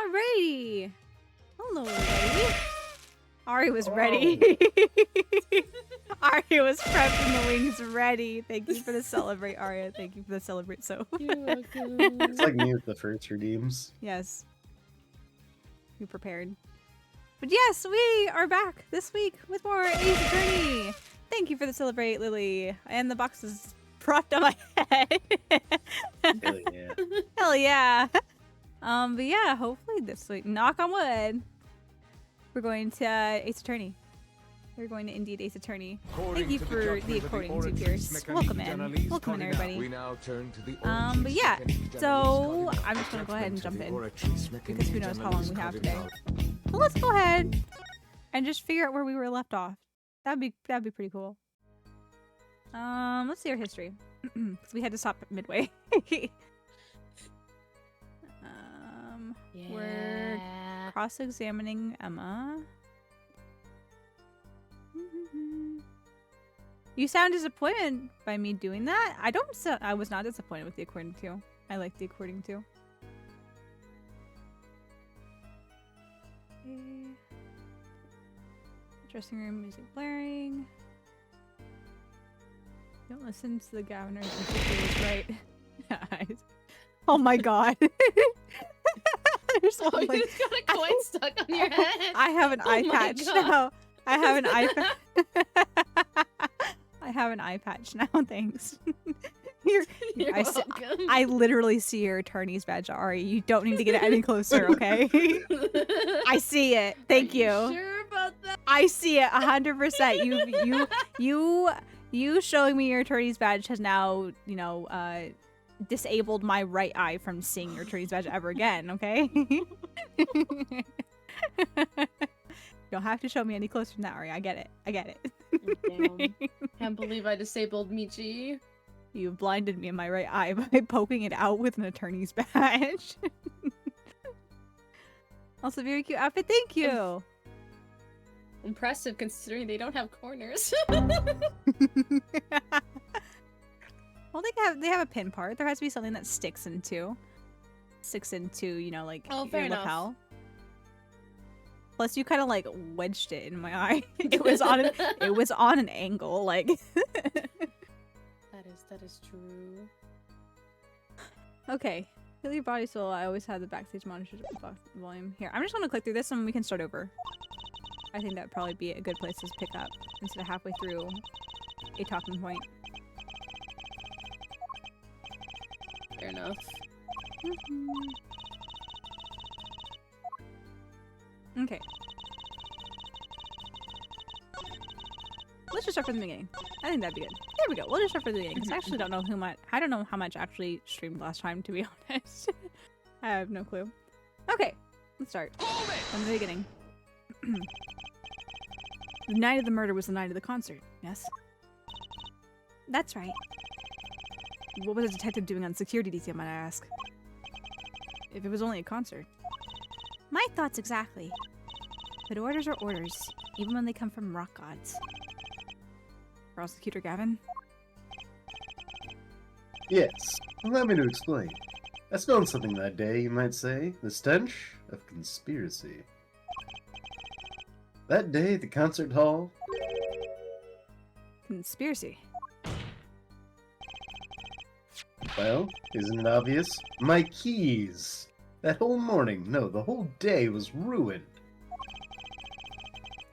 Alrighty. Hello, everybody. Ari was ready. Ari was prepped and the wings ready. Thank you for the celebrate, Aria. Thank you for the celebrate, Soph. You're welcome. It's like me with the first redeems. Yes. You prepared. But yes, we are back this week with more Ace Attorney. Thank you for the celebrate, Lily. And the box is propped on my head. Hell yeah. Hell yeah. But yeah, hopefully this week, knock on wood, we're going to Ace Attorney. We're going to indeed Ace Attorney. Thank you for the according to Pierce. Welcome in. Welcome in, everybody. We now turn to the But yeah, so I'm just gonna go ahead and jump in because who knows how long we have today. So let's go ahead and just figure out where we were left off. That'd be pretty cool. Let's see our history. Because we had to stop midway. We're cross-examining Emma. You sound disappointed by me doing that? I was not disappointed with the according to. I like the according to. Okay. Dressing room music blaring. Don't listen to the governor. Right. Oh my god. There's one, You just got a coin stuck on your head. I have an eye patch now. I have an eye I have an eye patch now, thanks. You're welcome. I literally see your attorney's badge, Ari. You don't need to get it any closer, okay? I see it. Thank you. Sure about that? I see it 100%. You showing me your attorney's badge has now, disabled my right eye from seeing your attorney's badge ever again, okay? You don't have to show me any closer than that, Ari. I get it. Damn. Can't believe I disabled Michi. You blinded me in my right eye by poking it out with an attorney's badge. Also, very cute outfit. Thank you. Impressive considering they don't have corners. Well, they have a pin part. There has to be something that sticks into, like Oh, your fair enough. lapel. Plus, you kind of like wedged it in my eye. It was on an angle, like. That is true. Okay, feel your body soul. I always have the backstage monitors volume here. I'm just gonna click through this and we can start over. I think that'd probably be a good place to pick up instead of halfway through a talking point. Fair enough. Okay. Let's just start from the beginning. I think that'd be good. There we go. We'll just start from the beginning. 'Cause I actually don't know I don't know how much actually streamed last time, to be honest. I have no clue. Okay, let's start from the beginning. The night of the murder was the night of the concert. Yes. That's right. What was a detective doing on security detail, might I ask? If it was only a concert. My thoughts exactly. But orders are orders, even when they come from rock gods. Prosecutor Gavin? Yes, allow me to explain. I smelled something that day, you might say. The stench of conspiracy. That day at the concert hall, Conspiracy. well, isn't it obvious? My keys! That whole morning, no, the whole day was ruined.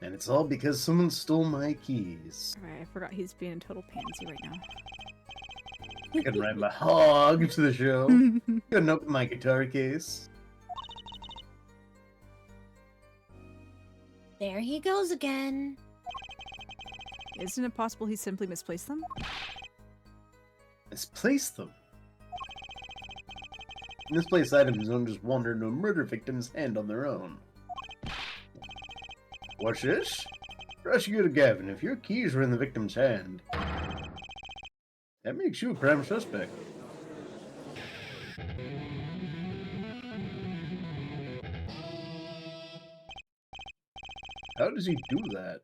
And it's all because someone stole my keys. Alright, I forgot he's being a total pansy right now. I could ride my hog to the show. Couldn't open my guitar case. There he goes again. Isn't it possible he simply misplaced them? Misplaced them. Misplaced items don't just wander into a murder victim's hand on their own. Watch this. Prosecutor Gavin, if your keys were in the victim's hand, that makes you a prime suspect. How does he do that?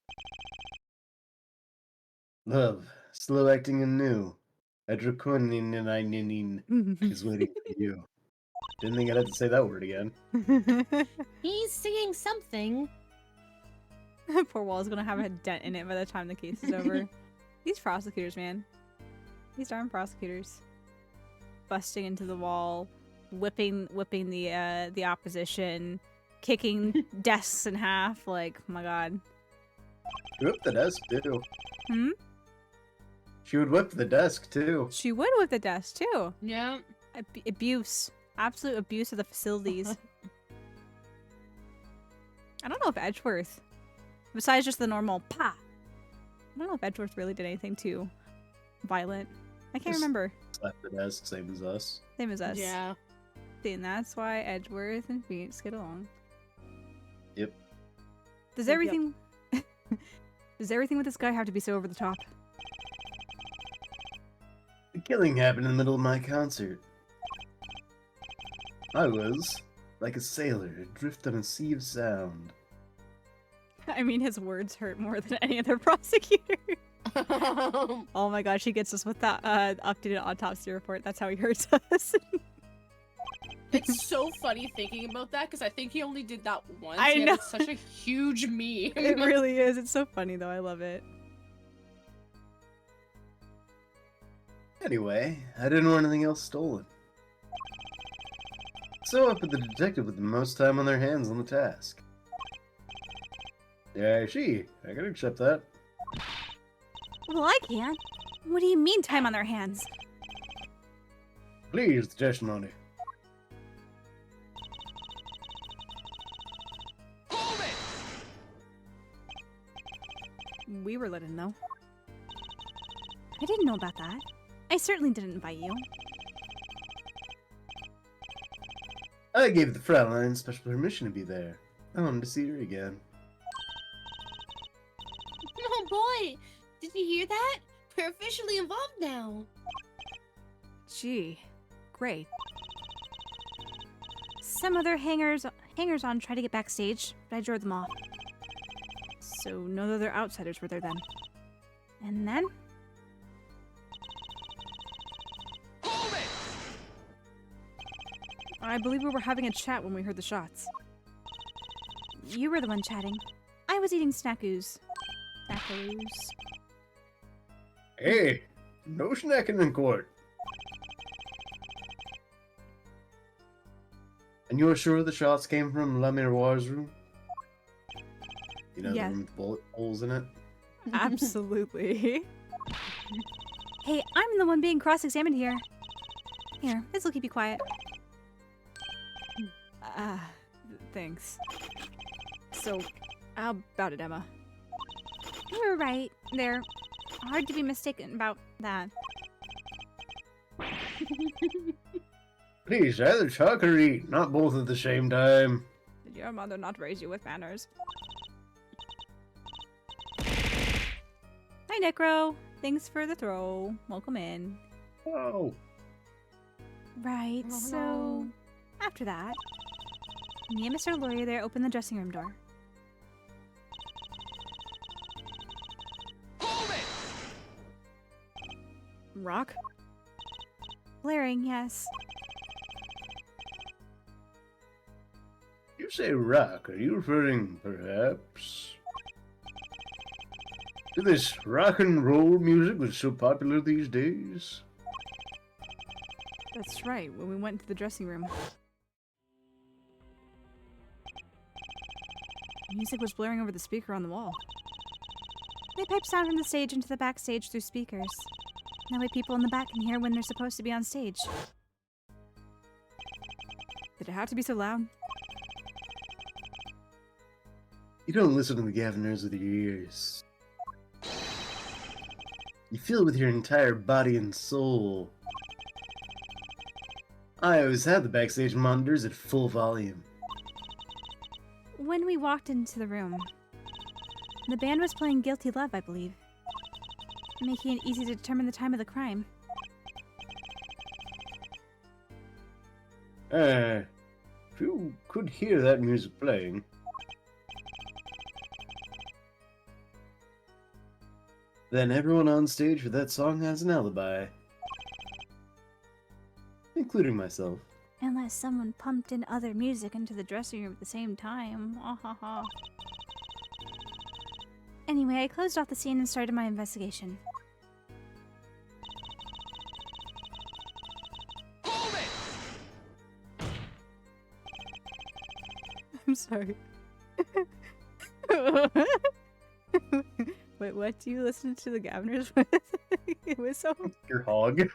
Love, slow acting and new. A draconian is waiting for you. Didn't think I'd have to say that word again. He's singing something. Poor Wall's gonna have a dent in it by the time the case is over. These prosecutors, man. These darn prosecutors. Busting into the wall, whipping the opposition, kicking desks in half. Like, oh my god. She whipped the desk too. Hmm? She would whip the desk too. She would whip the desk too. Yeah. Abuse. Absolute abuse of the facilities. I don't know if Edgeworth, besides just the normal pa, I don't know if Edgeworth really did anything too violent. I can't Just remember. Slap the desk, same as us. Same as us. Yeah. See, and that's why Edgeworth and Phoenix get along. Yep. Does Yep. everything does everything with this guy have to be so over the top? The killing happened in the middle of my concert. I was like a sailor adrift on a sea of sound. I mean, his words hurt more than any other prosecutor. Oh my gosh, he gets us with that updated autopsy report. That's how he hurts us. It's so funny thinking about that because I think he only did that once. I yet know. It's such a huge meme. It really is. It's so funny though. I love it. Anyway, I didn't want anything else stolen. So I put the detective with the most time on their hands on the task. Yeah, I can accept that. Well, I can't. What do you mean time on their hands? Please, the testimony. We were let in though. I didn't know about that. I certainly didn't invite you. I gave the Fraulein special permission to be there. I wanted to see her again. Oh boy! Did you hear that? We're officially involved now. Gee, great. Some other hangers-on tried to get backstage, but I drove them off. So no other outsiders were there then. And then? I believe we were having a chat when we heard the shots. You were the one chatting. I was eating snackoos. Snackos. Hey, no snacking in court. And you're sure the shots came from La Miroir's room? You know, Yeah. the room with bullet holes in it? Absolutely. Hey, I'm the one being cross-examined here. Here, this'll keep you quiet. Thanks. So, how about it, Emma? You were right. They're hard to be mistaken about that. Please, either talk or eat, not both at the same time. Did your mother not raise you with manners? Hi, Necro. Thanks for the throw. Welcome in. Oh, Right, so after that, me and Mr. Lawyer there opened the dressing room door. Rock? Blaring, yes. you say rock. Are you referring, perhaps, to this rock and roll music that's so popular these days? That's right, when we went to the dressing room. Music was blaring over the speaker on the wall. They pipe sound from the stage into the backstage through speakers. That way people in the back can hear when they're supposed to be on stage. Did it have to be so loud? You don't listen to the Gaviners with your ears. You feel it with your entire body and soul. I always had the backstage monitors at full volume. When we walked into the room, the band was playing Guilty Love, I believe, making it easy to determine the time of the crime. If you could hear that music playing, then everyone on stage for that song has an alibi. Including myself. Unless someone pumped in other music into the dressing room at the same time. Ah ha ha. Anyway, I closed off the scene and started my investigation. Hold it! I'm sorry. Wait, what? Do you listen to the Governors with? Whistle? Your hog.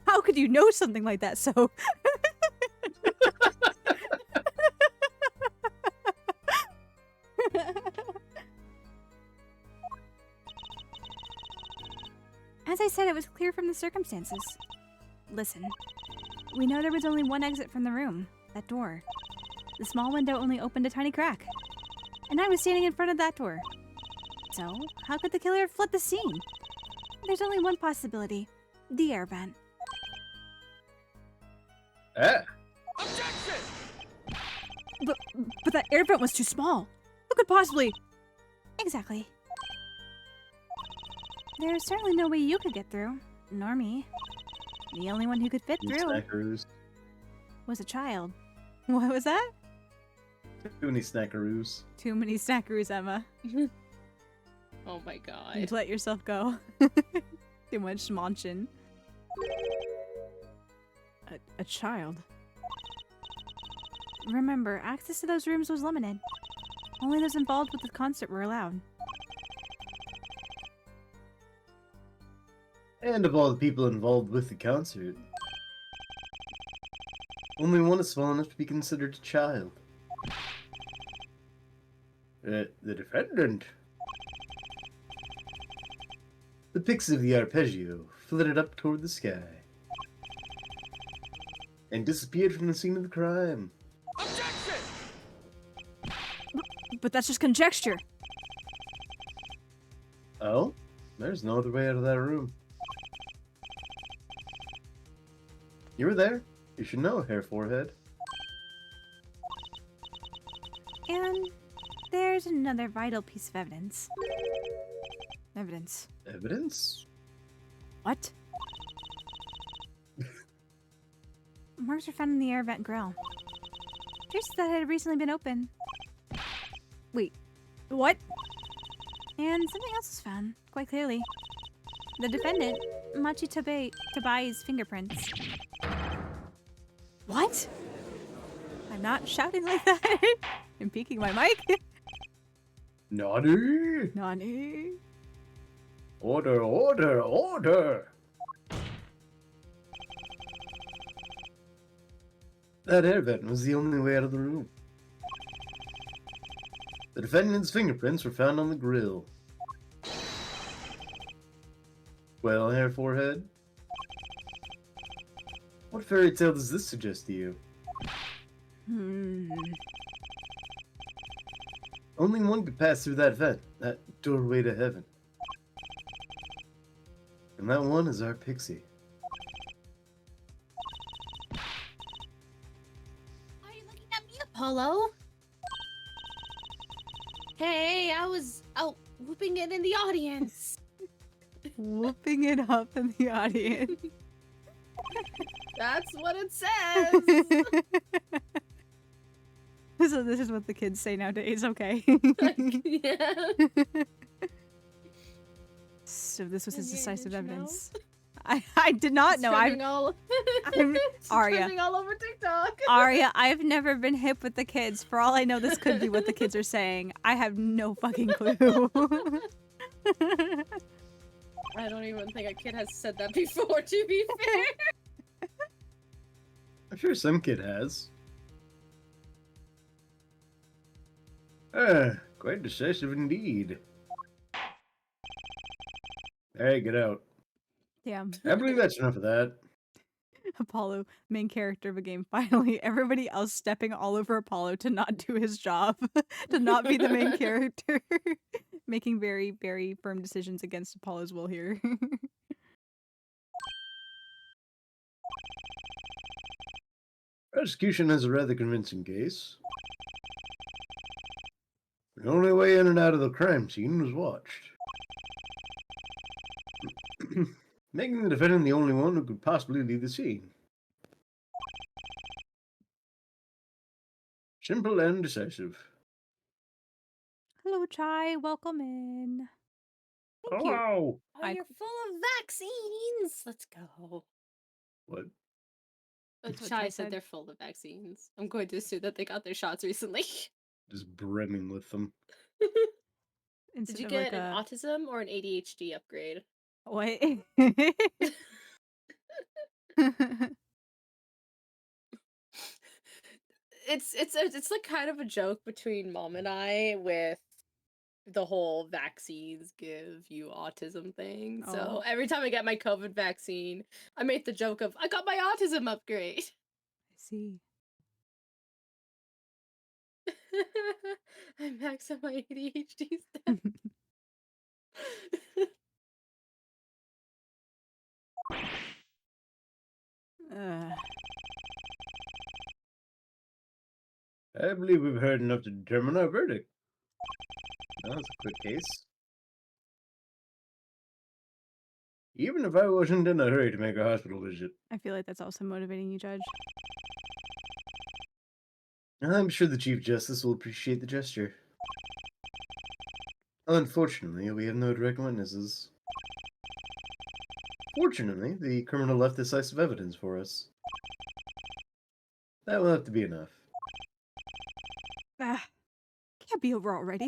How could you know something like that, so? As I said, it was clear from the circumstances. Listen, we know there was only one exit from the room, that door. The small window only opened a tiny crack. And I was standing in front of that door. So, how could the killer have fled the scene? There's only one possibility. The air vent. Ah, Objection! But that air vent was too small. Who could possibly... Exactly. There's certainly no way you could get through. Nor me. The only one who could fit you through snackaroos. was a child. What was that? Too many snackaroos. Too many snackaroos, Emma. Oh my god. You'd let yourself go. Too much munchin'. A child. Remember, access to those rooms was limited. Only those involved with the concert were allowed. And of all the people involved with the concert, only one is small enough to be considered a child. The defendant. The pixie of the arpeggio flitted up toward the sky and disappeared from the scene of the crime. Objection! But that's just conjecture. Oh? There's no other way out of that room. You were there. You should know, hair forehead. And there's another vital piece of evidence. Evidence. Evidence? What? Marks were found in the air vent grill. Traces that had recently been open. Wait, what? And something else was found, quite clearly. The defendant, Machi Tabai's fingerprints. What? I'm not shouting like that. I'm peeking my mic. Naughty! Nani? Order, order, order! That air vent was the only way out of the room. The defendant's fingerprints were found on the grill. Well, hair forehead? What fairy tale does this suggest to you? Only one could pass through that vent, that doorway to heaven. And that one is our pixie. Why are you looking at me, Apollo? Hey, I was out whooping it in the audience. Whooping it up in the audience. That's what it says. So this is what the kids say nowadays, okay. Yeah. So this was his Yeah, decisive did you evidence. I did not It's know. trending all, it's Aria. trending all over TikTok. Aria, I've never been hip with the kids. For all I know, this could be what the kids are saying. I have no fucking clue. I don't even think a kid has said that before, to be fair. I'm sure some kid has. Ah, quite decisive indeed. Hey, get out. Damn. I believe that's enough of that. Apollo, main character of a game, finally. Everybody else stepping all over Apollo to not do his job, to not be the main character. Making very, very firm decisions against Apollo's will here. Prosecution has a rather convincing case. The only way in and out of the crime scene was watched. Making the defendant the only one who could possibly lead the scene. Simple and decisive. Hello, Chai. Welcome in. Thank you. Oh! Oh, I- you're full of vaccines. Let's go. What? That's what Chai Chai said said. they're full of vaccines. I'm going to assume that they got their shots recently. Just brimming with them. Did Instead you of get like an a autism or an ADHD upgrade? what? It's like kind of a joke between mom and I with the whole vaccines give you autism thing. So Oh. every time I get my COVID vaccine, I make the joke of I got my autism upgrade. I see. I max out my ADHD stuff. Uh, I believe we've heard enough to determine our verdict. That was a quick case. Even if I wasn't in a hurry to make a hospital visit, I feel like that's also motivating you, Judge. I'm sure the Chief Justice will appreciate the gesture. Unfortunately, we have no direct witnesses. Fortunately, the criminal left decisive evidence for us. That will have to be enough. Ah, can't be over already.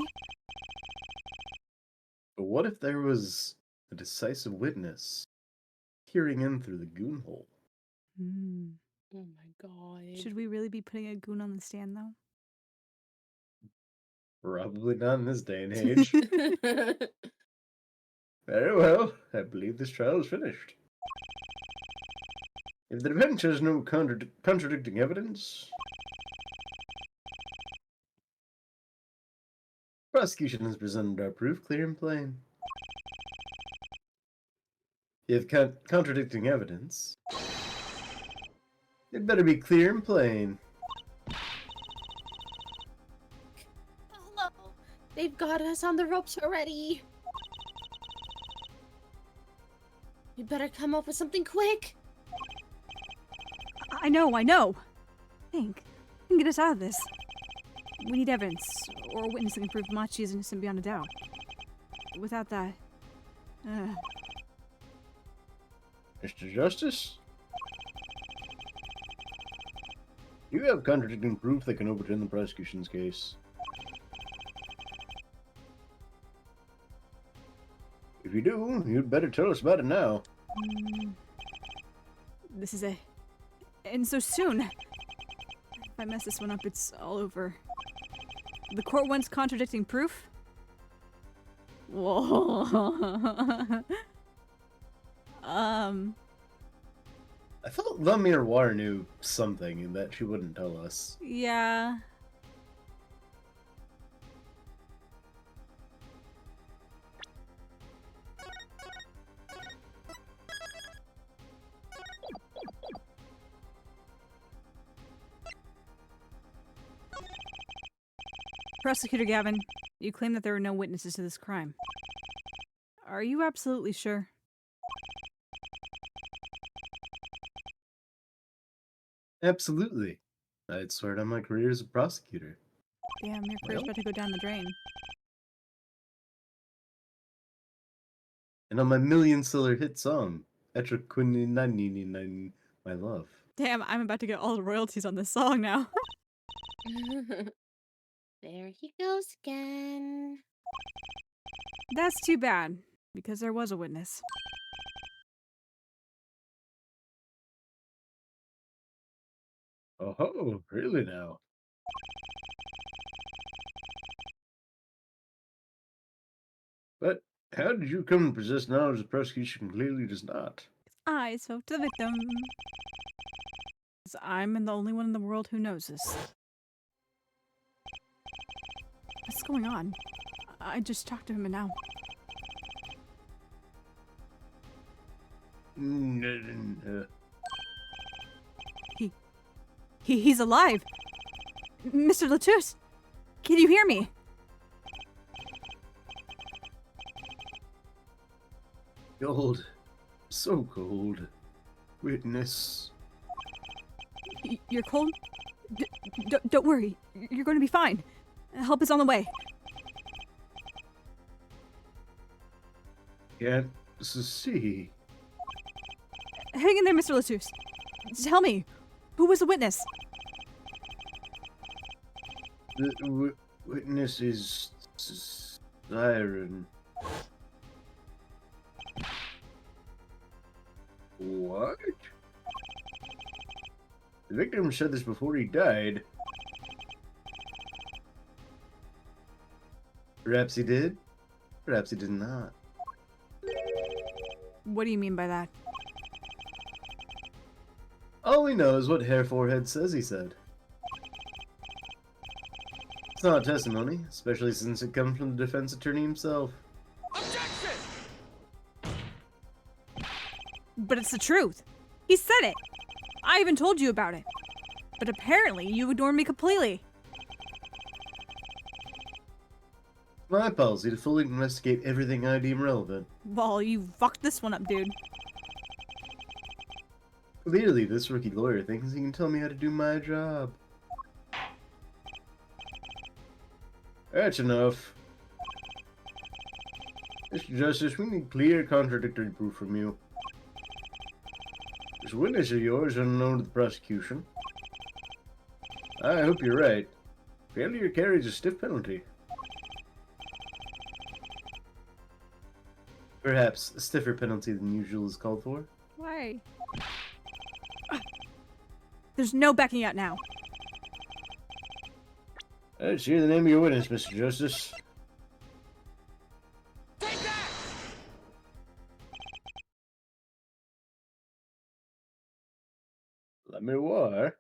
But what if there was a decisive witness peering in through the goon hole? Hmm. Oh my god. Should we really be putting a goon on the stand, though? Probably not in this day and age. Very well, I believe this trial is finished. If the defense has no contradicting evidence, prosecution has presented our proof clear and plain. If contradicting evidence, it better be clear and plain. Hello. They've got us on the ropes already. You better come up with something quick. I know. Think. You can get us out of this. We need evidence, or a witness that can prove Machi is innocent beyond a doubt. Without that... Mr. Justice? You have contradicting proof that can overturn the prosecution's case. If you do, you'd better tell us about it now. This is it. And so soon. If I mess this one up, it's all over. The court wants contradicting proof? Whoa. I thought La Miroir knew something that she wouldn't tell us. Yeah. Prosecutor Gavin, you claim that there are no witnesses to this crime. Are you absolutely sure? Absolutely. I'd swear on my career as a prosecutor. Damn, your career's Well. about to go down the drain. And on my million-seller hit song, Etra Quinini, My Love. Damn, I'm about to get all the royalties on this song now. There he goes again. That's too bad, because there was a witness. Oh, really now? But how did you come to possess knowledge the prosecution clearly does not? I spoke to the victim. 'Cause I'm the only one in the world who knows this. What's going on? I just talked to him and now. He's alive! Mr. Latouche! Can you hear me? Behold, So cold. Witness. You're cold? Don't worry. You're going to be fine. Help is on the way. Can't see. Hang in there, Mr. Latouche. Tell me, who was the witness? The witness is Siren. What? The victim said this before he died. Perhaps he did. Perhaps he did not. What do you mean by that? All we know is what Hair Forehead says he said. It's not testimony, especially since it comes from the defense attorney himself. Objection! But it's the truth. He said it. I even told you about it. But apparently you ignored me completely. My policy to fully investigate everything I deem relevant. Well, you fucked this one up, dude. Clearly, this rookie lawyer thinks he can tell me how to do my job. That's enough. Mr. Justice, we need clear contradictory proof from you. This witness of yours is unknown to the prosecution. I hope you're right. Failure carries a stiff penalty. Perhaps a stiffer penalty than usual is called for. Why? There's no backing out now. Let's hear the name of your witness, Mr. Justice. Take that! Let me war.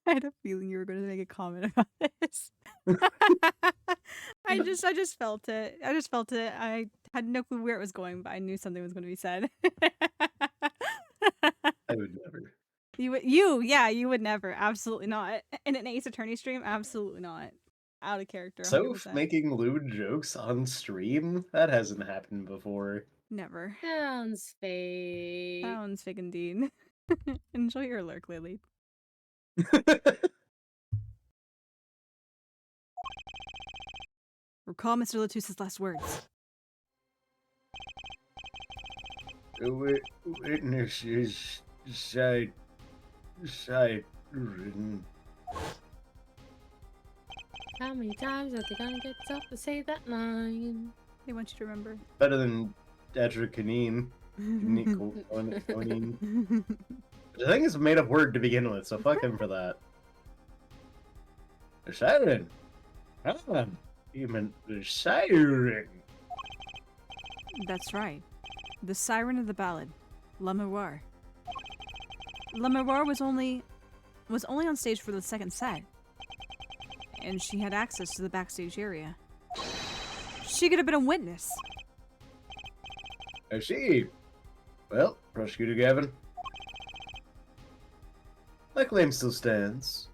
I had a feeling you were going to make a comment about this. I just felt it. I just felt it. I had no clue where it was going, but I knew something was going to be said. I would never. You would never. Absolutely not. In an Ace Attorney stream, absolutely not. Out of character. 100%. Soph making lewd jokes on stream? That hasn't happened before. Never. Sounds fake. Sounds fake indeed. Enjoy your lurk, Lily. Recall Mr. Latouche's last words. The witness is siren. How many times are they gonna get Soph to say that line? They want you to remember. Better than Edra Kaneen. Kaneen. The thing is a made up word to begin with, so fuck him for that. The siren. Ah, you meant the siren. That's right. The siren of the ballad, La Miroir. La Miroir was only on stage for the second set, and she had access to the backstage area. She could have been a witness. I see. Well, Prosecutor Gavin. My claim still stands.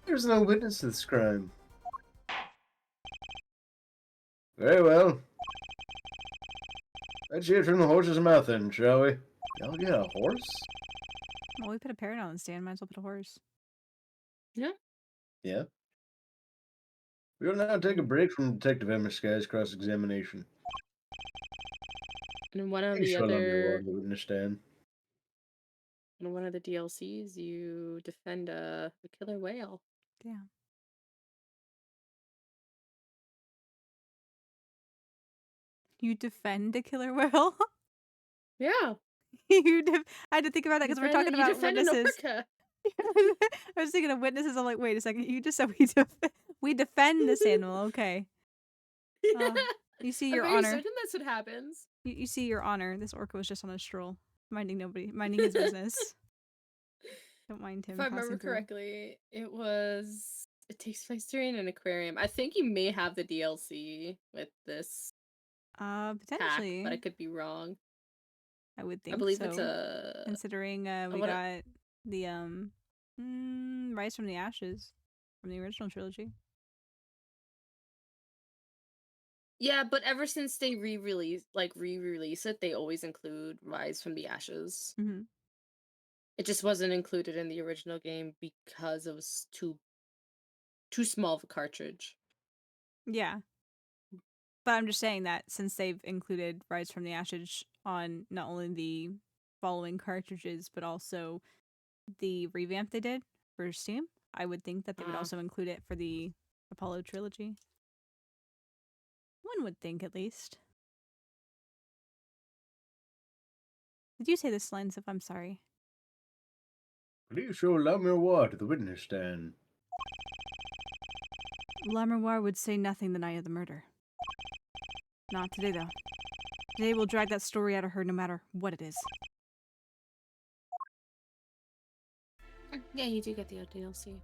There's no witness to this crime. Very well. Let's hear it from the horse's mouth then, shall we? Y'all get a horse? Well, we put a parrot on the stand, might as well put a horse. Yeah. Yeah. We will now take a break from Detective Emma Sky's cross-examination. And in one of Please the show them other, on the witness stand. in one of the DLCs, you defend a killer whale. Yeah. You defend a killer whale? Yeah. I had to think about that because we're talking about you defend an witnesses. orca. I was thinking of witnesses. I'm like, wait a second. You just said we defend this animal. Okay. Yeah. You see, I'm Your very Honor. certain that's what happens. You see, Your Honor. This orca was just on a stroll, minding his business. Don't mind him. If I remember passing through. correctly, it takes place during an aquarium. I think you may have the DLC with this pack, Potentially. but I could be wrong. I would think. I believe so. it's a Considering we got the Rise from the Ashes from the original trilogy. Yeah, but ever since they re-release it, they always include Rise from the Ashes. Hmm. It just wasn't included in the original game because it was too small of a cartridge. Yeah. But I'm just saying that since they've included Rise from the Ashes on not only the following cartridges, but also the revamp they did for Steam, I would think that they would also include it for the Apollo trilogy. One would think, at least. Did you say this line, Soph? I'm sorry. Please show La Miroir to the witness stand. La Miroir would say nothing the night of the murder. Not today, though. Today we'll drag that story out of her no matter what it is. Yeah, you do get the DLC.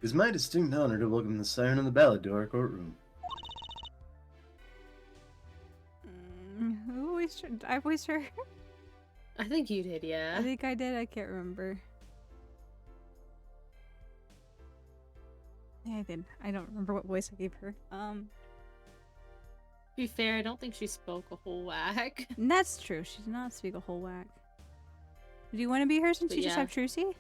It is my distinct honor to welcome the Siren of the Ballad to our courtroom. I voiced her. I think you did, yeah. I think I did. I can't remember. Yeah, I did. I don't remember what voice I gave her. To be fair, I don't think she spoke a whole whack. That's true. She did not speak a whole whack. Do you want to be her since But you just yeah. have Trucy?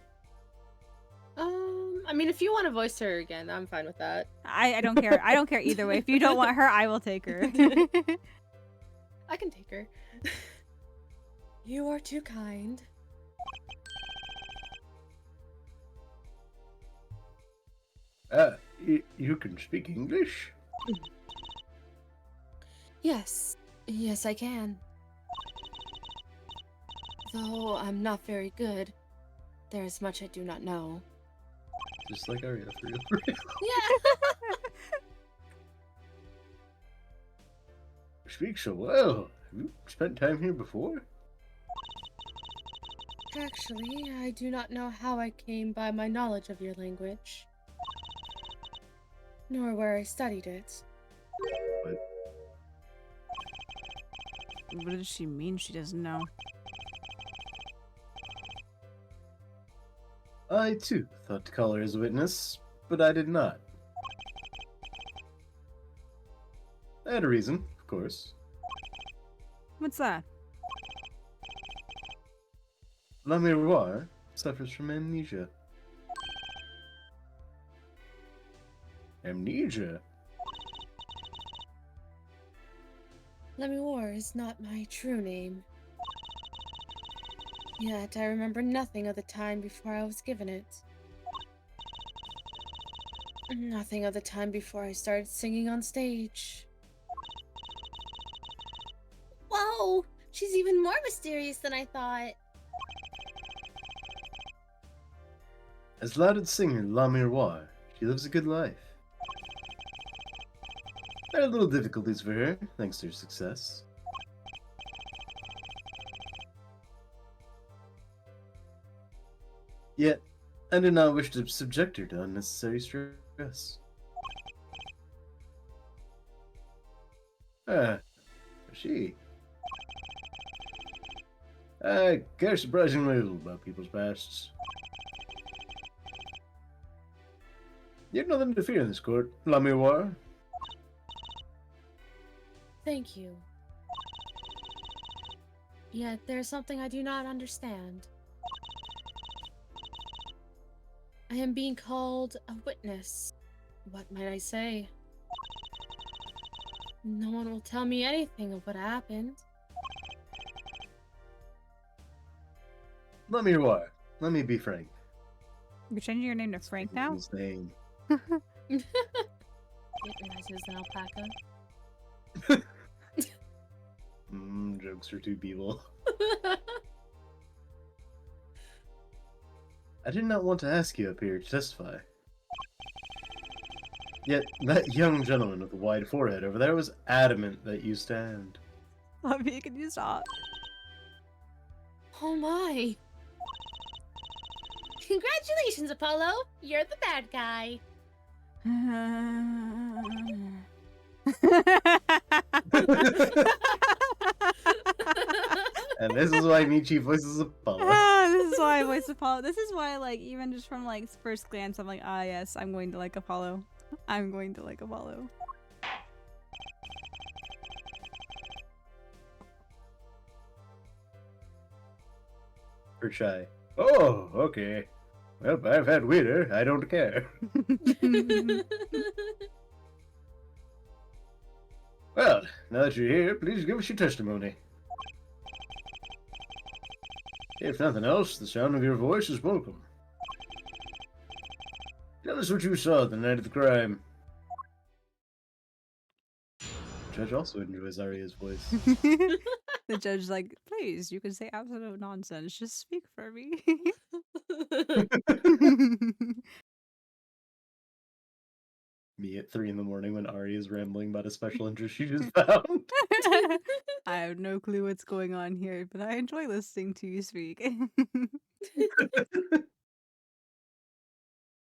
I mean, if you want to voice her again, I'm fine with that. I don't care. I don't care either way. If you don't want her, I will take her. I can take her. You are too kind. You can speak English? Yes. Yes, I can. Though I'm not very good, there is much I do not know. Just like Aria, for real. Yeah! You speak so well. Have you spent time here before? Actually, I do not know how I came by my knowledge of your language. Nor where I studied it. What does she mean she doesn't know? I, too, thought to call her as a witness, but I did not. I had a reason, of course. What's that? La Miroir suffers from amnesia. Amnesia? Lemior is not my true name. Yet I remember nothing of the time before I was given it. Nothing of the time before I started singing on stage. Whoa! She's even more mysterious than I thought. As lauded singer La Miroir, she lives a good life. There are little difficulties for her, thanks to her success. Yet, I do not wish to subject her to unnecessary stress. She. I care surprisingly little about people's pasts. You have nothing to fear in this court, La Miroir. Thank you. Yet there's something I do not understand. I am being called a witness. What might I say? No one will tell me anything of what happened. La Miroir, let me be frank. You're changing your name to Frank now? His name. It realizes an alpaca. Jokes for two people. I did not want to ask you up here to testify. Yet, that young gentleman with the wide forehead over there was adamant that you stand. Lovey, can you stop? Oh my! Congratulations, Apollo! You're the bad guy. And this is why Michi voices Apollo. This is why I voice Apollo. This is why, like, even just from like first glance, I'm like, ah, yes, I'm going to like Apollo. I'm going to like Apollo. Or shy. Oh, okay. Well, I've had weirder. I don't care. Well, now that you're here, please give us your testimony. If nothing else, the sound of your voice is welcome. Tell us what you saw the night of the crime. Judge also enjoys Aria's voice. The judge's like, please, you can say absolute nonsense. Just speak for me. Me at 3 in the morning when Aria is rambling about a special interest she just found. I have no clue what's going on here, but I enjoy listening to you speak.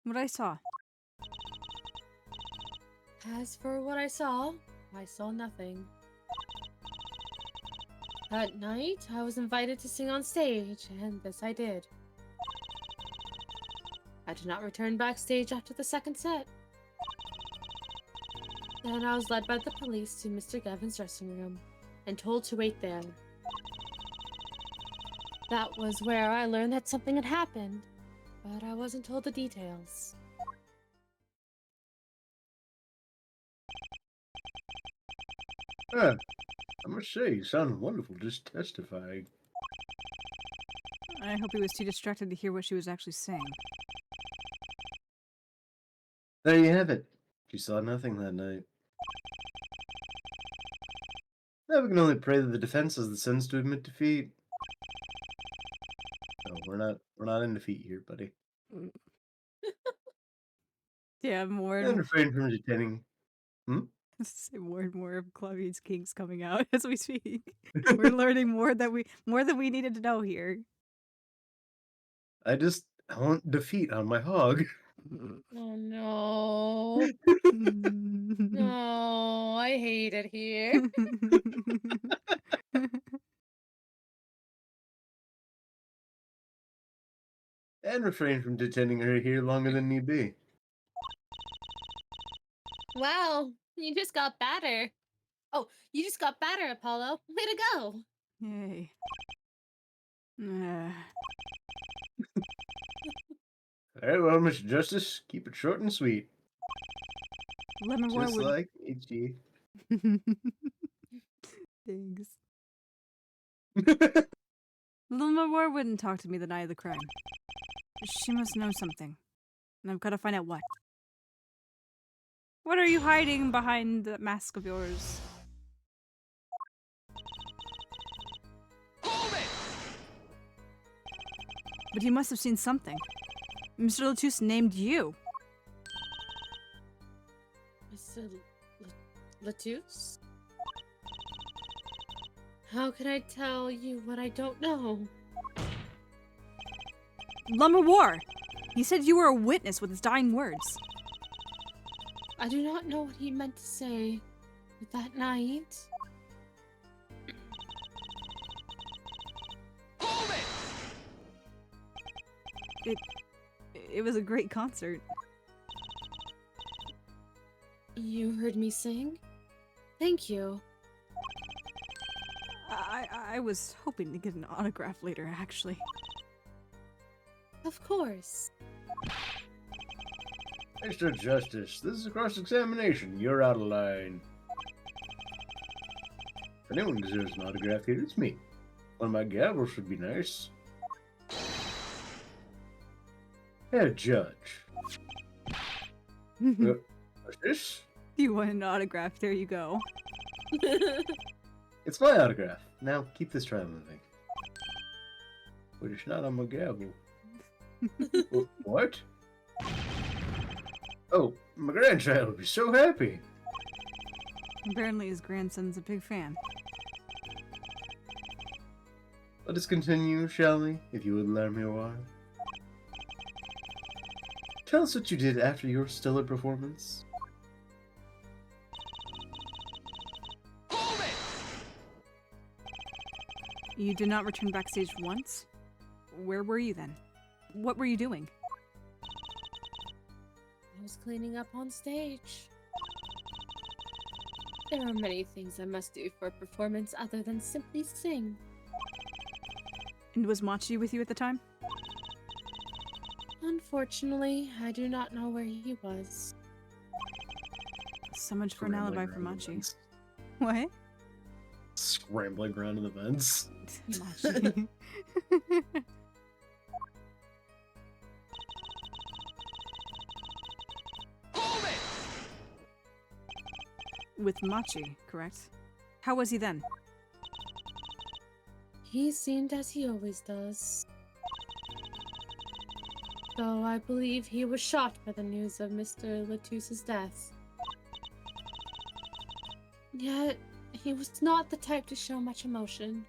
What I saw. As for what I saw nothing. That night, I was invited to sing on stage, and this I did. I did not return backstage after the second set. Then I was led by the police to Mr. Gavin's dressing room, and told to wait there. That was where I learned that something had happened, but I wasn't told the details. Huh. I must say, you sound wonderful just testifying. I hope he was too distracted to hear what she was actually saying. There you have it. She saw nothing that night. Now we can only pray that the defense has the sense to admit defeat. No, we're not in defeat here, buddy. Yeah, more And and refrain from detaining. more and more of Clavine's kinks coming out as we speak. We're learning more than we needed to know here. I want defeat on my hog. Oh no. No, I hate it here. And refrain from detaining her here longer than need be. Wow, you just got better. Oh, you just got better, Apollo. Way to go. Yay. Alright, well, Mr. Justice, keep it short and sweet. Lemon War Just would. like Ichi. Thanks. Lemon War wouldn't talk to me the night of the crime. She must know something. And I've got to find out what. What are you hiding behind that mask of yours? Hold it! But you must have seen something. Mr. Latus named you. Mr. Latus? How can I tell you what I don't know? Lumber War! He said you were a witness with his dying words. I do not know what he meant to say with that night. Hold it! It was a great concert. You heard me sing? Thank you. I was hoping to get an autograph later, actually. Of course. Mr. Justice, this is a cross-examination. You're out of line. If anyone deserves an autograph here, it's me. One of my gavels would be nice. Hey, Judge. What's this? You want an autograph? There you go. It's my autograph. Now, keep this trial moving. Put a shot on my gavel. What? Oh, my grandchild would be so happy. Apparently his grandson's a big fan. Let us continue, shall we? If you would allow me a while. Tell us what you did after your stellar performance. Hold it! You did not return backstage once? Where were you then? What were you doing? I was cleaning up on stage. There are many things I must do for a performance other than simply sing. And was Machi with you at the time? Unfortunately, I do not know where he was. So much for an Scrambling alibi for around the Machi. vents. What? Scrambling around in the vents. Machi. Hold it! With Machi, correct? How was he then? He seemed as he always does. Though I believe he was shocked by the news of Mr. Latus's death. Yet, he was not the type to show much emotion.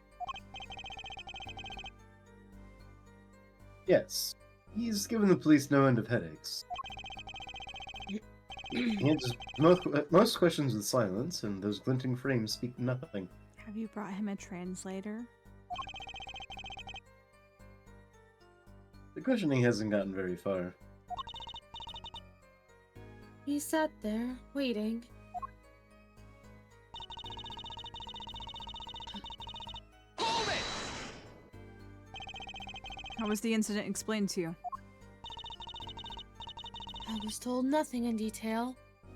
Yes. He's given the police no end of headaches. He answers most questions with silence, and those glinting frames speak nothing. Have you brought him a translator? The questioning hasn't gotten very far. He sat there, waiting. Hold it! How was the incident explained to you? I was told nothing in detail,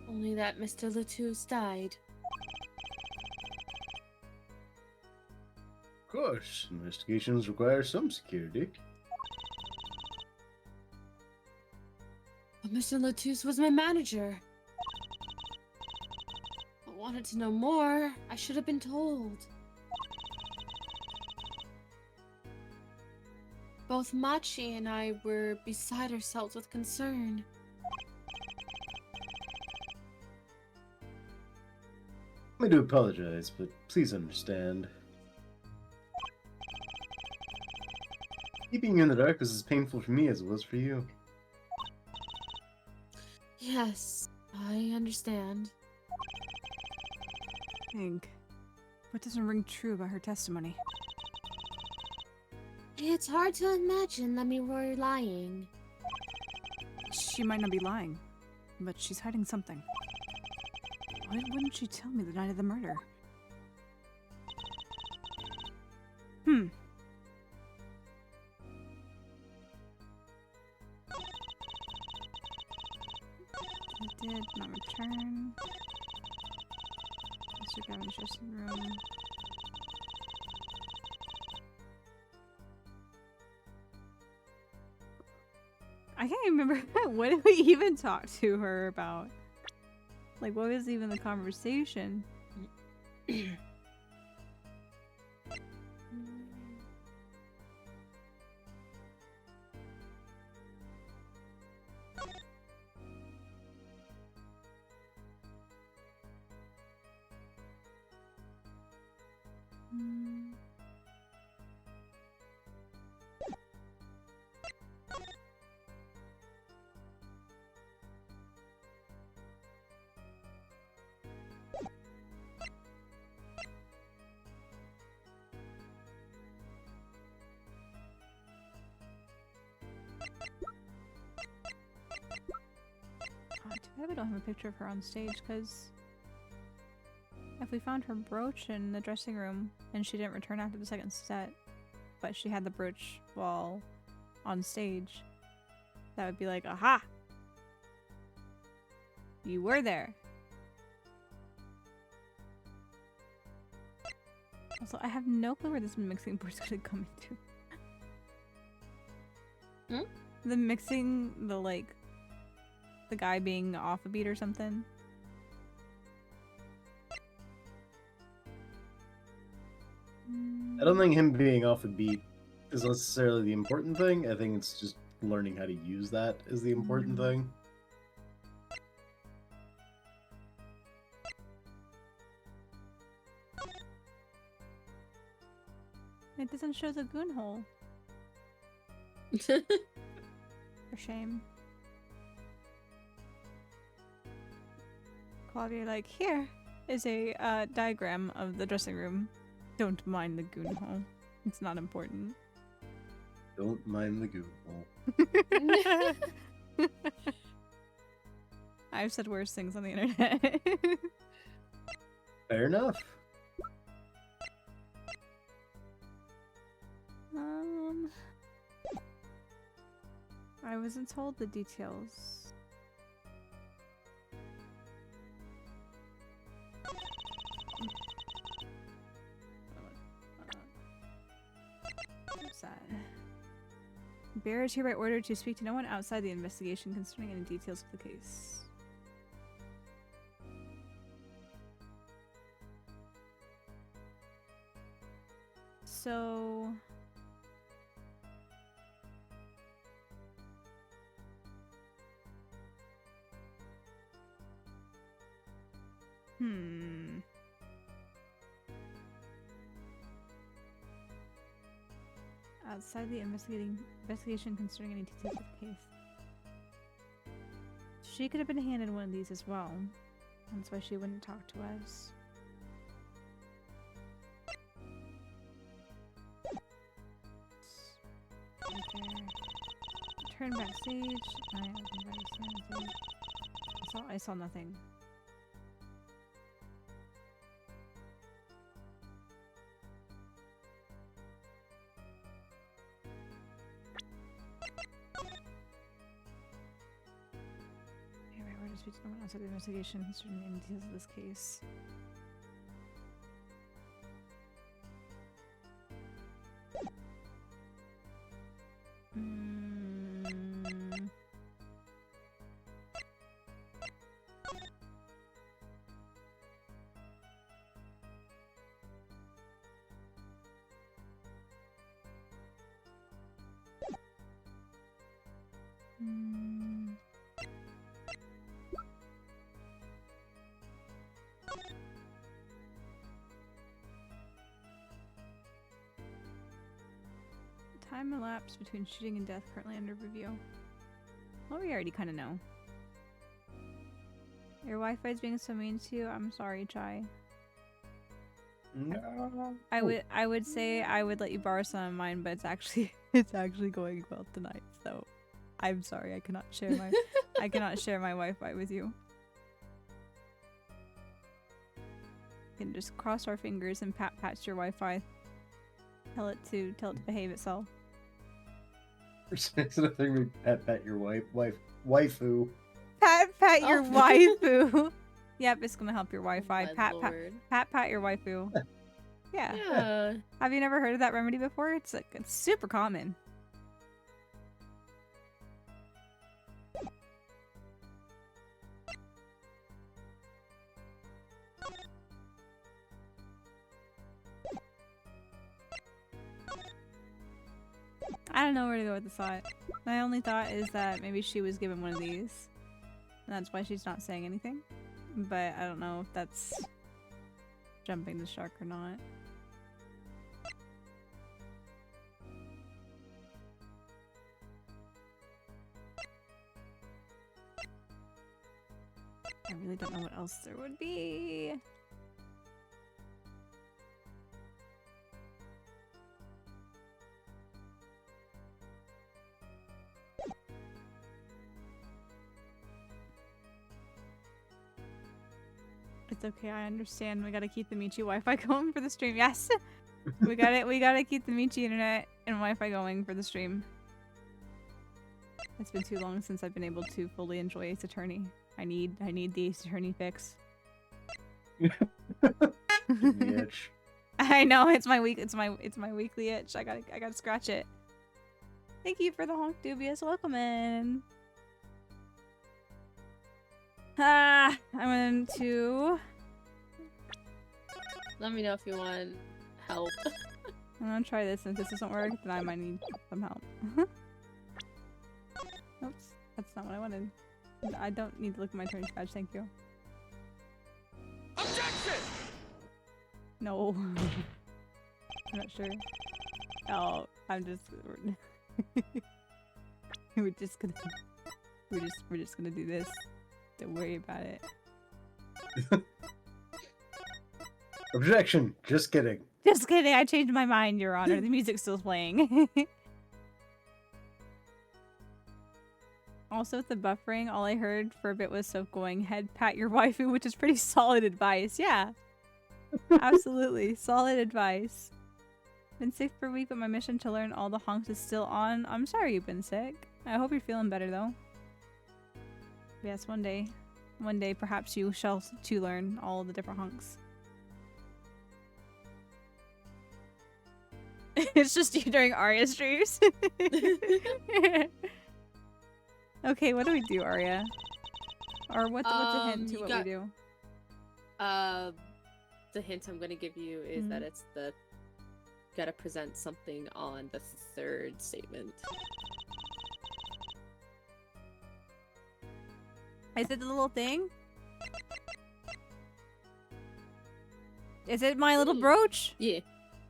only that Mr. Latus died. Of course, investigations require some security. But Mr. Latus was my manager. I wanted to know more. I should have been told. Both Machi and I were beside ourselves with concern. I do apologize, but please understand. Keeping you in the dark was as painful for me as it was for you. Yes, I understand. Think. What doesn't ring true about her testimony? It's hard to imagine that we were lying. She might not be lying, but she's hiding something. Why wouldn't she tell me the night of the murder? Did not return. Mr. Gavin's dressing room. I can't remember what did we even talk to her about. Like, what was even the conversation? Hmm. Too bad we don't have a picture of her on stage, because if we found her brooch in the dressing room and she didn't return after the second set, but she had the brooch while on stage, that would be like, aha! You were there. Also, I have no clue where this mixing board's gonna come into. The mixing, the guy being off a beat or something. I don't think him being off a beat is necessarily the important thing. I think it's just learning how to use that is the important thing. It doesn't show the goon hole. For shame. Claudia, like, here is a diagram of the dressing room. Don't mind the goon hole. It's not important. Don't mind the Google. I've said worse things on the internet. Fair enough. I wasn't told the details. Sad. Bear is hereby ordered to speak to no one outside the investigation concerning any details of the case. So... Outside the investigation concerning any details of the case. She could have been handed one of these as well. That's why she wouldn't talk to us. Right there. Turn backstage. I saw nothing. Speak to no one outside the investigation concerning any details of this case. Time elapsed between shooting and death currently under review. Well, we already kind of know. Your Wi-Fi's being so mean to you. I'm sorry, Chai. No. I would say I would let you borrow some of mine, but it's actually going well tonight. So I'm sorry, I cannot share my I cannot share my Wi-Fi with you. You can just cross our fingers and patch your Wi-Fi. Tell it to behave itself. It's a thing we pat your waifu. Pat your Oh. waifu. Yep, it's gonna help your Wi-Fi. My Pat lord. your waifu. Yeah. Yeah. Have you never heard of that remedy before? It's super common. I don't know where to go with the thought. My only thought is that maybe she was given one of these. And that's why she's not saying anything. But I don't know if that's jumping the shark or not. I really don't know what else there would be. It's okay, I understand. We gotta keep the Michi Wi-Fi going for the stream. Yes! We gotta keep the Michi internet and Wi-Fi going for the stream. It's been too long since I've been able to fully enjoy Ace Attorney. I need the Ace Attorney fix. Give me itch. I know, it's my weekly itch. I gotta scratch it. Thank you for the honk dubious welcome in. I'm going to... Let me know if you want help. I'm gonna try this, and if this doesn't work, then I might need some help. Oops, that's not what I wanted. I don't need to look at my attorney's badge, thank you. Objection! No. I'm not sure. Oh, I'm just... we're just gonna do this. Don't worry about it. Objection! Just kidding. Just kidding. I changed my mind, Your Honor. The music's still playing. Also, with the buffering, all I heard for a bit was Soph going, "Head pat your waifu," which is pretty solid advice. Yeah. Absolutely. Solid advice. Been sick for a week, but my mission to learn all the honks is still on. I'm sorry you've been sick. I hope you're feeling better, though. Yes, one day. One day, perhaps you shall to learn all the different honks. It's just you during Aria streams. Okay, what do we do, Aria? Or what's a hint to you what got- we do? The hint I'm gonna give you is that it's the gotta present something on the third statement. Is it the little thing? Is it my little brooch? Yeah.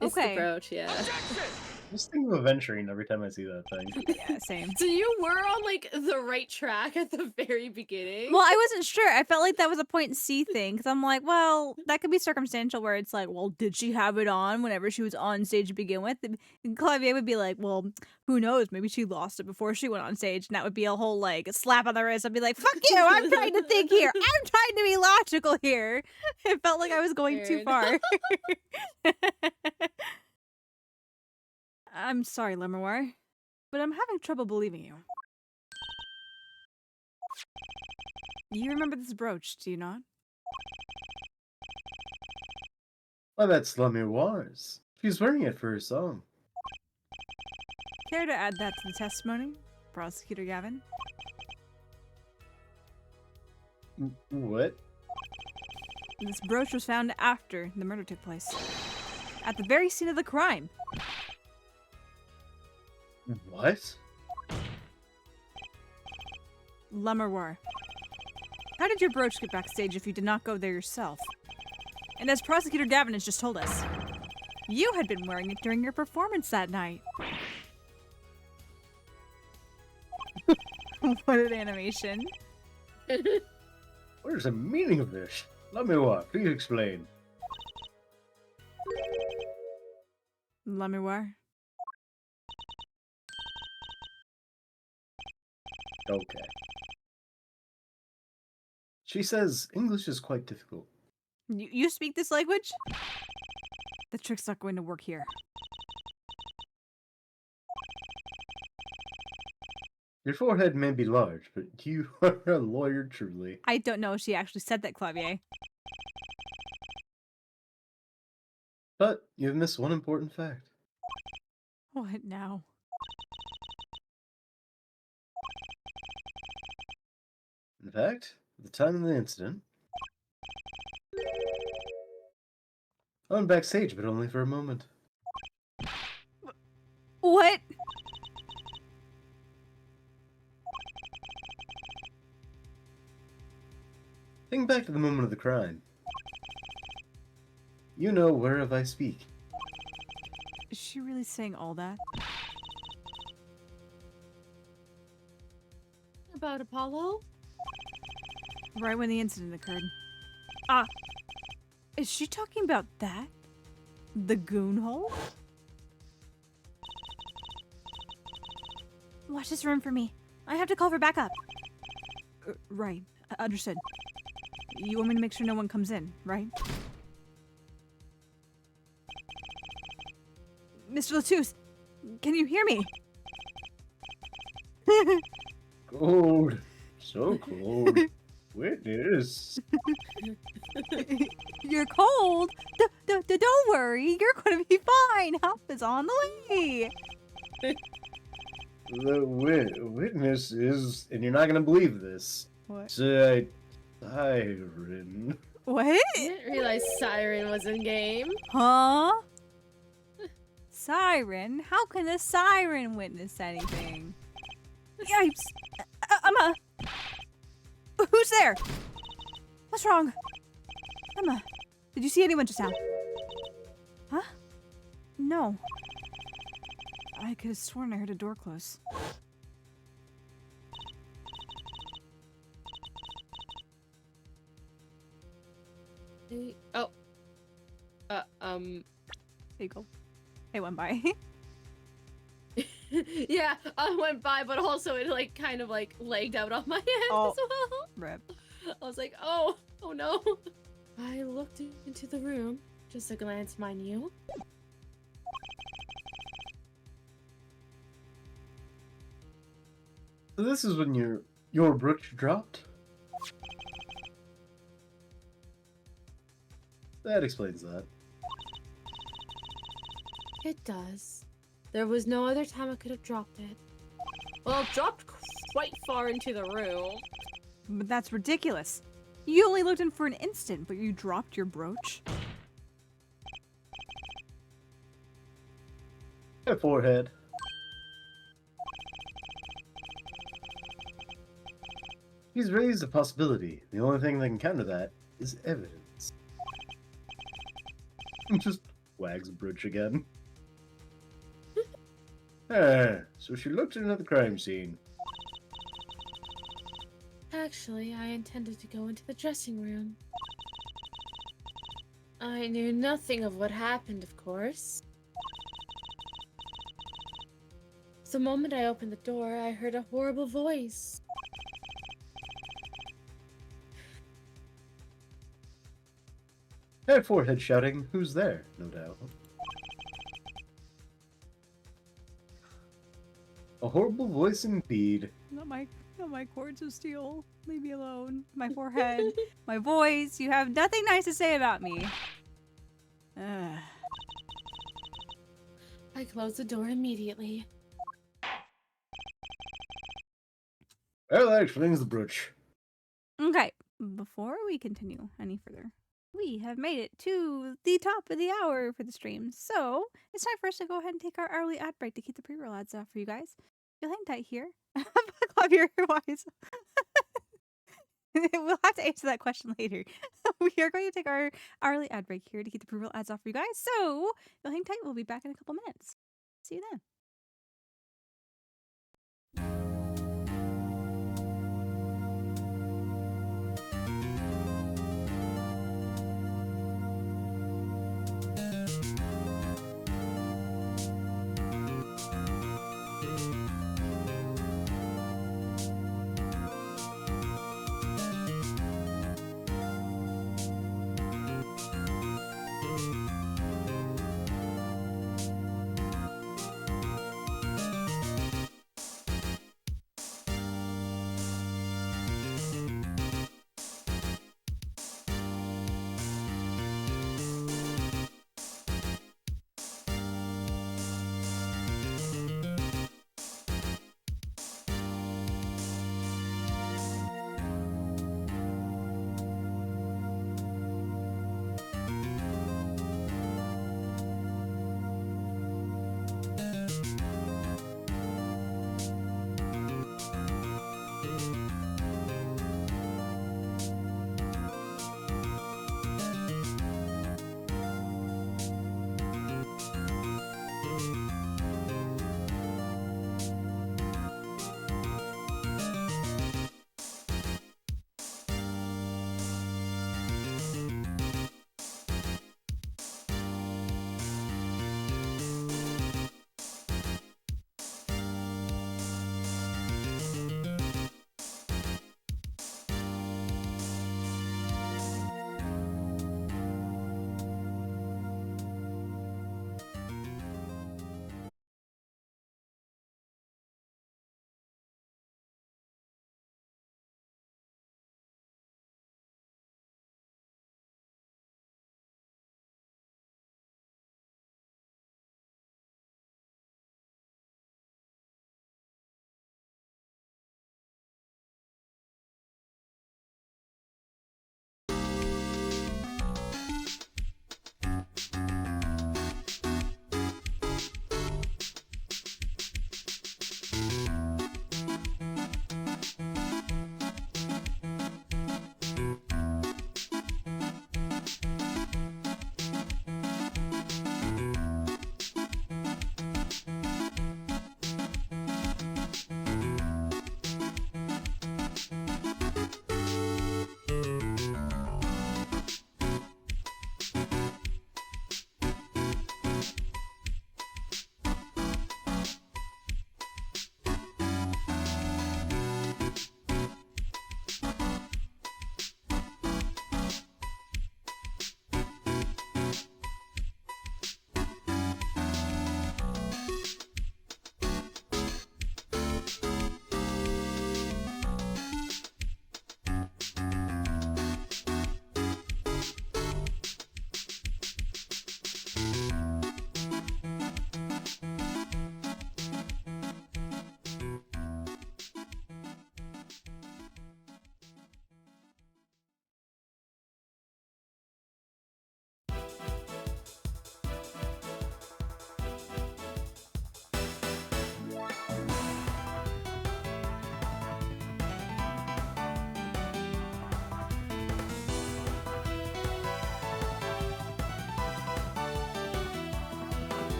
It's Okay. the brooch, yeah. Objection! I just think of adventuring every time I see that thing. Yeah, same. So you were on like the right track at the very beginning. Well, I wasn't sure. I felt like that was a point C thing because I'm like, well, that could be circumstantial where it's like, well, did she have it on whenever she was on stage to begin with? And Clavier would be like, well, who knows? Maybe she lost it before she went on stage, and that would be a whole like slap on the wrist. I'd be like, fuck you! I'm trying to think here. I'm trying to be logical here. It felt like I was going too Fair far. I'm sorry, Lemuel, but I'm having trouble believing you. You remember this brooch, do you not? Why, that's Wars. She's wearing it for her song. Care to add that to the testimony, Prosecutor Gavin? What? This brooch was found after the murder took place. At the very scene of the crime. What? Lemuel, how did your brooch get backstage if you did not go there yourself? And as Prosecutor Gavin has just told us, you had been wearing it during your performance that night. What an animation. What is the meaning of this? Lemuel, please explain. Lemuel. Okay. She says English is quite difficult. You speak this language? The trick's not going to work here. Your forehead may be large, but you are a lawyer truly. I don't know if she actually said that, Clavier. But you've missed one important fact. What now? In fact, at the time of the incident, I went backstage, but only for a moment. What? Think back to the moment of the crime. You know whereof I speak. Is she really saying all that? About Apollo? Right when the incident occurred. Ah! Is she talking about that? The goon hole? Watch this room for me. I have to call for backup. Right. Understood. You want me to make sure no one comes in, right? Mr. Latouche, can you hear me? Cold. So cold. Witness. You're cold. Don't worry. You're going to be fine. Help is on the way. The witness is, and you're not gonna believe this. What? Siren. What? I didn't realize Siren was in game. Huh? Siren? How can a siren witness anything? Yipes! Emma! Who's there? What's wrong? Emma, did you see anyone just now? Huh? No. I could have sworn I heard a door close. Oh. There you go. I went by. Yeah, I went by, but also it like kind of like lagged out on my hand Oh. as well. Rip. I was like, oh no. I looked into the room, just a glance, mind you. So this is when your brooch dropped? That explains that. It does. There was no other time I could have dropped it. Well, it dropped quite far into the room. But that's ridiculous. You only looked in for an instant, but you dropped your brooch. My forehead. He's raised a possibility. The only thing that can counter that is evidence. Just wags brooch again. So she looked in at the crime scene. Actually, I intended to go into the dressing room. I knew nothing of what happened, of course. The moment I opened the door, I heard a horrible voice. Her forehead shouting, "Who's there?" No doubt. A horrible voice indeed. Not my cords of steel. Leave me alone. My forehead, my voice. You have nothing nice to say about me. Ugh. I closed the door immediately. Well, that explains the brooch. Okay, before we continue any further, we have made it to the top of the hour for the stream. So it's time for us to go ahead and take our early ad break to keep the pre-roll ads off for you guys. You'll hang tight here. Buckle up your earwise. We'll have to answer that question later. We are going to take our hourly ad break here to keep the pre-roll ads off for you guys. So you'll hang tight. We'll be back in a couple minutes. See you then.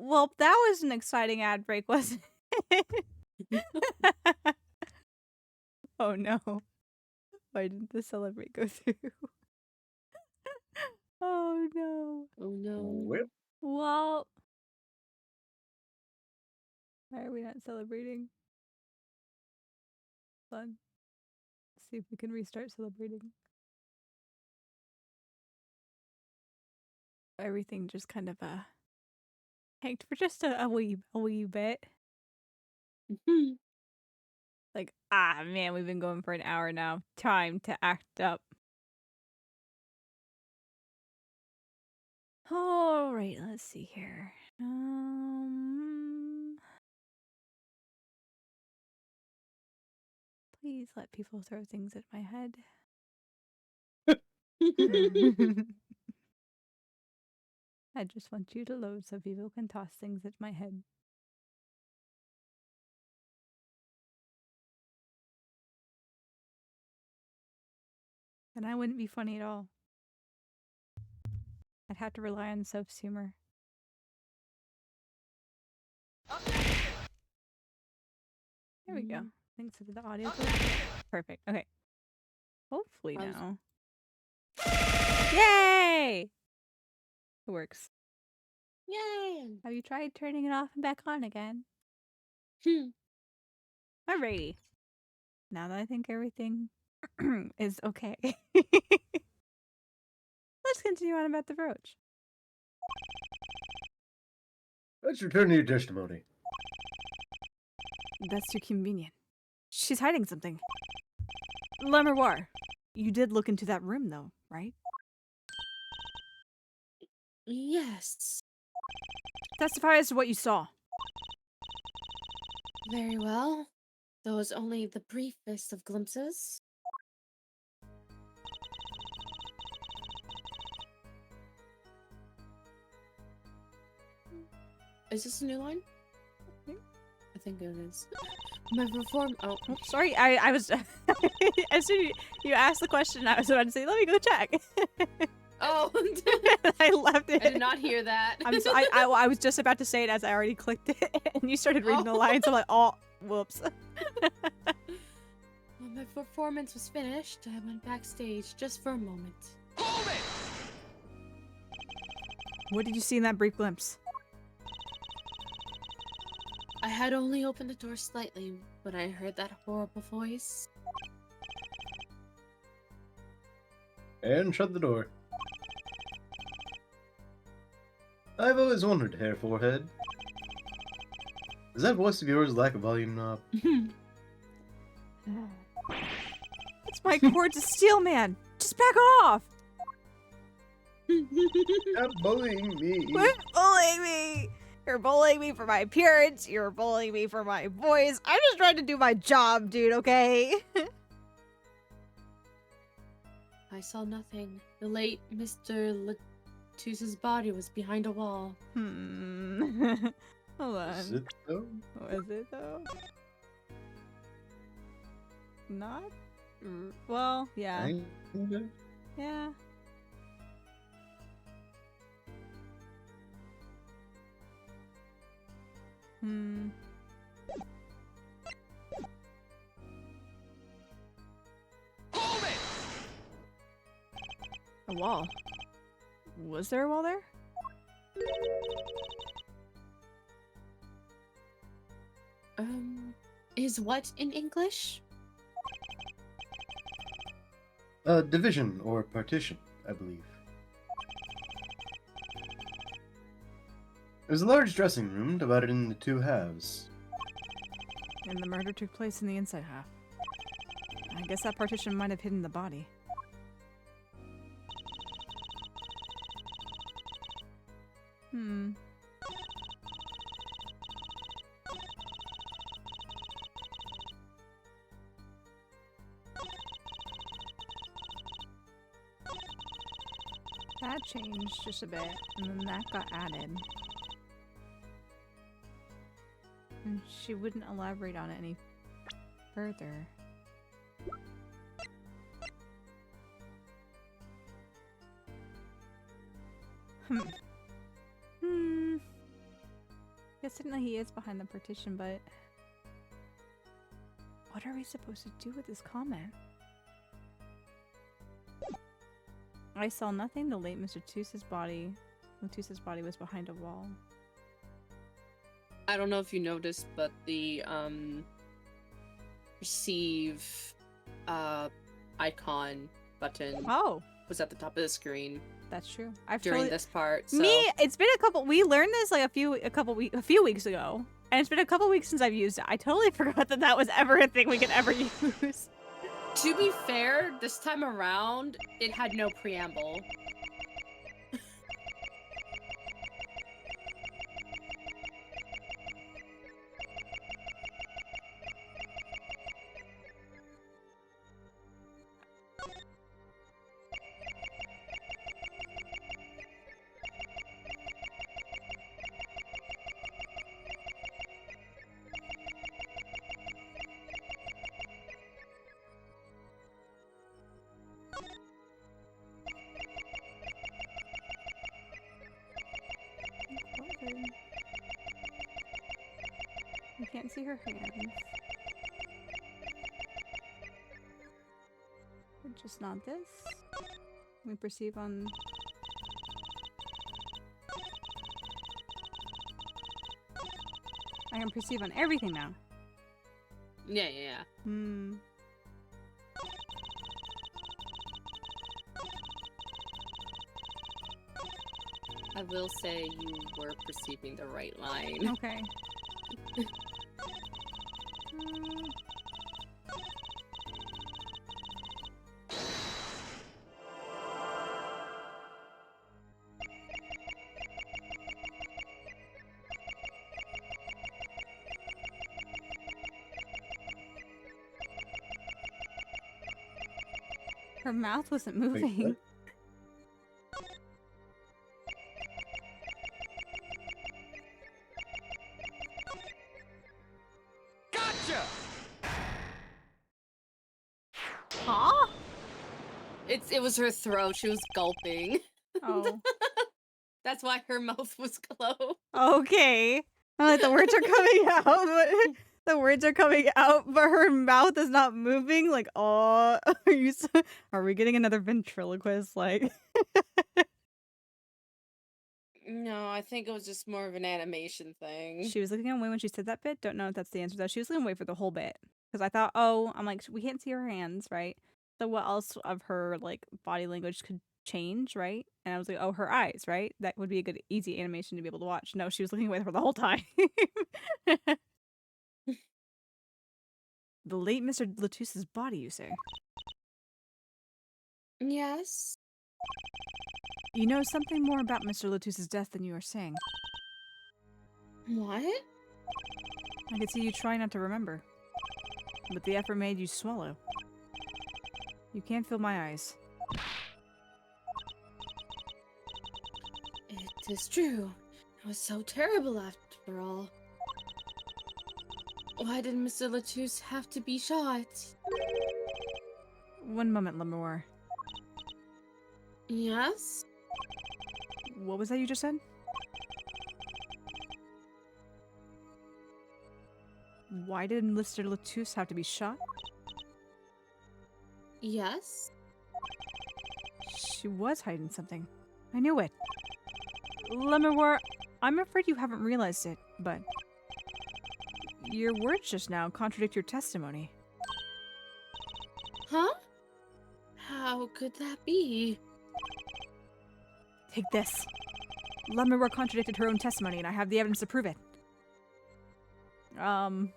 Well, that was an exciting ad break, wasn't it? Oh no. Why didn't the celebrate go through? Oh no. Oh no. Well, Well, why are we not celebrating? Fun. See if we can restart celebrating. Everything just kind of tanked for just a wee bit. Like, ah man, we've been going for an hour now. Time to act up. All right, let's see here. Please let people throw things at my head. I just want you to load so people can toss things at my head. And I wouldn't be funny at all. I'd have to rely on Soph's humor. There we go. Thanks for the audio. Perfect. Okay. Hopefully I was- now. Yay! It works. Yay! Have you tried turning it off and back on again? Alrighty. Now that I think everything is okay. Let's continue on about the brooch. let's return to your testimony. That's too convenient. She's hiding something. Le Miroir, you did look into that room though, right? Yes. Testify as to what you saw. Very well. Though it's only the briefest of glimpses. Is this a new line? I think it is. My reform. Oh, Oh, sorry, I was as soon as you asked the question, I was about to say, let me go check. oh! I left it. I did not hear that. I was just about to say it as I already clicked it, and you started reading the lines. I'm like, oh, whoops. When my performance was finished, I went backstage just for a moment. Hold it! What did you see in that brief glimpse? I had only opened the door slightly when I heard that horrible voice. And shut the door. I've always wondered, Hair Forehead. Is that voice of yours lack a volume knob? It's my chords of steel, man. Just back off. Stop bullying me. Quit bullying me. You're bullying me for my appearance. You're bullying me for my voice. I'm just trying to do my job, dude, okay? I saw nothing. The late Mr. Latusse's body was behind a wall. Hold Is on. it though? Was it though? Not? Well, yeah. Kinda. Yeah. Hold it! A wall. Was there a wall there? Is what in English? Division or partition, I believe. It was a large dressing room divided into two halves. And the murder took place in the inside half. I guess that partition might have hidden the body. That changed just a bit, and then that got added. And she wouldn't elaborate on it any further. guess technically he is behind the partition, but what are we supposed to do with this comment? I saw nothing. The late Mr. Latusa's body was behind a wall. I don't know if you noticed, but the receive icon button Oh, was at the top of the screen that's true. I've during totally... this part. So. Me, it's been a couple. We learned this like a few weeks ago, and it's been a couple weeks since I've used it. I totally forgot that that was ever a thing we could ever use. To be fair, this time around, it had no preamble. We can't see her hands. Just not this. We perceive on... I can perceive on everything now. Yeah. Hmm. I will say you were perceiving the right line. Okay. Her mouth wasn't moving. what? Gotcha! Huh? It was her throat. She was gulping. Oh. That's why her mouth was closed. Okay. I'm like, the words are coming out, but the words are coming out, but her mouth is not moving. Like, oh, are we getting another ventriloquist? Like, No, I think it was just more of an animation thing. she was looking away when she said that bit. Don't know if that's the answer though. She was looking away for the whole bit because I thought, oh, I'm like, we can't see her hands, right? So what else of her like body language could change, right? And I was like, oh, her eyes, right? That would be a good, easy animation to be able to watch. No, she was looking away for the whole time. The late Mr. Latusa's body, you say? Yes. You know something more about Mr. Latusa's death than you are saying. What? I could see you try not to remember, but the effort made you swallow. You can't feel my eyes. It is true. It was so terrible after all. Why did Mr. Latouche have to be shot? One moment, Lemore. Yes? What was that you just said? Why did Mr. Latouche have to be shot? Yes? She was hiding something. I knew it. Lemore, I'm afraid you haven't realized it, but your words just now contradict your testimony. Huh? How could that be? Take this. Lemore contradicted her own testimony, and I have the evidence to prove it. Oh.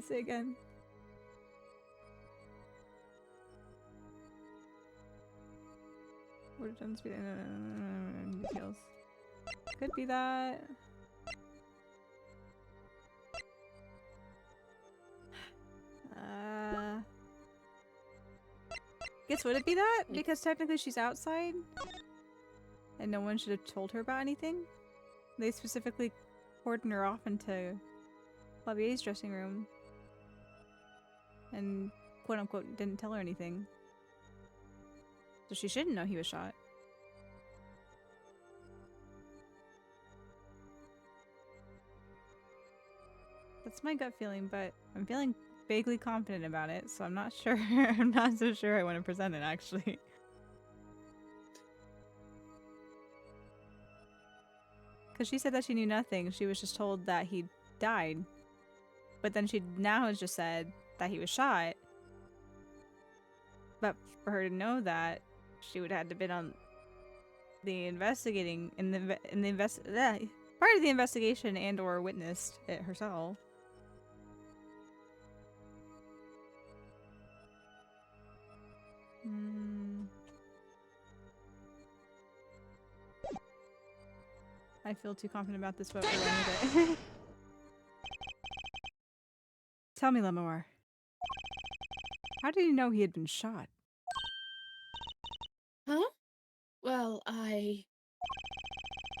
Say again. What it done speed details. Could be that. Guess would it be that? Because technically she's outside? And no one should have told her about anything? They specifically cordoned her off into Lavier's dressing room. And quote-unquote didn't tell her anything. So she shouldn't know he was shot. That's my gut feeling, but I'm feeling vaguely confident about it, so I'm not sure. I'm not so sure I want to present it, actually. Because she said that she knew nothing. She was just told that he died. But then she now has just said that he was shot. But for her to know that, she would have had to been on the investigating part of the investigation and or witnessed it herself. I feel too confident about this vote. We're running with it. Tell me, Lemoir. How did you know he had been shot? Huh? Well,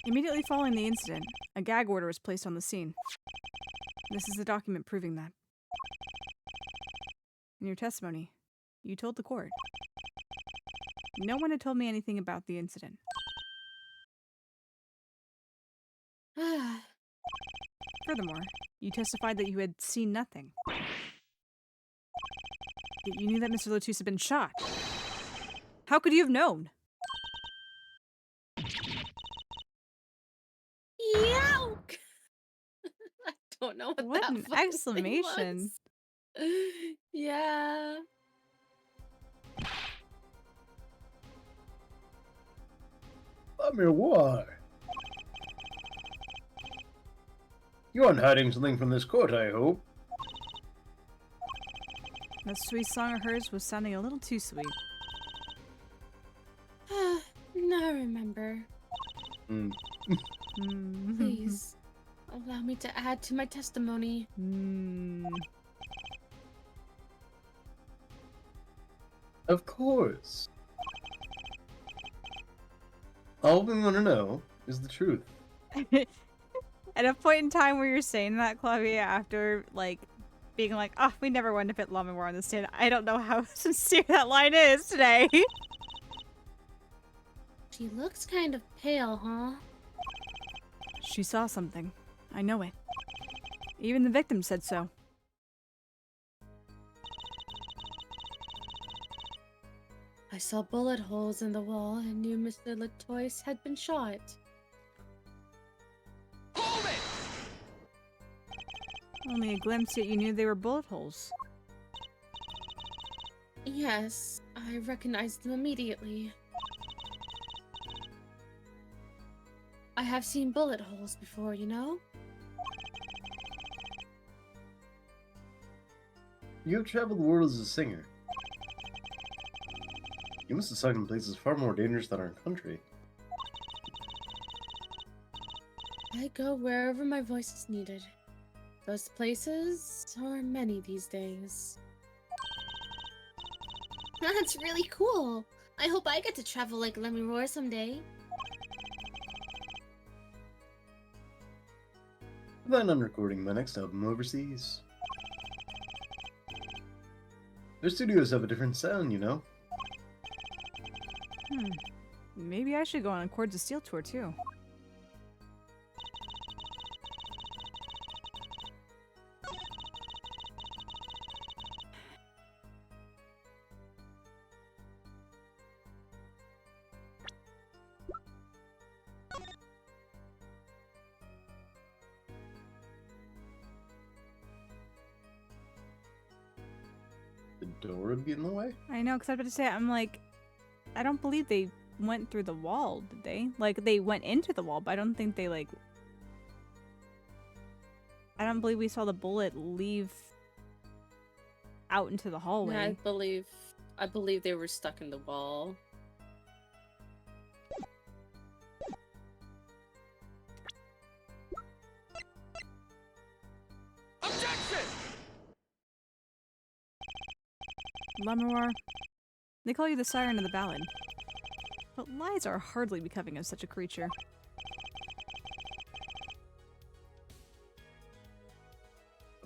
Immediately following the incident, a gag order was placed on the scene. This is the document proving that. In your testimony, you told the court. No one had told me anything about the incident. Furthermore, you testified that you had seen nothing. Yet you knew that Mr. Lotus had been shot. How could you have known? Youk! I don't know what that An fucking thing exclamation. was. Yeah. Why? You aren't hiding something from this court, I hope. That sweet song of hers was sounding a little too sweet. Now remember. Mm. Please, allow me to add to my testimony. Of course. All we want to know is the truth. At a point in time where you're saying that, Clavia, after, like, being like, oh, we never wanted to put Lamawar on the stand, I don't know how sincere that line is today. She looks kind of pale, huh? She saw something. I know it. Even the victim said so. I saw bullet holes in the wall and knew Mr. Latois had been shot. Hold it! Only a glimpse, yet you knew they were bullet holes. Yes, I recognized them immediately. I have seen bullet holes before, you know? You have traveled the world as a singer. You must have sung in places far more dangerous than our country. I go wherever my voice is needed. Those places are many these days. That's really cool. I hope I get to travel like Lemmy someday. I plan on recording my next album overseas. Their studios have a different sound, you know? Maybe I should go on a Chords of Steel tour, too. The door would be in the way? I know, because I was about to say, I'm like, I don't believe they went through the wall, did they? Like, they went into the wall, but I don't think they, like... I don't believe we saw the bullet leave out into the hallway. Yeah, I believe they were stuck in the wall. Objection! Lamawar, they call you the siren of the ballad. But lies are hardly becoming of such a creature.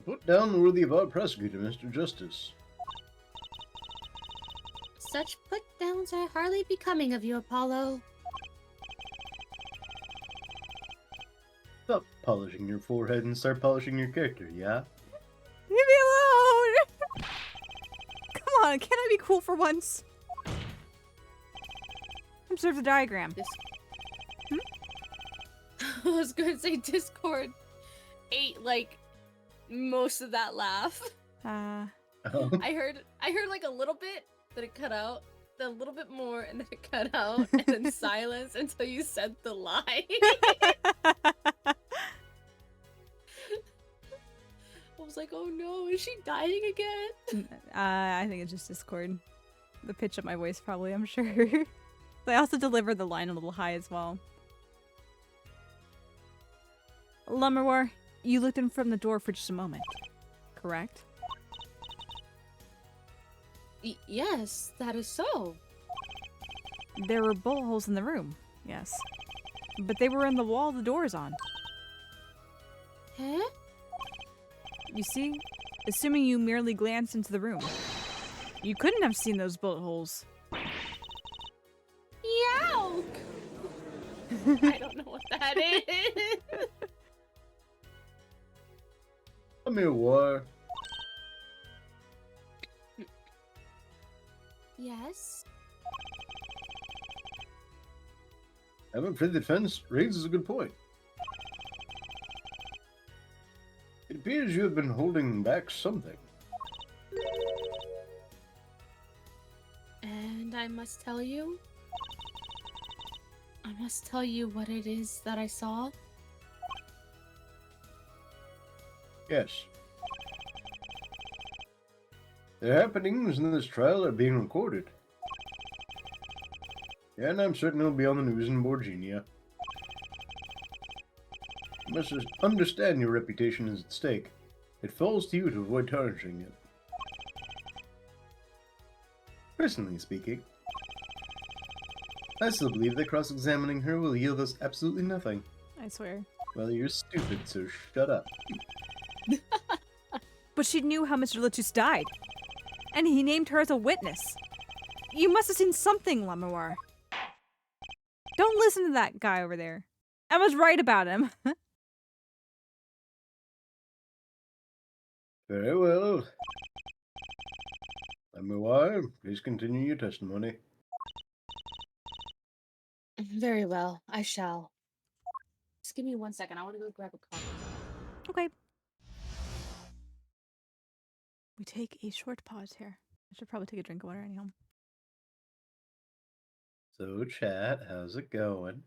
Put down the worthy of our prosecutor, Mr. Justice. Such put-downs are hardly becoming of you, Apollo. Stop polishing your forehead and start polishing your character, yeah? Leave me alone! Come on, can I be cool for once? Observe the diagram. I was gonna say Discord ate like most of that laugh. Uh, I heard like a little bit, then it cut out, then a little bit more, and then it cut out, and then silence until you said the line. I was like, oh no, is she dying again? I think it's just Discord. The pitch of my voice, probably, I'm sure. I also delivered the line a little high as well. Lumberwar, you looked in from the door for just a moment, correct? Yes, that is so. There were bullet holes in the room, yes. But they were in the wall the door is on. Huh? You see? Assuming you merely glanced into the room. You couldn't have seen those bullet holes. Yow! I don't know what that is. Come here, war. Yes? Having fled the defense raises a good point. It appears you have been holding back something. And I must tell you what it is that I saw. Yes. The happenings in this trial are being recorded. And I'm certain it'll be on the news in Borginia. You must understand your reputation is at stake. It falls to you to avoid tarnishing it. Personally speaking, I still believe that cross-examining her will yield us absolutely nothing. I swear. Well, you're stupid, so shut up. But she knew how Mr. Litus died. And he named her as a witness. You must have seen something, Lamawar. Don't listen to that guy over there. I was right about him. Very well. Meanwhile, please continue your testimony. Very well, I shall. Just give me 1 second. I want to go grab a coffee. Okay. We take a short pause here. I should probably take a drink of water anyhow. So, chat, how's it going?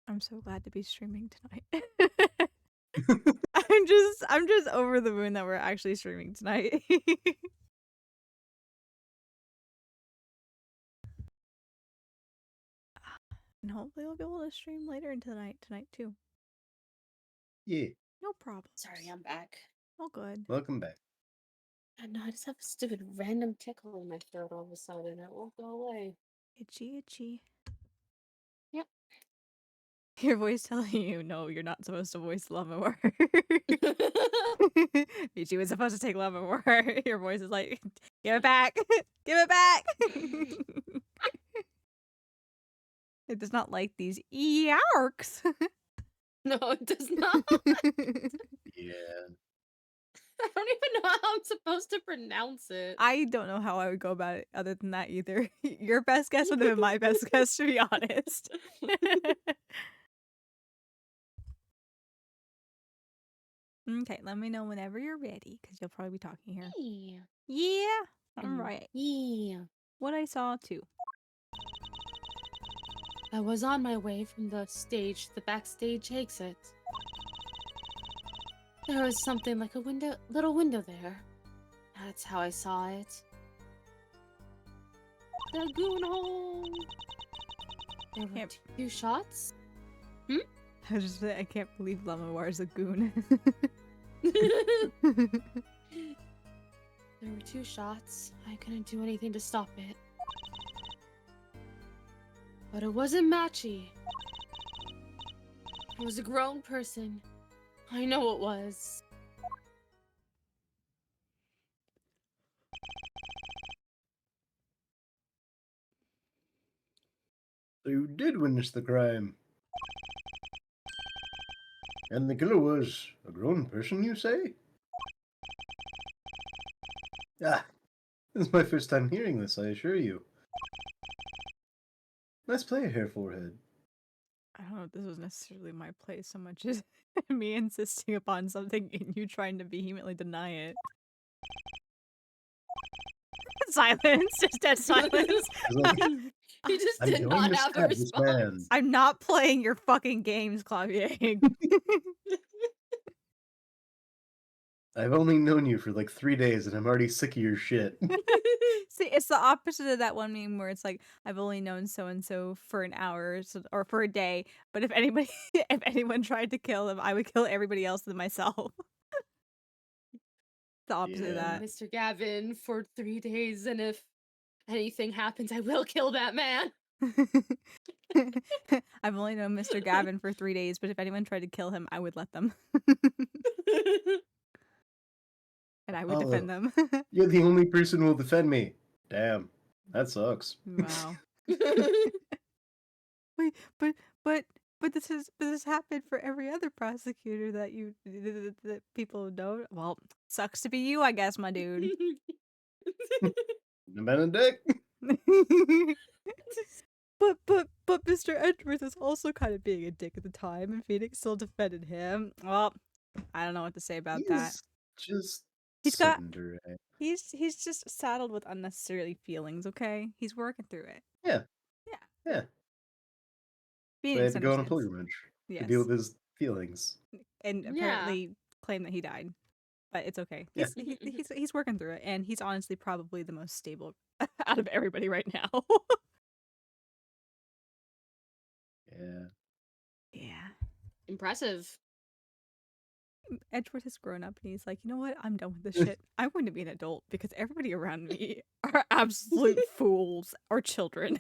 I'm so glad to be streaming tonight. I'm just over the moon that we're actually streaming tonight. And hopefully we'll be able to stream later into the night tonight too. Yeah, No problem. Sorry, I'm back. All good. welcome back. I know, I just have a stupid random tickle in my throat all of a sudden. It won't go away. Itchy, itchy. Yep. Your voice telling you, no, you're not supposed to voice Lamawar. Michi was supposed to take Lamawar. Your voice is like, give it back. Give it back. It does not like these yarks. No, it does not. Yeah. I don't even know how I'm supposed to pronounce it. I don't know how I would go about it other than that either. Your best guess would have been my best guess, to be honest. Okay, let me know whenever you're ready, because you'll probably be talking here. Yeah. Yeah, all right. Yeah. What I saw too. I was on my way from the backstage exit. There was something like a little window there. That's how I saw it. The goon hole. There were Yep. 2 shots. I just I can't believe Lamawar is a goon. There were 2 shots. I couldn't do anything to stop it. But it wasn't Matchy. It was a grown person. I know it was. So you did witness the crime. And the killer was a grown person, you say? Ah, this is my first time hearing this, I assure you. Nice play, Hair Forehead. I don't know if this was necessarily my play so much as me insisting upon something and you trying to vehemently deny it. Silence, just dead silence. It's like, He just I'm did going not to have a stab this man. response. I'm not playing your fucking games, Clavier. I've only known you for like 3 days and I'm already sick of your shit. See, it's the opposite of that one meme where it's like, I've only known so and so for an hour or for a day, but if anybody, if anyone tried to kill him, I would kill everybody else than myself. The opposite of that. Mr. Gavin for 3 days, and if anything happens, I will kill that man. I've only known Mr. Gavin for 3 days, but if anyone tried to kill him, I would let them. And I would defend them. You're the only person who will defend me. Damn, that sucks. Wow. Wait, but this has happened for every other prosecutor that that people know. Well, sucks to be you, I guess, my dude. Benedict? But Mr. Edgeworth is also kind of being a dick at the time, and Phoenix still defended him. Well, I don't know what to say about that. Just He's got- cinder, eh? He's just saddled with unnecessary feelings. Okay, he's working through it. Yeah. Yeah. Yeah. So he Phoenix had to go on a understands. pilgrimage to Yes. deal with his feelings. And Yeah. apparently claim that he died, but it's okay. Yeah. He's working through it, and he's honestly probably the most stable out of everybody right now. Yeah. Yeah. Impressive. Edgeworth has grown up, and he's like, you know what? I'm done with this shit. I'm going to be an adult because everybody around me are absolute fools or children,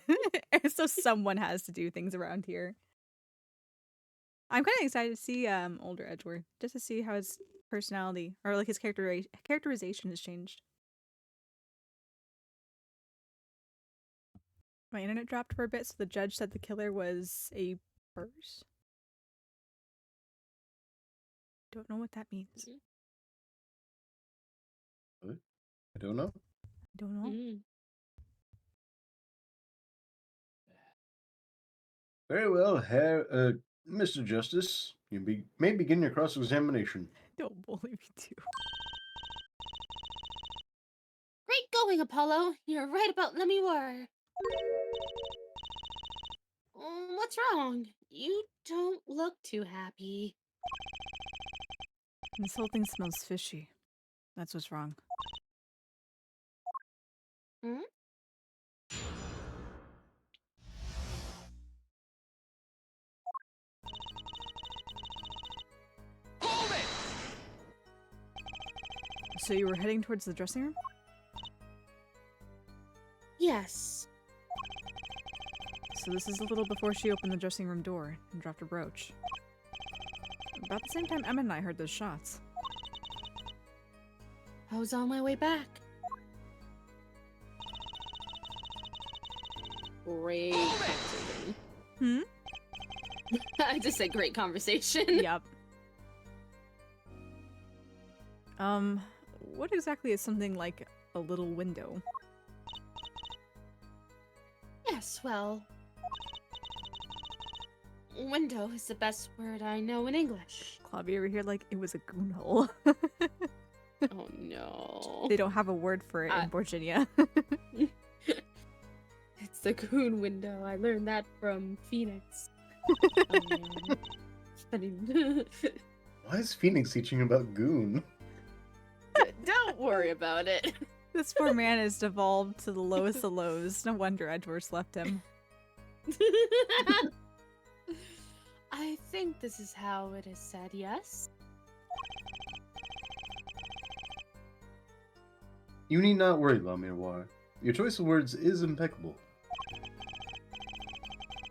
and so someone has to do things around here. I'm kind of excited to see older Edgeworth, just to see how his personality or like his characterization has changed. My internet dropped for a bit, so the judge said the killer was a purse. Don't know what that means. I don't know. Don't know. Mm. Very well, Mr. Justice. You may begin your cross-examination. Don't bully me too. Great going, Apollo. You're right about Lemmy-War. What's wrong? You don't look too happy. This whole thing smells fishy. That's what's wrong. Hmm? Hold it! So you were heading towards the dressing room? Yes. So this is a little before she opened the dressing room door and dropped her brooch. About the same time Emma and I heard those shots. I was on my way back. Great conversation. Hmm? I just said great conversation. Yep. What exactly is something like a little window? Yes, well... Window is the best word I know in English. Claudia over here like it was a goon hole. Oh no. They don't have a word for it in Virginia. It's the goon window. I learned that from Phoenix. Why is Phoenix teaching about goon? Don't worry about it. This poor man has devolved to the lowest of lows. No wonder Edgeworth left him. I think this is how it is said, yes? You need not worry, La Miroir. Your choice of words is impeccable.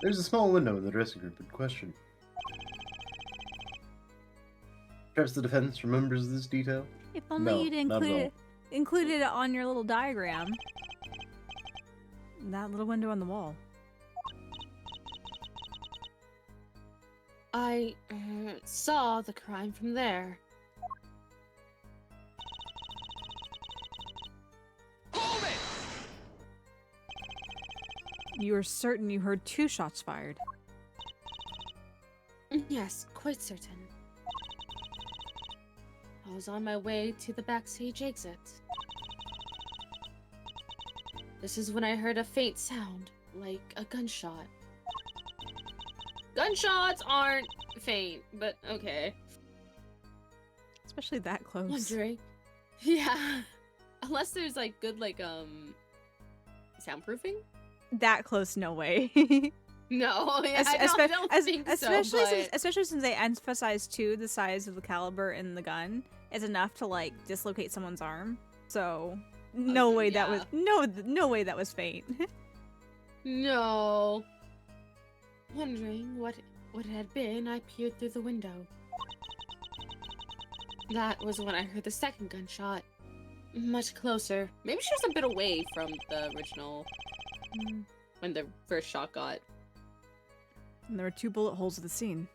There's a small window in the dressing room in question. Perhaps the defense remembers this detail? If only No, you'd not at all. included it on your little diagram. That little window on the wall. I saw the crime from there. Hold it! You are certain you heard 2 shots fired. Yes, quite certain. I was on my way to the backstage exit. This is when I heard a faint sound, like a gunshot. Gunshots aren't faint, but okay. Especially that close. Wondering. Yeah. Unless there's like good soundproofing? That close, no way. No, yeah, Es- I espe- don't es- think especially so. since, especially since they emphasize too the size of the caliber in the gun is enough to like dislocate someone's arm. So no way that was no way that was faint. No. Wondering what it had been, I peered through the window. That was when I heard the second gunshot. Much closer. Maybe she was a bit away from the original when the first shot got. And there were 2 bullet holes at the scene.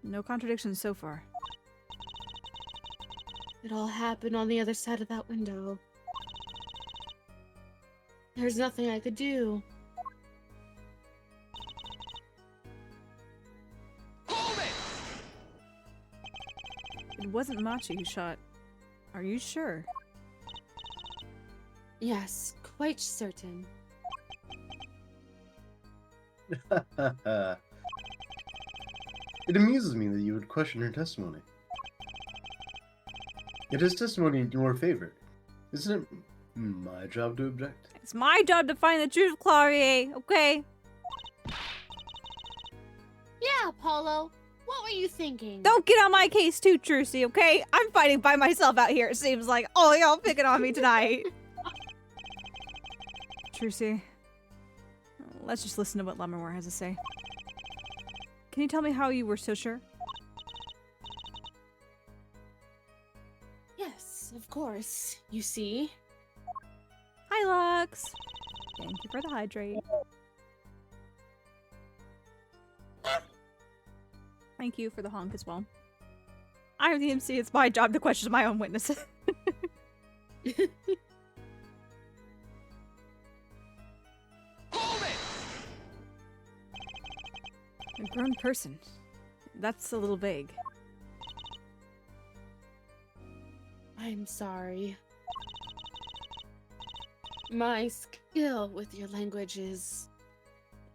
No contradictions so far. It all happened on the other side of that window. There's nothing I could do. Hold it! It wasn't Machi who shot. Are you sure? Yes, quite certain. It amuses me that you would question her testimony. It is testimony in your favor. Isn't it my job to object? It's my job to find the truth, Clarier, okay? Yeah, Apollo. What were you thinking? Don't get on my case too, Trucy, okay? I'm fighting by myself out here, it seems like. Oh, y'all picking on me tonight. Trucy, let's just listen to what Lemmermore has to say. Can you tell me how you were so sure? Yes, of course. You see? Hi, Lux. Thank you for the hydrate. Thank you for the honk as well. I'm the MC. It's my job to question my own witnesses. Hold it! A grown person. That's a little vague. I'm sorry. My skill with your language is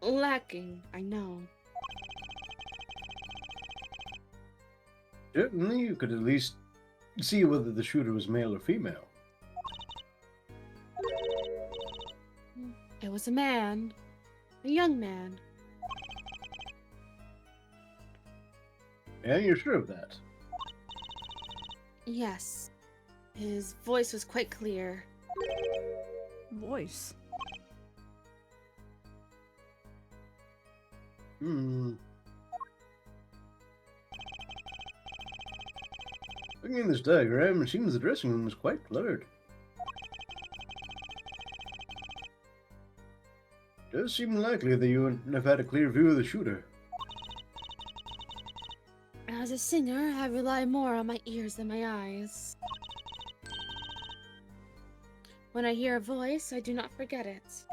lacking, I know. Certainly, you could at least see whether the shooter was male or female. It was a man. A young man. And you're sure of that? Yes. His voice was quite clear. Voice. Looking at this diagram, it seems the dressing room is quite cluttered. It does seem likely that you wouldn't have had a clear view of the shooter. As a singer, I rely more on my ears than my eyes. When I hear a voice, I do not forget it.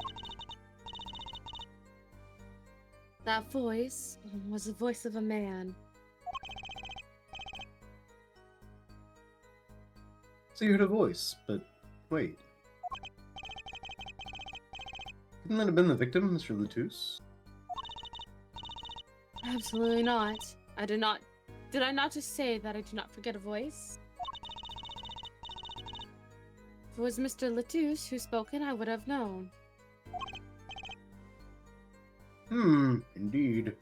That voice was the voice of a man. So you heard a voice, but wait. Couldn't that have been the victim, Mr. Latouche? Absolutely not. I did not. Did I not just say that I do not forget a voice? If it was Mr. Latouche who spoken, I would have known. Indeed.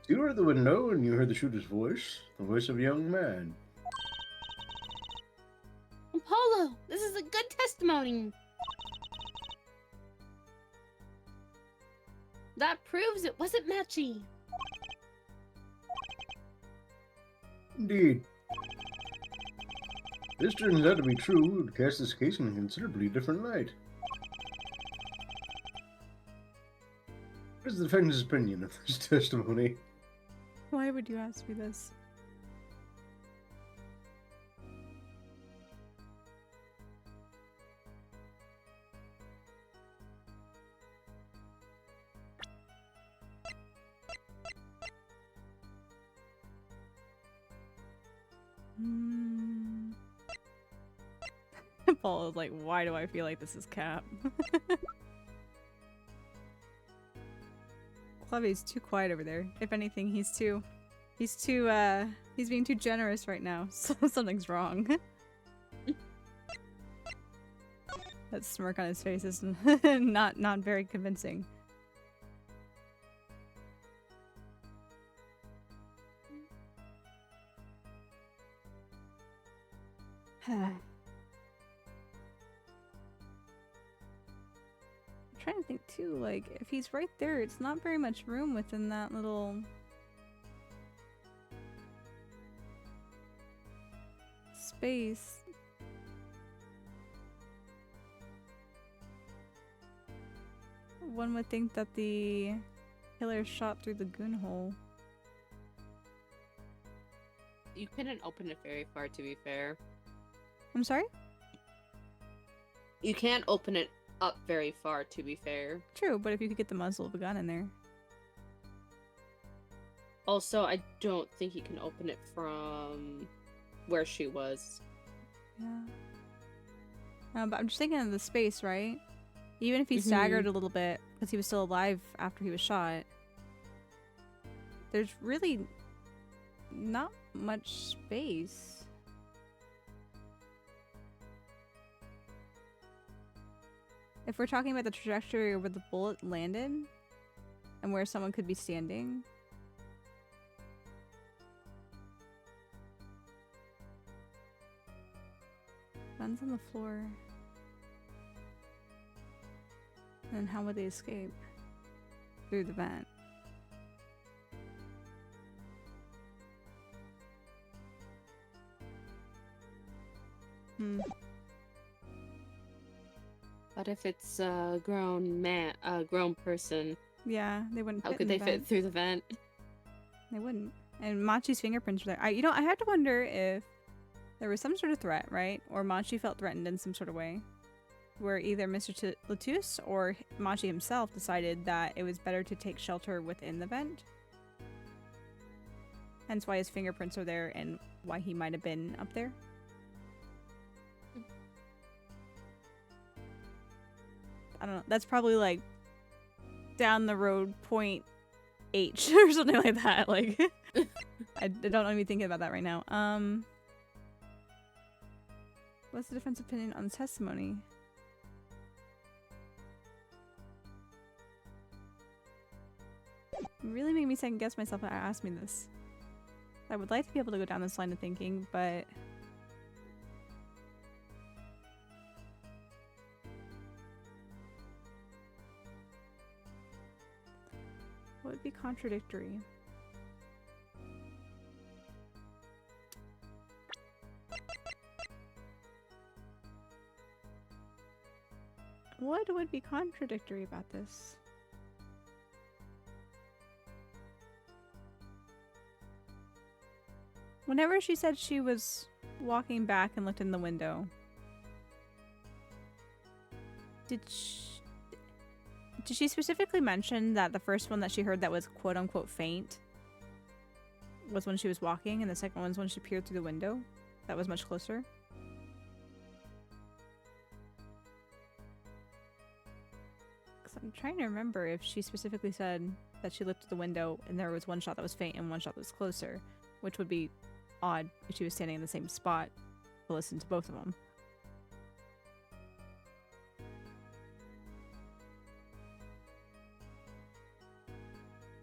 You were at the window and you heard the shooter's voice, the voice of a young man. Apollo, this is a good testimony. That proves it wasn't Machi. Indeed. This turns out to be true, it would cast this case in a considerably different light. Where's the defendant's opinion of this testimony? Why would you ask me this? Paul is like, why do I feel like this is Cap? Clave's too quiet over there. If anything, he's being too generous right now. So something's wrong. That smirk on his face is not very convincing. I'm trying to think too, like, if he's right there, it's not very much room within that little space. One would think that the killer shot through the goon hole. You couldn't open it very far, to be fair. I'm sorry? You can't open it up very far, to be fair. True, but if you could get the muzzle of a gun in there. Also, I don't think you can open it from where she was. Yeah. But I'm just thinking of the space, right? Even if he staggered a little bit, because he was still alive after he was shot, there's really not much space. If we're talking about the trajectory where the bullet landed, and where someone could be standing. Guns on the floor. And how would they escape? Through the vent. But if it's a grown person, Yeah, they wouldn't. how could they fit through the vent? They wouldn't. And Machi's fingerprints were there. I have to wonder if there was some sort of threat, right? Or Machi felt threatened in some sort of way, where either Mr. Latus or Machi himself decided that it was better to take shelter within the vent. Hence why his fingerprints are there and why he might have been up there. I don't know. That's probably like down the road point H or something like that. Like, I don't even thinking about that right now. What's the defense opinion on the testimony? Really made me second guess myself when I asked me this. I would like to be able to go down this line of thinking, but what would be contradictory? What would be contradictory about this? Whenever she said she was walking back and looked in the window, did she specifically mention that the first one that she heard that was quote-unquote faint was when she was walking, and the second one's when she peered through the window? That was much closer? Because I'm trying to remember if she specifically said that she looked at the window and there was one shot that was faint and one shot that was closer, which would be odd if she was standing in the same spot to listen to both of them.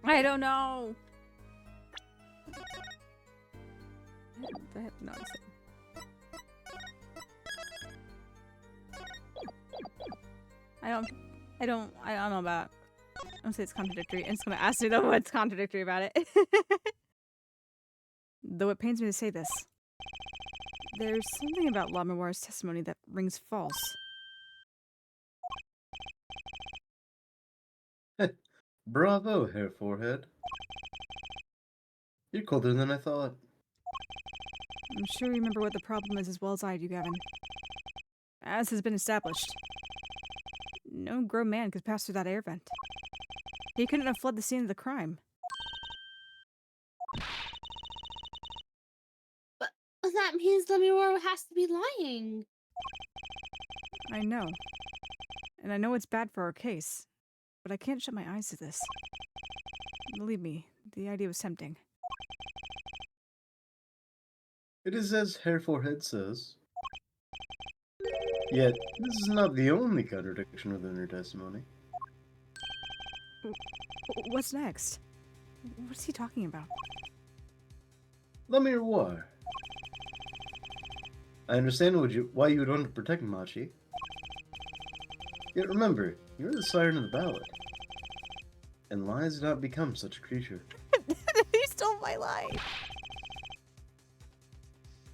I don't know. No, I don't know about. I don't say it's contradictory. I'm just gonna ask you though what's contradictory about it. Though it pains me to say this, there's something about Lamawar's testimony that rings false. Bravo, Hair Forehead. You're colder than I thought. I'm sure you remember what the problem is as well as I do, Gavin. As has been established, no grown man could pass through that air vent. He couldn't have fled the scene of the crime. But that means Lemure has to be lying. I know. And I know it's bad for our case, but I can't shut my eyes to this. Believe me, the idea was tempting. It is as Hair Forehead says. Yet, this is not the only contradiction within her testimony. What's next? What's he talking about? Lemire War. I understand why you would want to protect Machi. Yet remember, you're the siren of the ballad. And lies do not become such a creature. He stole my life!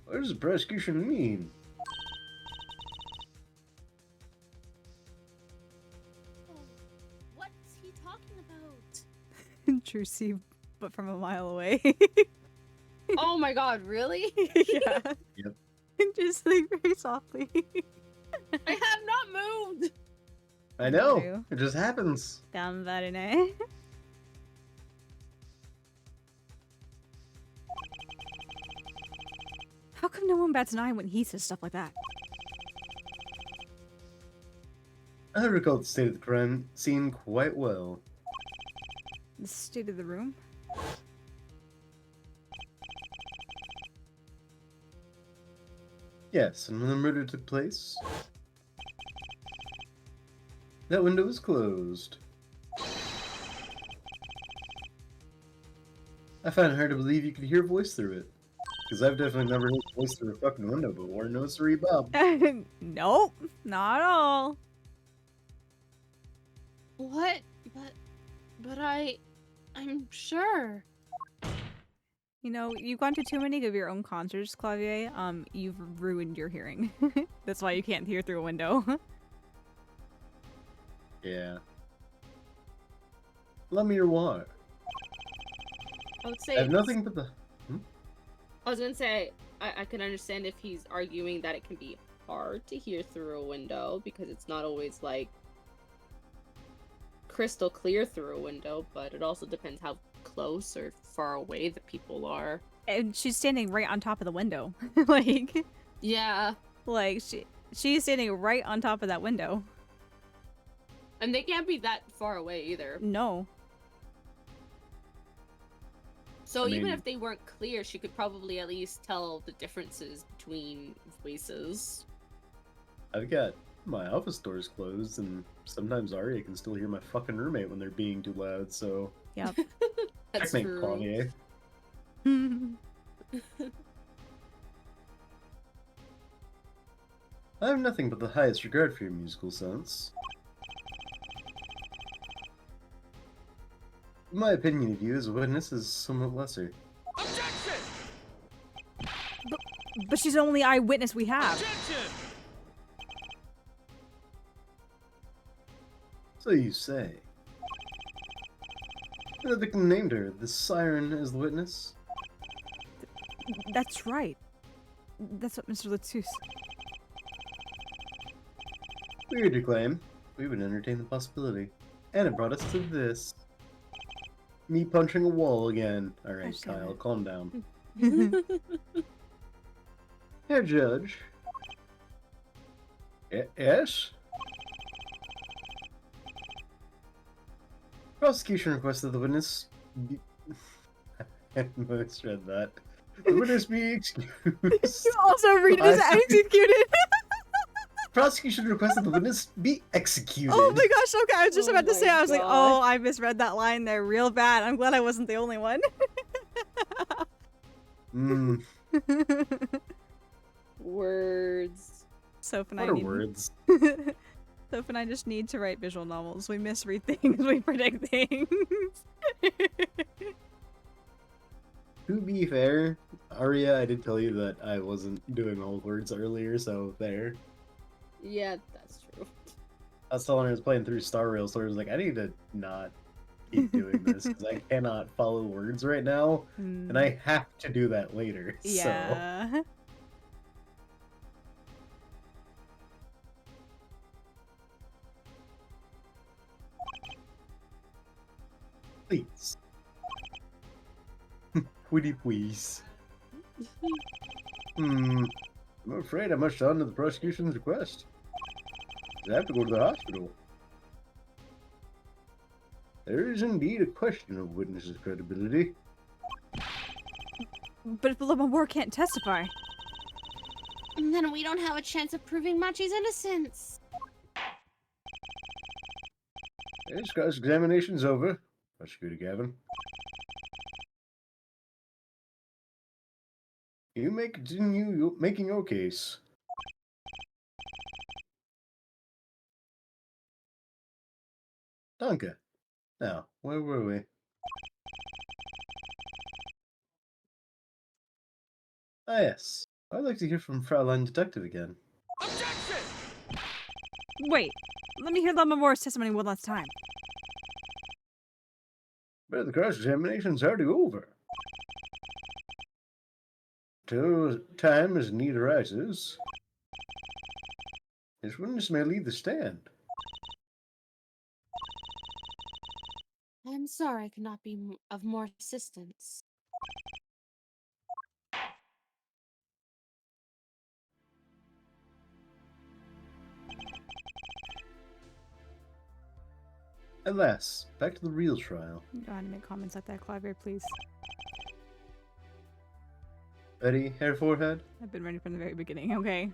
What does prosecution mean? What's he talking about? True Steve, but from a mile away. Oh my god, really? Yeah. Yep. Just like very softly. I have not moved! I know! True. It just happens! Gambarine. How come no one bats an eye when he says stuff like that? I recall the state of the crime scene quite well. The state of the room? Yes, and when the murder took place, that window was closed. I find it hard to believe you could hear a voice through it. Because I've definitely never heard a voice through a fucking window before. No siree, Bob. Nope, not at all. What? But I'm sure. You know, you've gone to too many of your own concerts, Clavier. You've ruined your hearing. That's why you can't hear through a window. Yeah. Lemire War. I would say I have it's- nothing but the... I was gonna say I can understand if he's arguing that it can be hard to hear through a window because it's not always like crystal clear through a window, but it also depends how close or far away the people are. And she's standing right on top of the window. like Yeah. she's standing right on top of that window. And they can't be that far away either. No. So I even mean- if they weren't clear, she could probably at least tell the differences between voices. I've got my office doors closed, and sometimes Aria can still hear my fucking roommate when they're being too loud, so... Yep. That's Checkmate, true. Clavier. I have nothing but the highest regard for your musical sense. My opinion of you as a witness is somewhat lesser. Objection! But she's the only eyewitness we have. Objection! So you say. And the victim named her, the siren, as the witness? That's right. That's what Mr. Latus. Weird to claim. We would entertain the possibility. And it brought us to this. Me punching a wall again. Alright, Gosh, damn Kyle, it. calm down. Herr Judge. Yes? Prosecution requests that the witness be... I misread that. The witness be excused. You also read it as executed. Prosecution requests that the witness be executed. Oh my gosh, okay, I was just Oh about to say, my I was like, God. oh, I misread that line there real bad. I'm glad I wasn't the only one. Mm, Words. Soph and what I are need... words? Soph and I just need to write visual novels. We misread things, we predict things. To be fair, Aria, I did tell you that I wasn't doing all words earlier, so there. Yeah, that's true. I was telling her I was playing through Star Rail, so I was like, I need to not keep doing this because I cannot follow words right now, and I have to do that later. So Yeah. please, pretty please. I'm afraid I must honor the prosecution's request. I have to go to the hospital. There is indeed a question of witnesses' credibility. But if the Lamamore can't testify, Then we don't have a chance of proving Machi's innocence. Yes, cross-examination's over. Prosecutor Gavin. You may continue making your case. Danke. Now, where were we? Ah, yes. I'd like to hear from Fraulein Detective again. Objection! wait, let me hear Lamamore's testimony one last time. But the cross-examination's already over. Till time as need arises, this witness may leave the stand. I'm sorry I could not be of more assistance. Alas, back to the real trial. You don't have to make comments like that, Clavier, please. Ready, hair forehead? I've been ready from the very beginning, okay?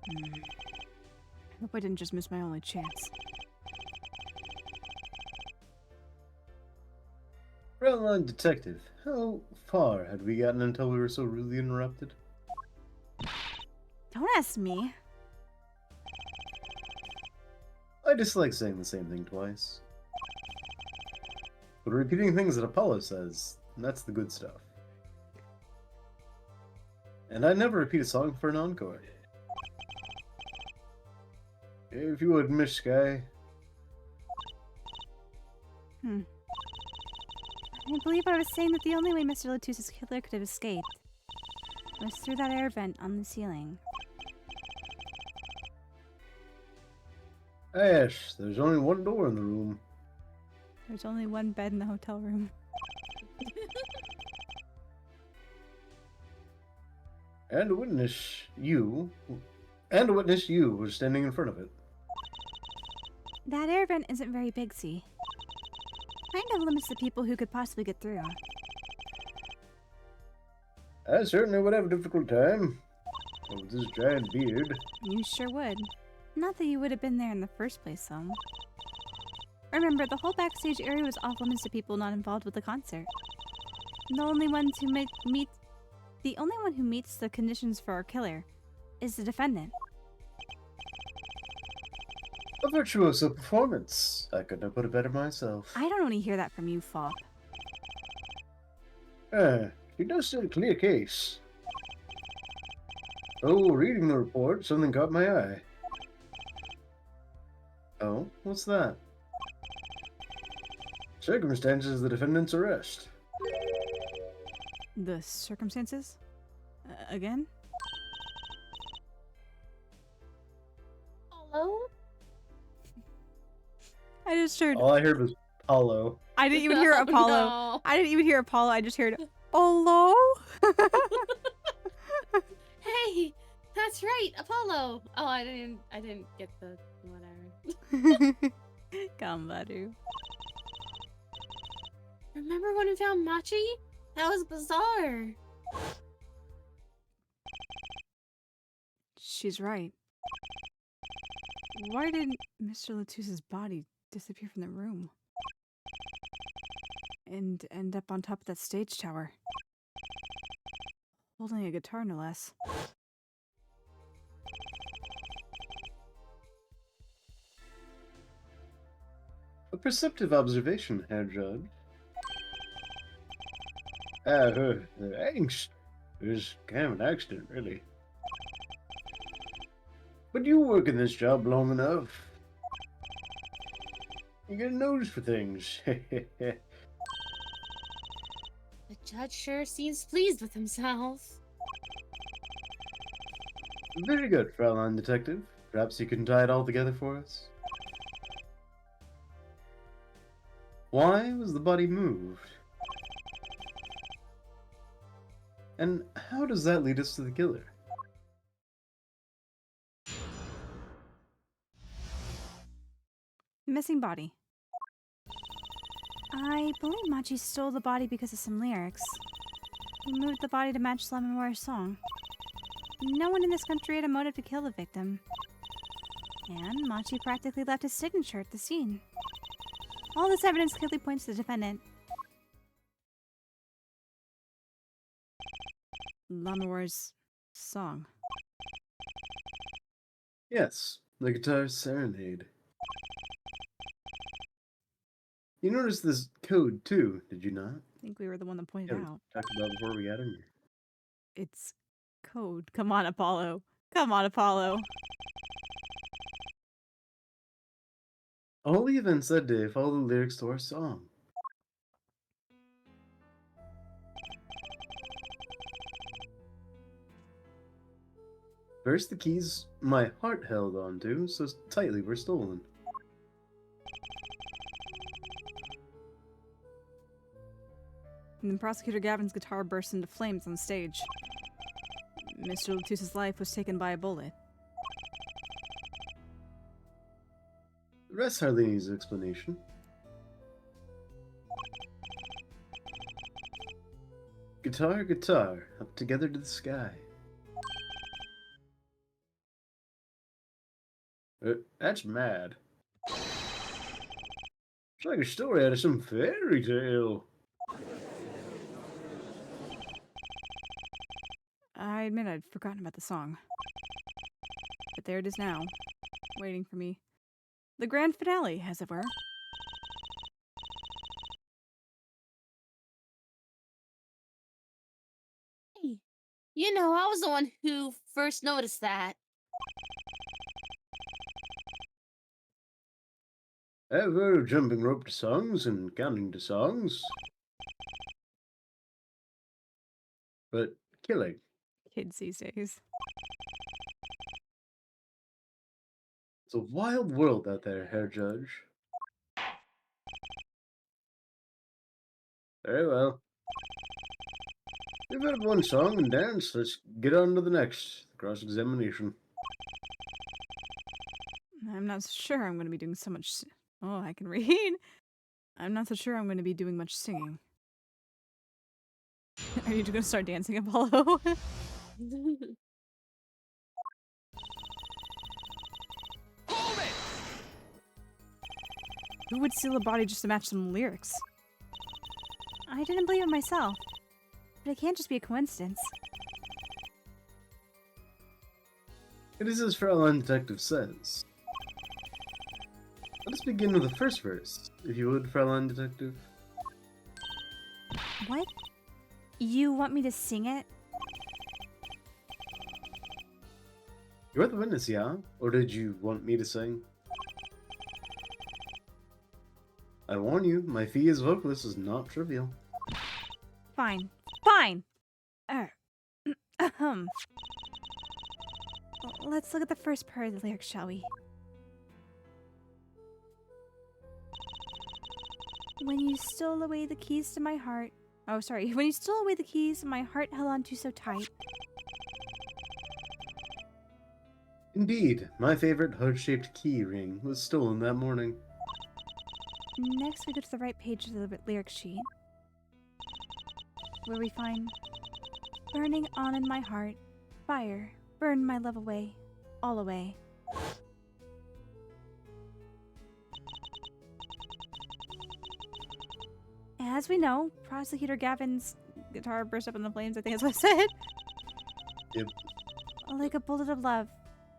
I hope I didn't just miss my only chance. Fraulein Detective, how far had we gotten until we were so rudely interrupted? Don't ask me. I dislike saying the same thing twice. But repeating things that Apollo says, that's the good stuff. And I never repeat a song for an encore. If you would, Miss Sky. I believe I was saying that the only way Mr. Latus's killer could have escaped was through that air vent on the ceiling. Ash, there's only one door in the room. There's only one bed in the hotel room. And a witness you were standing in front of it. That air vent isn't very big, see? Kind of limits the people who could possibly get through. I certainly would have a difficult time. With this giant beard. You sure would. Not that you would have been there in the first place, though. Remember, the whole backstage area was off limits to people not involved with the concert. The only one who meets the conditions for our killer is the defendant. A virtuoso performance. I couldn't have put it better myself. I don't want to hear that from you, Fop. She does state a clear case. Oh, reading the report, something caught my eye. Oh, what's that? Circumstances of the defendant's arrest. The circumstances? Again? Hello? I just heard. All I heard was Apollo. I didn't even hear Apollo. No. I didn't even hear Apollo. I just heard Olo. Hey, that's right, Apollo. Oh, I didn't get the whatever. Gambadu. Remember when we found Machi? That was bizarre. She's right. Why did Mr. Latus's body disappear from the room? And end up on top of that stage tower? Holding a guitar, no less. A perceptive observation, Herr Judge. Her angst. It was kind of an accident, really. But you work in this job long enough. You get a nose for things. The judge sure seems pleased with himself. Very good, Fraulein Detective. Perhaps you can tie it all together for us? Why was the body moved? And how does that lead us to the killer? Missing body. I believe Machi stole the body because of some lyrics. He moved the body to match Lemon song. No one in this country had a motive to kill the victim. And Machi practically left his signature at the scene. All this evidence clearly points to the defendant. Lamour's song. Yes, the guitar serenade. You noticed this code too, did you not? I think we were the one that pointed Yeah, we out. talked about before we got in here. It's code. Come on, Apollo. Come on, Apollo. All the events that day follow the lyrics to our song. First, the keys my heart held onto so tightly were stolen. And then Prosecutor Gavin's guitar burst into flames on stage. Mr. Latusse's life was taken by a bullet. The rest hardly needs explanation. Guitar, guitar, up together to the sky. That's mad. It's like a story out of some fairy tale. I admit I'd forgotten about the song. But there it is now, waiting for me. The grand finale, as it were. Hey, you know, I was the one who first noticed that. I've heard of jumping rope to songs and counting to songs. But killing. Kids these days. It's a wild world out there, Herr Judge. Very well. We've had one song and dance. Let's get on to the next. Cross-examination. I'm not so sure I'm going to be doing so much. Oh, I can read. I'm not so sure I'm going to be doing much singing. Are you going to start dancing, Apollo? Hold it! Who would steal a body just to match some lyrics? I didn't believe it myself, but it can't just be a coincidence. It is as Fraulein Detective says. Let us begin with the first verse, if you would, Fraulein Detective. What? You want me to sing it? You're the witness, yeah? Or did you want me to sing? I warn you, my fee as vocalist is not trivial. Fine. Fine! Ahem. Let's look at the first part of the lyrics, shall we? When you stole away the keys to my heart... Oh, sorry. When you stole away the keys my heart held on to so tight. Indeed, my favorite heart-shaped key ring was stolen that morning. Next, we go to the right page of the lyric sheet, where we find, burning on in my heart, fire, burn my love away, all away. As we know, Prosecutor Gavin's guitar burst up in the flames, I think that's what I said. Yep. Like a bullet of love,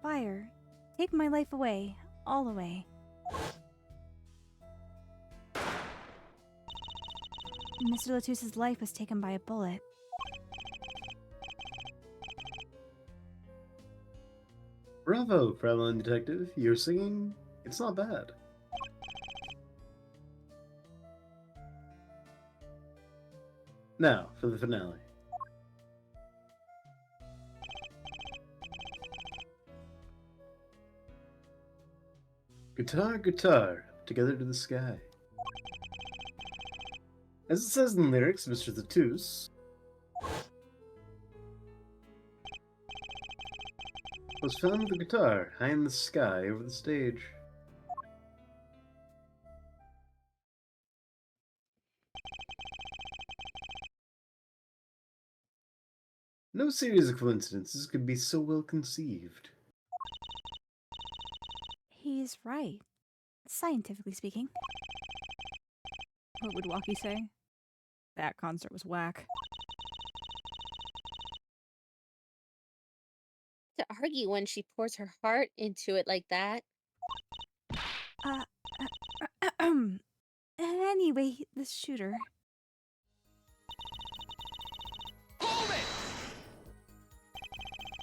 fire, take my life away, all away. Mr. Latusse's life was taken by a bullet. Bravo, Fraulein Detective. You're singing. It's not bad. Now, for the finale. Guitar, guitar, together to the sky. As it says in the lyrics, Mr. Zatus was found with a guitar high in the sky over the stage. No series of coincidences could be so well conceived. He's right. Scientifically speaking. What would Walkie say? That concert was whack. To argue when she pours her heart into it like that. Anyway, the shooter. Hold it!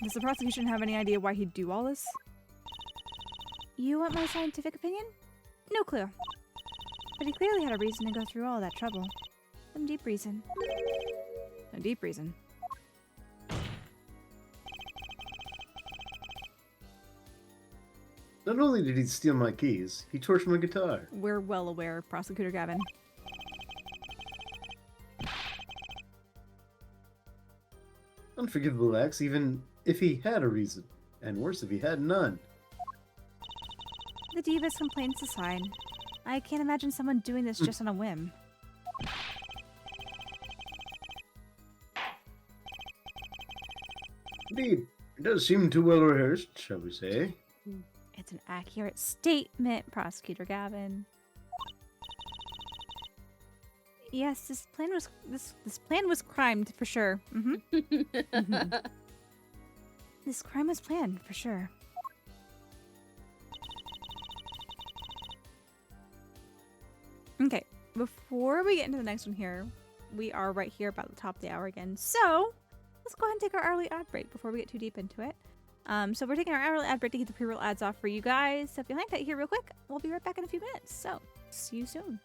Does the prosecution have any idea why he'd do all this? You want my scientific opinion? No clue. But he clearly had a reason to go through all that trouble. Some deep reason. A deep reason. Not only did he steal my keys, he torched my guitar. We're well aware, Prosecutor Gavin. Unforgivable acts, even if he had a reason. And worse if he had none. The Diva's complaints aside, I can't imagine someone doing this just on a whim. Indeed, it does seem too well rehearsed, shall we say. It's an accurate statement, Prosecutor Gavin. Yes, this plan was crimed for sure. This crime was planned for sure. Okay, before we get into the next one here, we are right here about the top of the hour again. So let's go ahead and take our early ad break before we get too deep into it. So we're taking our early ad break to get the pre-roll ads off for you guys. So if you like that here real quick, we'll be right back in a few minutes. So see you soon.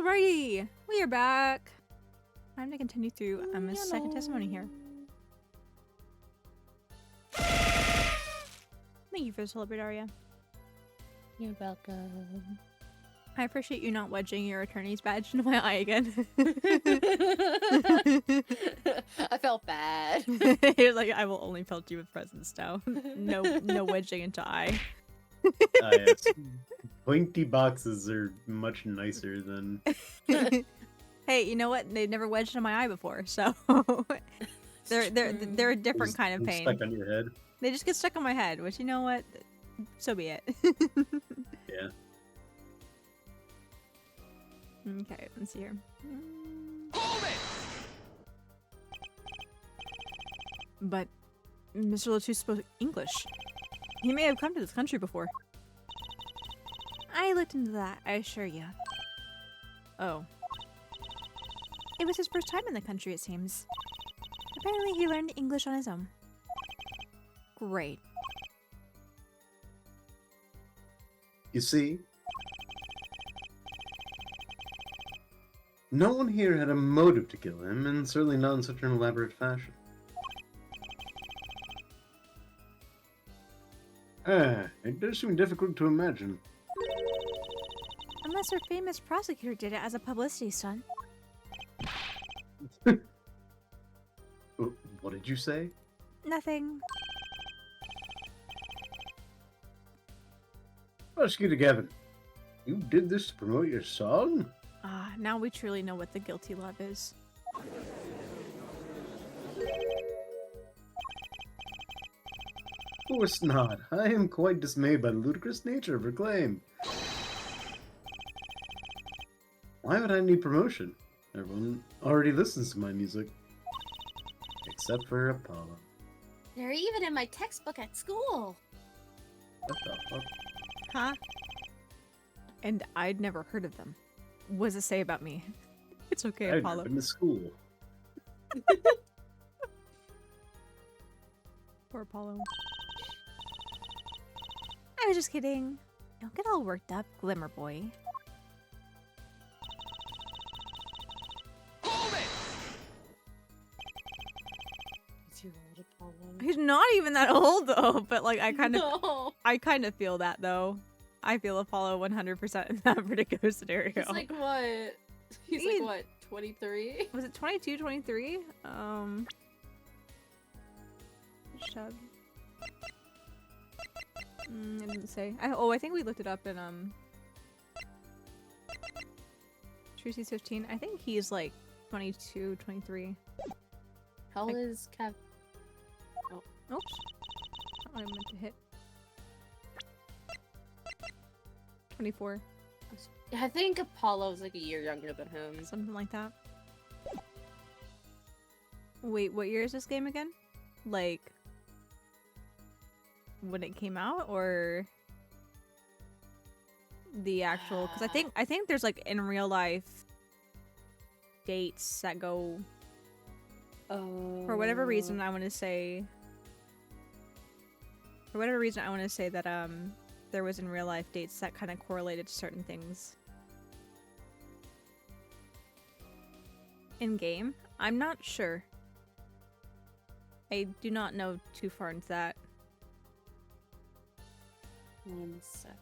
Alrighty, we are back. Time to continue through Emma's second testimony here. Thank you for the celebrate, Aria. You're welcome. I appreciate you not wedging your attorney's badge into my eye again. I felt bad. He was like, I will only pelt you with presents now. No wedging into eye. Yes. Pointy boxes are much nicer than. Hey, you know what? They've never wedged into my eye before, so they're a different kind of pain. Stuck on your head. They just get stuck on my head, which, you know what? So be it. Yeah. Okay, let's see here. Hold it! But Mr. Latou spoke English. He may have come to this country before. I looked into that, I assure you. Oh. It was his first time in the country, it seems. Apparently he learned English on his own. Great. You see, no one here had a motive to kill him, and certainly not in such an elaborate fashion. It does seem difficult to imagine. Unless our famous prosecutor did it as a publicity stunt. What did you say? Nothing. Prosecutor Gavin, you did this to promote your song? Ah, now we truly know what the guilty love is. Of course not. I am quite dismayed by the ludicrous nature of her claim. Why would I need promotion? Everyone already listens to my music. Except for Apollo. They're even in my textbook at school. What the fuck? Huh? And I'd never heard of them. What does it say about me? It's okay, I've Apollo. never been to school. Poor Apollo. I was just kidding. Don't get all worked up, Glimmer Boy. Hold it! Is you old, Apollo? He's not even that old though, but like I kind of No. I kind of feel that though. I feel Apollo 100% in that particular scenario. He's like what? He's like what? 23? Was it 22, 23? Shub. I didn't say. I think we looked it up in Tracy's 15. I think he's like 22, 23. How old is Kev? Oops. Not what I meant to hit. 24. I think Apollo's like a year younger than him. Something like that. Wait, what year is this game again? Like, when it came out, or the actual? Because I think there's like in real life dates that go. For whatever reason, I want to say. For whatever reason, I want to say that there was in real life dates that kind of correlated to certain things. In game, I'm not sure. I do not know too far into that. 1 second.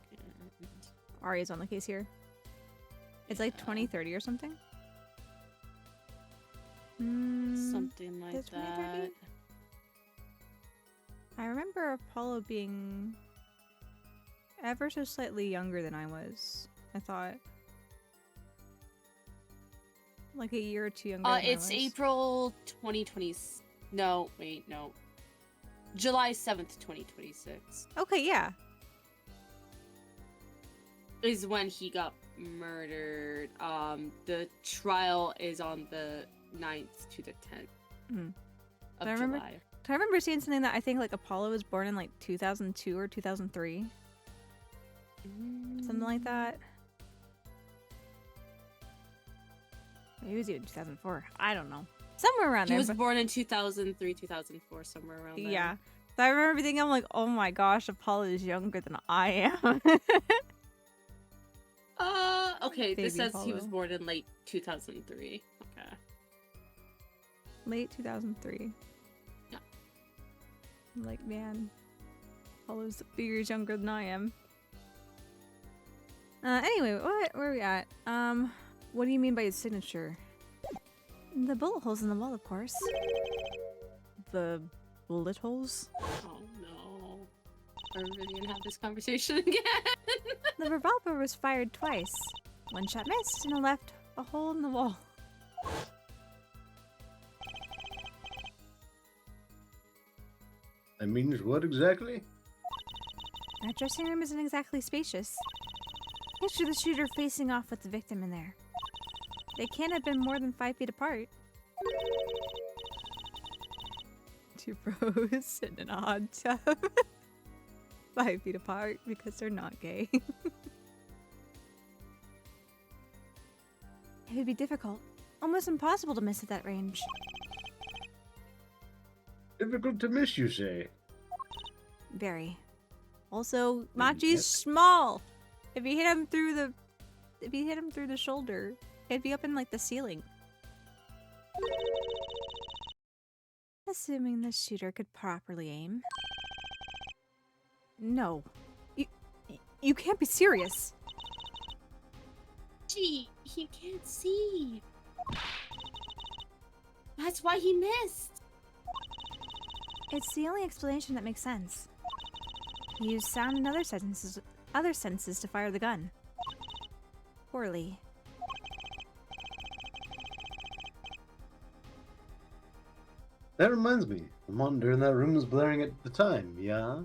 Aria's on the case here. It's like 2030 or something. Something like is it 2030? that. I remember Apollo being ever so slightly younger than I was. I thought. Like a year or two younger than I It's was. April 2020. No, wait, no. July 7th, 2026 Okay, yeah. is when he got murdered. The trial is on the 9th to the 10th Mhm. of I remember- July. I remember seeing something that I think like Apollo was born in like 2002 or 2003. Something like that. Maybe it was even 2004. I don't know. Somewhere around He there. was but- born in 2003, 2004, somewhere around there. yeah. So I remember thinking, I'm like, oh my gosh, Apollo is younger than I am. Okay, this Baby says he was Apollo. born in late 2003. Okay. Late 2003. Yeah. I'm like, man, Apollo's a few years younger than I am. Anyway, where are we at? What do you mean by his signature? The bullet holes in the wall, of course. The bullet holes? Oh no. Are we really gonna have this conversation again? The revolver was fired twice. One shot missed and it left a hole in the wall. That means what exactly? That dressing room isn't exactly spacious. Picture the shooter facing off with the victim in there. They can't have been more than 5 feet apart. Two bros in an odd tub. 5 feet apart because they're not gay. It would be difficult, almost impossible to miss at that range. Difficult to miss, you say? Very. Also, Yep. Machi's small. If you hit him through the shoulder, it'd be up in like the ceiling. Assuming the shooter could properly aim. No. You can't be serious. Gee, he can't see. That's why he missed. It's the only explanation that makes sense. He used sound and other senses to fire the gun. Poorly. That reminds me, the monitor in that room was blaring at the time, yeah?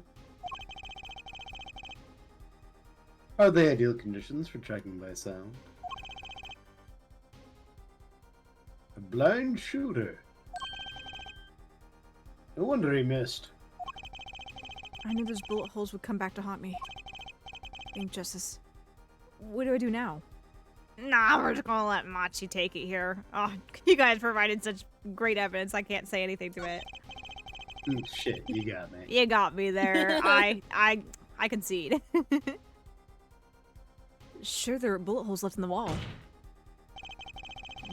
Are they ideal conditions for tracking by sound? A blind shooter. No wonder he missed. I knew those bullet holes would come back to haunt me. Ink Justice. What do I do now? Nah, we're just gonna let Machi take it here. Oh, you guys provided such great evidence, I can't say anything to it. Shit, you got me. You got me there. I concede. Sure, there are bullet holes left in the wall.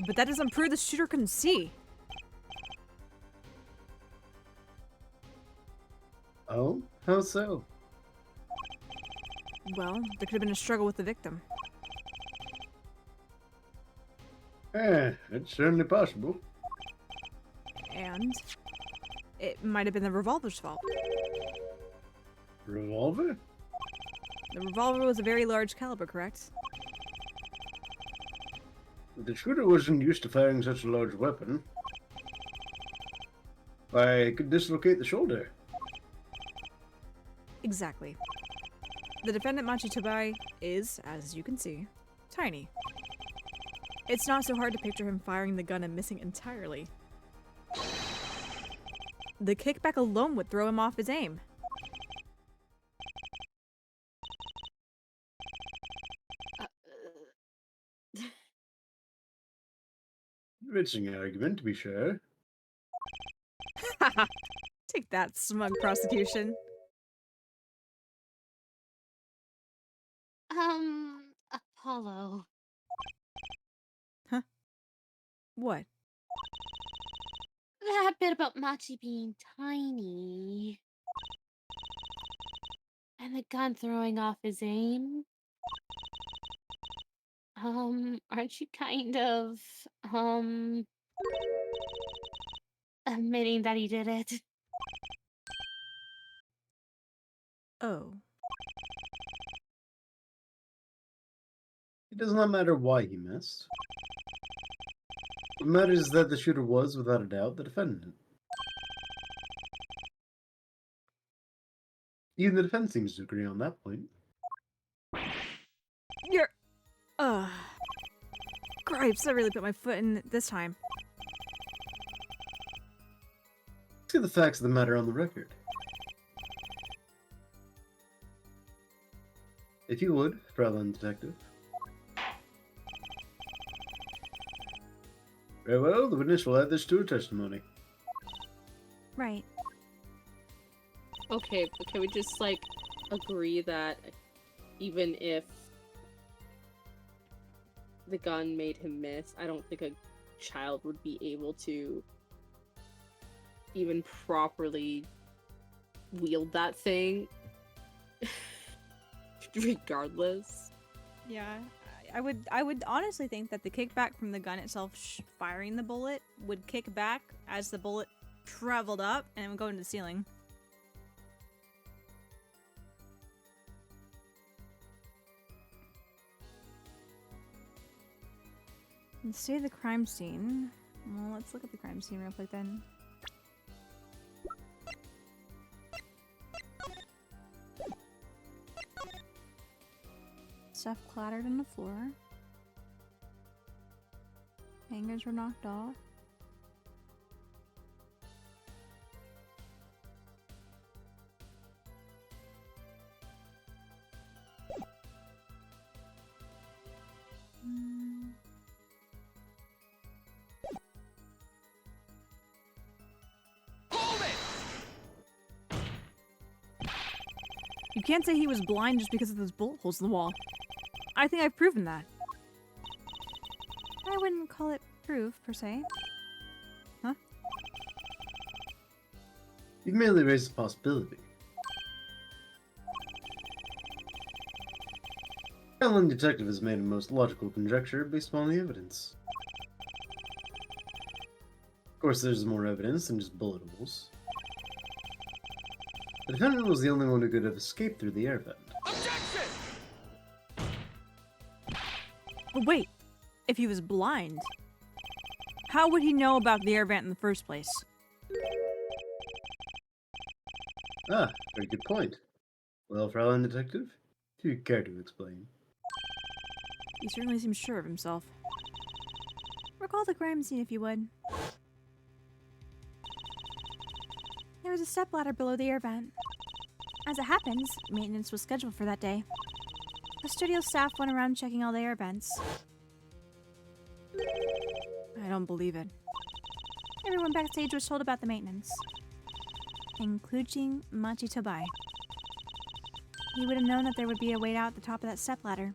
But that doesn't prove the shooter couldn't see. Oh? How so? Well, there could have been a struggle with the victim. It's certainly possible. And it might have been the revolver's fault. Revolver? The revolver was a very large caliber, correct? The shooter wasn't used to firing such a large weapon. Why, it could dislocate the shoulder. Exactly. The defendant Machi Tobai is, as you can see, tiny. It's not so hard to picture him firing the gun and missing entirely. The kickback alone would throw him off his aim. Convincing argument, to be sure. Take that, smug prosecution. Apollo. What? That bit about Machi being tiny. And the gun throwing off his aim. Aren't you kind of, admitting that he did it? Oh. It does not matter why he missed. What matters is that the shooter was, without a doubt, the defendant. Even the defense seems to agree on that point. You're... Gripes, I really put my foot in it this time. See the facts of the matter on the record. If you would, Fraulein Detective. Very well, the witness will add this to her testimony. Right. Okay, but can we just, like, agree that even if the gun made him miss. I don't think a child would be able to even properly wield that thing. Regardless. Yeah, I would honestly think that the kickback from the gun itself firing the bullet would kick back as the bullet traveled up and it would go into the ceiling. Let's say the crime scene. Well, let's look at the crime scene real quick then. Stuff clattered on the floor. Hangers were knocked off. Hold it! You can't say he was blind just because of those bullet holes in the wall. I think I've proven that. I wouldn't call it proof, per se. Huh? You've merely raised a possibility. The Alan detective has made a most logical conjecture based upon the evidence. Of course, there's more evidence than just bullet holes. The defendant was the only one who could have escaped through the air vent. Objection! But wait, if he was blind, how would he know about the air vent in the first place? Ah, very good point. Well, Fraulein Detective, do you care to explain? He certainly seems sure of himself. Recall the crime scene if you would. There was a stepladder below the air vent. As it happens, maintenance was scheduled for that day. The studio staff went around checking all the air vents. I don't believe it. Everyone backstage was told about the maintenance, including Machi Tobai. He would have known that there would be a way out at the top of that stepladder.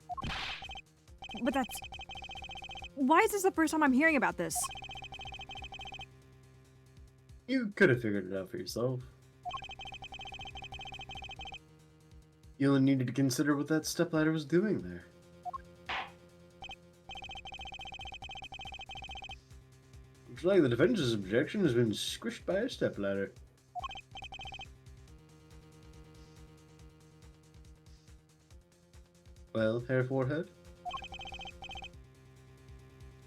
But that's... Why is this the first time I'm hearing about this? You could have figured it out for yourself. You only needed to consider what that stepladder was doing there. Looks like the defense's objection has been squished by a stepladder. Well, Herr Forehead?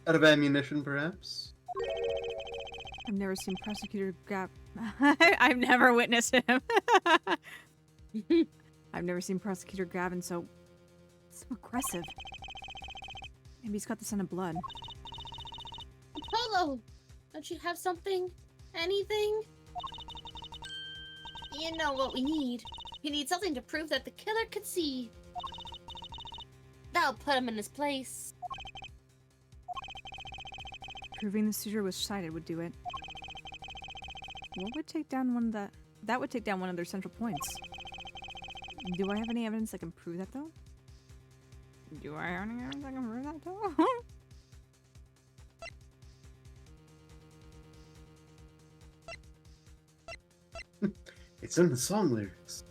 Out of ammunition, perhaps? I've never seen Prosecutor Gab... I've never witnessed him. I've never seen Prosecutor Gavin so aggressive. Maybe he's got the scent of blood. Polo! Don't you have something? Anything? You know what we need. We need something to prove that the killer could see. That'll put him in his place. Proving the suitor was sighted would do it. What would take down one of the... That would take down one of their central points. Do I have any evidence that can prove that, though? Do I have any evidence that can prove that, though? It's in the song lyrics.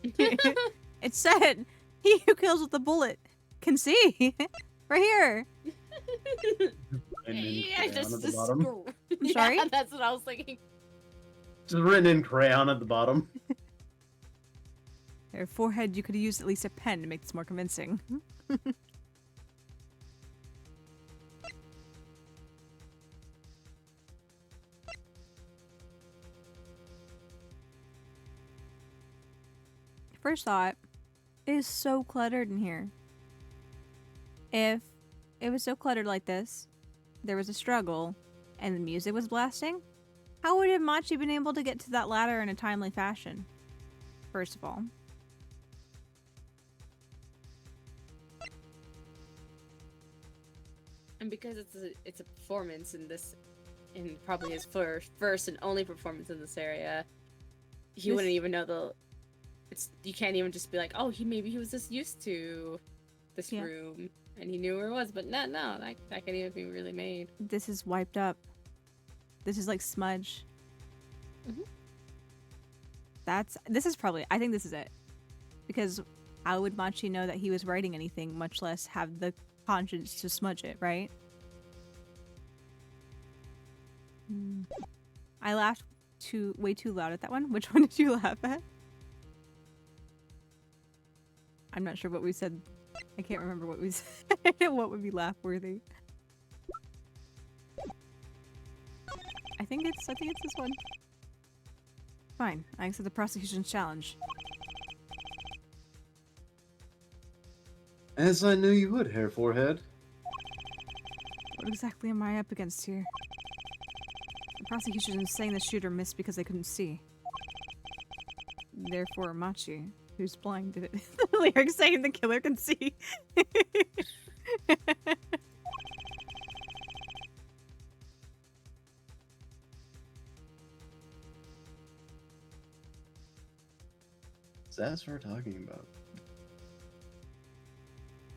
It said, he who kills with a bullet can see. Right here. Written in Yeah, crayon just at the bottom. I'm sorry? Yeah, that's what I was thinking. Just written in crayon at the bottom. Her forehead, you could have used at least a pen to make this more convincing. First thought, it is so cluttered in here. If it was so cluttered like this, there was a struggle, and the music was blasting, how would have Machi been able to get to that ladder in a timely fashion? First of all. And because it's a performance in this, in probably his first and only performance in this area, he wouldn't even know you can't even just be like, oh, maybe he was just used to this room. And he knew where it was, but no, that can't even be really made. This is wiped up. This is like smudge. Mhm. This is probably, I think this is it. Because how would Machi know that he was writing anything, much less have the conscience to smudge it, right? I laughed way too loud at that one. Which one did you laugh at? I'm not sure what we said. I can't remember what we said. What would be laugh worthy? I think it's this one. Fine, I accept the prosecution's challenge. As I knew you would, Hair Forehead. What exactly am I up against here? The prosecution is saying the shooter missed because they couldn't see. Therefore, Machi, who's blind, did it. The lyrics saying the killer can see. That's what we're talking about.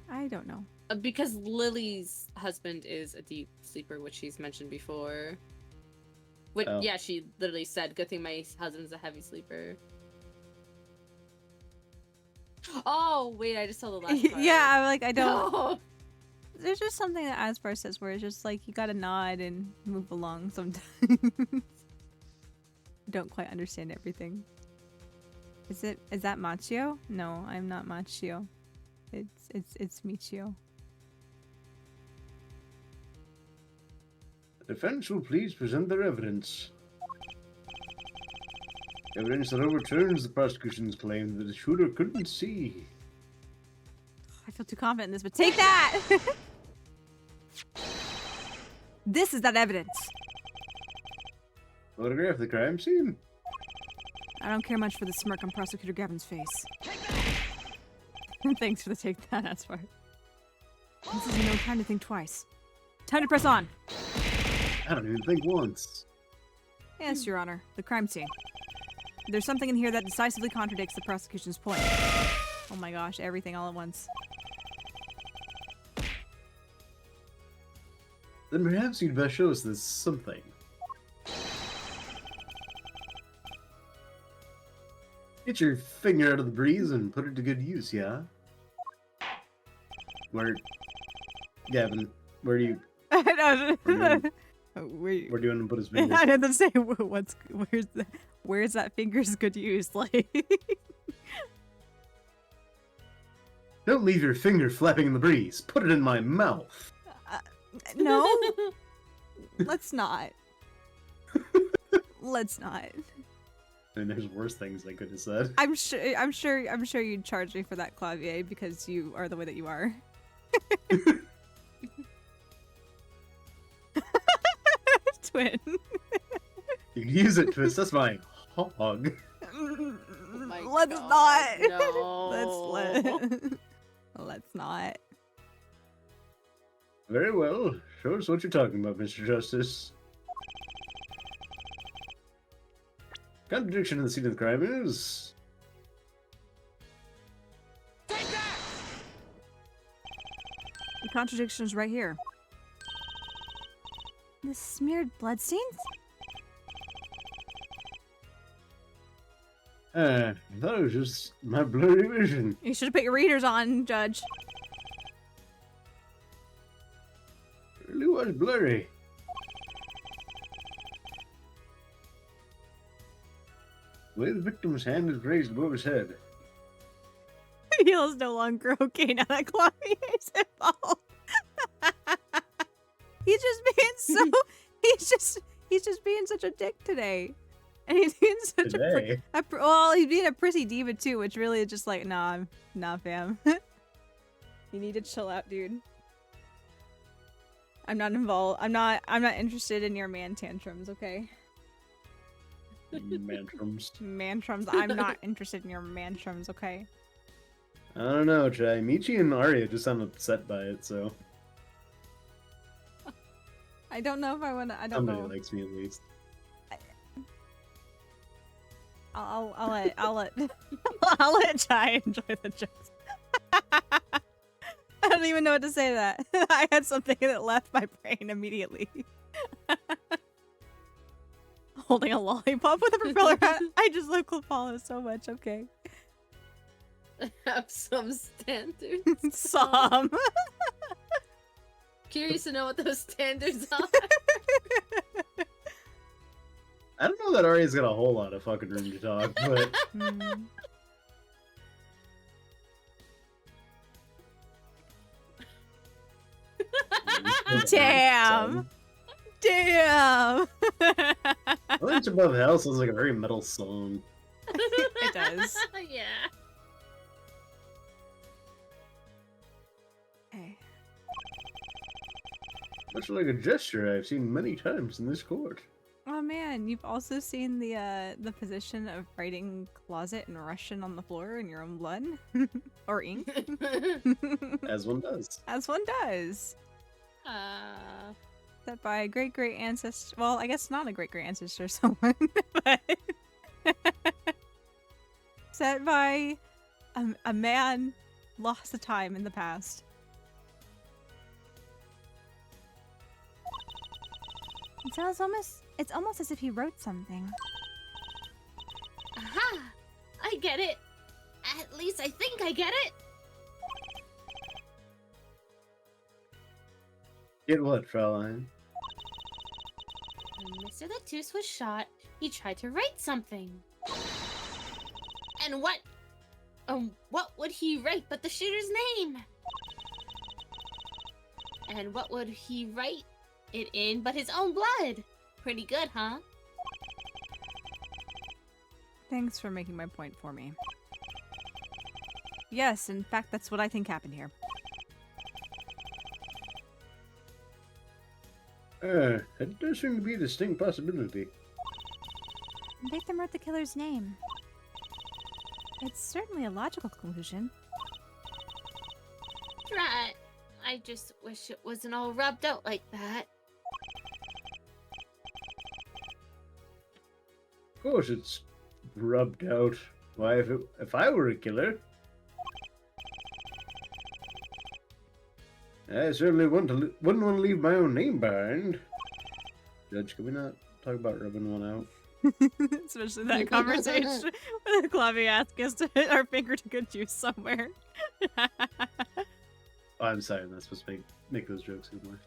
I don't know. Because Lily's husband is a deep sleeper, which she's mentioned before. Which, Oh. yeah, she literally said, "Good thing my husband's a heavy sleeper." Oh wait, I just saw the last part. Yeah, I'm like, I don't. No. There's just something that Aspar says where it's just like you gotta nod and move along sometimes. Don't quite understand everything. Is that Machio? No, I'm not Machio. It's Michio. The defense will please present their evidence. Evidence that overturns the prosecution's claim that the shooter couldn't see. I feel too confident in this, but take that! This is that evidence. Photograph the crime scene. I don't care much for the smirk on Prosecutor Gavin's face. Thanks for the take that, Aspar. This is no time to think twice. Time to press on. I don't even think once. Yes, Your Honor. The crime scene. There's something in here that decisively contradicts the prosecution's point. Oh my gosh, everything all at once. Then perhaps you'd best show us this something. Get your finger out of the breeze and put it to good use, yeah? Gavin, where do you... Wait. Where do you want him to put his finger? I didn't say where's that finger's good use, like. Don't leave your finger flapping in the breeze. Put it in my mouth. No. Let's not. Let's not. I mean, there's worse things I could have said. I'm sure you'd charge me for that, Clavier, because you are the way that you are. Twin. You can use it to assess my hog. my Let's God, not. no. Let's not. Very well. Show us what you're talking about, Mr. Justice. Contradiction in the scene of the crime is... Take that! The contradiction is right here. The smeared bloodstains? I thought it was just my blurry vision. You should have put your readers on, Judge. It really was blurry. The way the victim's hand is raised above his head. Heel is no longer okay now that Clavier's involved. He's just being so. He's just being such a dick today, and he's being such Today? well, he's being a prissy diva too, which really is just like, nah, fam. You need to chill out, dude. I'm not involved. I'm not interested in your man tantrums, okay? Mantrums. Mantrums. I'm not interested in your mantrums, okay? I don't know, Chai. Michi and Aria just sound upset by it, so... I don't know if I want to. I don't Somebody know. likes me at least. I'll let I'll let Chai enjoy the jokes. I don't even know what to say to that. I had something and it left my brain immediately. Holding a lollipop with a propeller hat. I just love Clefalo so much. Okay. Have some standards. Some. Curious to know what those standards are. I don't know that Aria's got a whole lot of fucking room to talk, but Hmm. Damn. Damn. Lunch Above Hell sounds like a very metal song. It does. Yeah. Okay. Much like a gesture I've seen many times in this court. Oh man, you've also seen the position of writing closet in Russian on the floor in your own blood? Or ink? As one does. As one does. Set by a great ancestor. Well, I guess not a great ancestor, someone, but set by a man lost to time in the past. It's almost as if he wrote something. Aha! I get it. At least I think I get it. Get what, Fraulein? When Mr. Latouche was shot, he tried to write something. And what would he write but the shooter's name? And what would he write it in but his own blood? Pretty good, huh? Thanks for making my point for me. Yes, in fact, that's what I think happened here. It does seem to be a distinct possibility. The victim wrote the killer's name. It's certainly a logical conclusion. Right. I just wish it wasn't all rubbed out like that. Of course it's rubbed out. Why, if I were a killer, I certainly wouldn't want to leave my own name behind. Judge, can we not talk about rubbing one out? Especially that conversation with Clavi asking us to hit our finger to good use somewhere. Oh, I'm sorry, I'm not supposed to make those jokes anymore.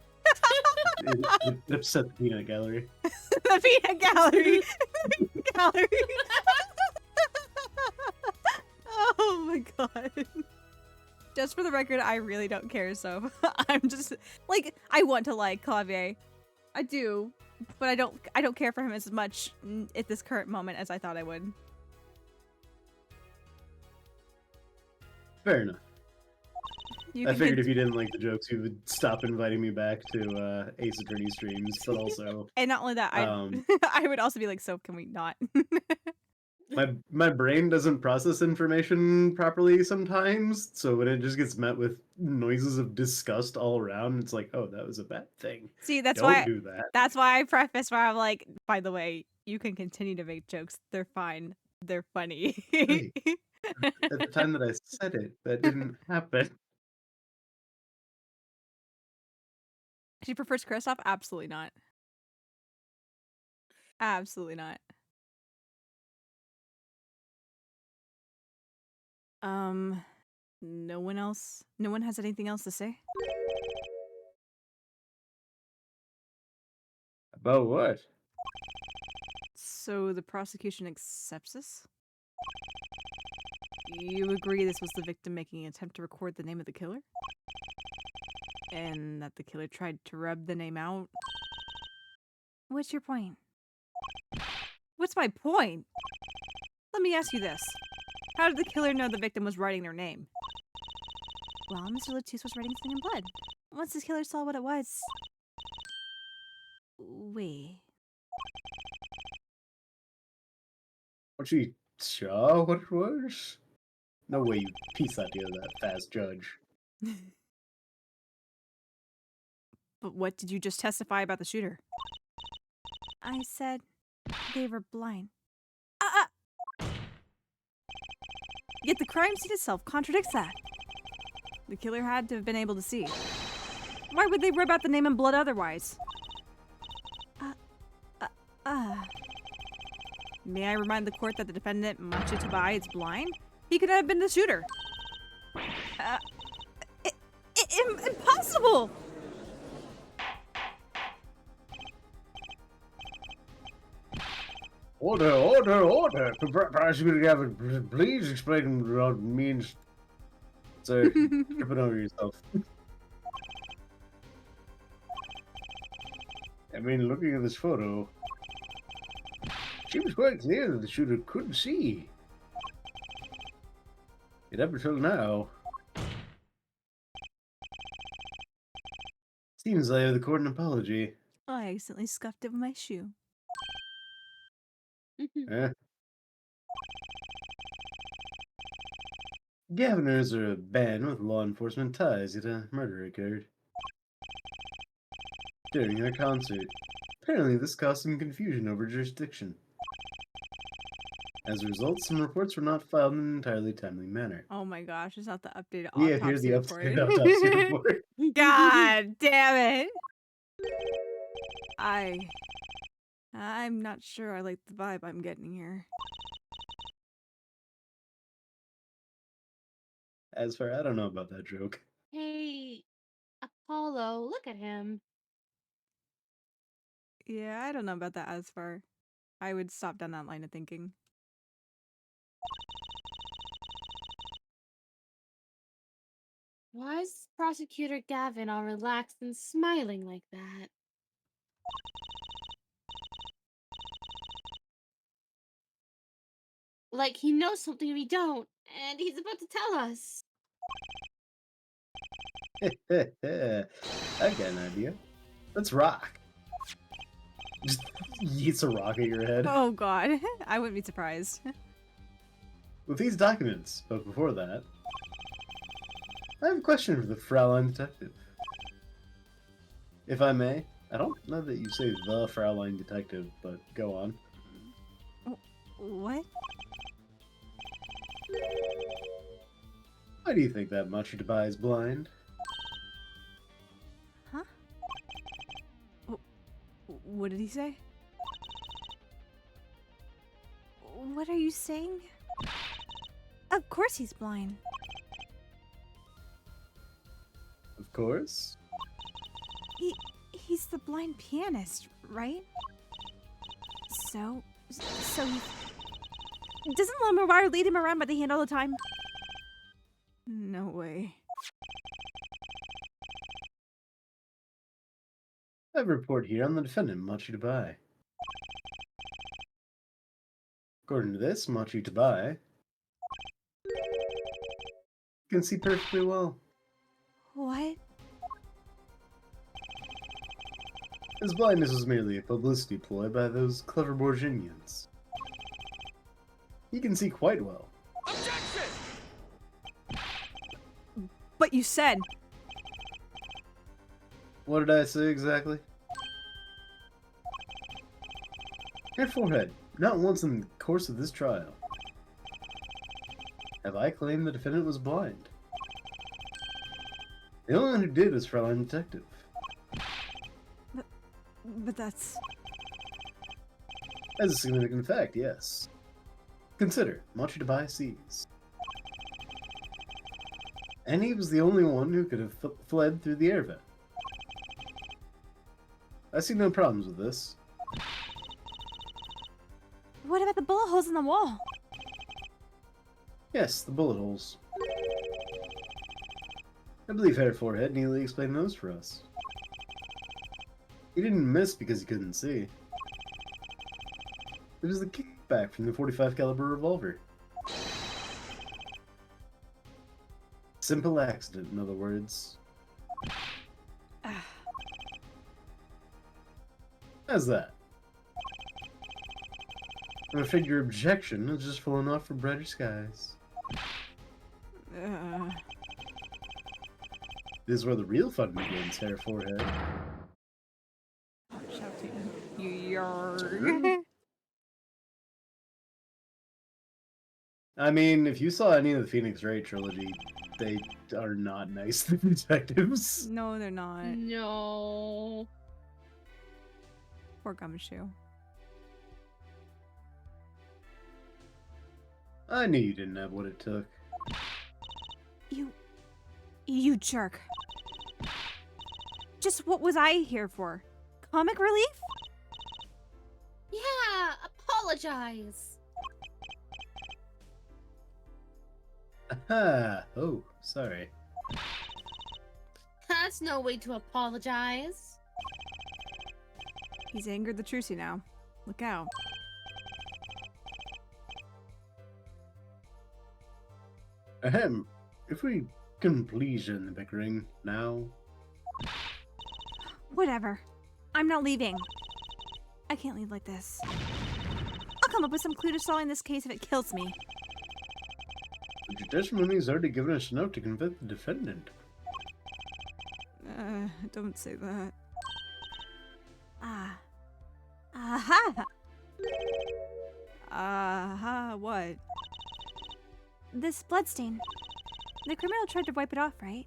It upset the peanut gallery. The peanut gallery! Gallery! Oh my god. Just for the record, I really don't care, so I'm just like, I want to like Clavier. I do, but I don't care for him as much at this current moment as I thought I would. Fair enough. You I can figured if you didn't like the jokes, you would stop inviting me back to Ace Attorney streams, but also and not only that, I would also be like, so can we not? my brain doesn't process information properly sometimes, so when it just gets met with noises of disgust all around, it's like, oh, that was a bad thing. See, that's Don't why do that. that's why I preface where I'm like, by the way, you can continue to make jokes. They're fine. They're funny. Right. At the time that I said it, that didn't happen. She prefers Kristoff? Absolutely not. Absolutely not. No one else? No one has anything else to say? About what? So the prosecution accepts this? You agree this was the victim making an attempt to record the name of the killer? And that the killer tried to rub the name out? What's your point? What's my point? Let me ask you this. How did the killer know the victim was writing their name? Well, Mr. Latouche was writing something in blood. Once the killer saw what it was... Wait. Once she saw what it was? No way you piece that together that fast, Judge. But what did you just testify about the shooter? I said they were blind. Yet the crime scene itself contradicts that. The killer had to have been able to see. Why would they rub out the name in blood otherwise? May I remind the court that the defendant, Machi Tabai, is blind? He could have been the shooter. Impossible! Order! Prosecutor Gavin, please explain what it means. Sir, tripping over yourself. I mean, looking at this photo, it seems quite clear that the shooter couldn't see. Yet up until now, seems I owe the court an apology. I accidentally scuffed it with my shoe. Eh? Governors are a band with law enforcement ties, yet a murder occurred during their concert. Apparently, this caused some confusion over jurisdiction. As a result, some reports were not filed in an entirely timely manner. Oh my gosh, it's not the updated We have here autopsy the report. updated autopsy report. God damn it! I'm not sure I like the vibe I'm getting here. As far I don't know about that joke. Hey, Apollo, look at him. Yeah, I don't know about that as far. I would stop down that line of thinking. Why is Prosecutor Gavin all relaxed and smiling like that? Like he knows something we don't, and he's about to tell us. I've got an idea. Let's rock. Just yeets a rock at your head. Oh god, I wouldn't be surprised. With these documents, but before that, I have a question for the Fraulein Detective. If I may, I don't know that you say the Fraulein Detective, but go on. What? Why do you think that Machi Tabai is blind? Huh? What did he say? What are you saying? Of course he's blind. Of course. He's the blind pianist, right? So he doesn't Lamar lead him around by the hand all the time? No way. I have a report here on the defendant, Machi Tabai. According to this, Machi Tabai can see perfectly well. What? His blindness was merely a publicity ploy by those clever Borginians. He can see quite well. Objection! But you said. What did I say exactly? Your forehead. Not once in the course of this trial have I claimed the defendant was blind. The only one who did was Fraulein Detective. But that's... As a significant fact, yes. Consider, Machi Tabai sees. And he was the only one who could have fled through the air vent. I see no problems with this. What about the bullet holes in the wall? Yes, the bullet holes. I believe Herr Forehead neatly explained those for us. He didn't miss because he couldn't see. It was the kickback from the 45 caliber revolver. Simple accident, in other words. How's that? I'm afraid your objection has just fallen off for brighter skies. This is where the real fun begins, Herr Forehead. Shouting. Yarg. I mean, if you saw any of the Phoenix Wright trilogy, they are not nice to detectives. No, they're not. No. Poor Gumshoe. I knew you didn't have what it took. You jerk. Just what was I here for? Comic relief? Yeah, apologize. Aha! Oh, sorry. That's no way to apologize. He's angered the Trucy now. Look out. Ahem. If we can please end the bickering now. Whatever. I'm not leaving. I can't leave like this. I'll come up with some clue to solving this case if it kills me. But your testimony's already given us enough to convict the defendant. Don't say that. Aha! Aha, what? This bloodstain. The criminal tried to wipe it off, right?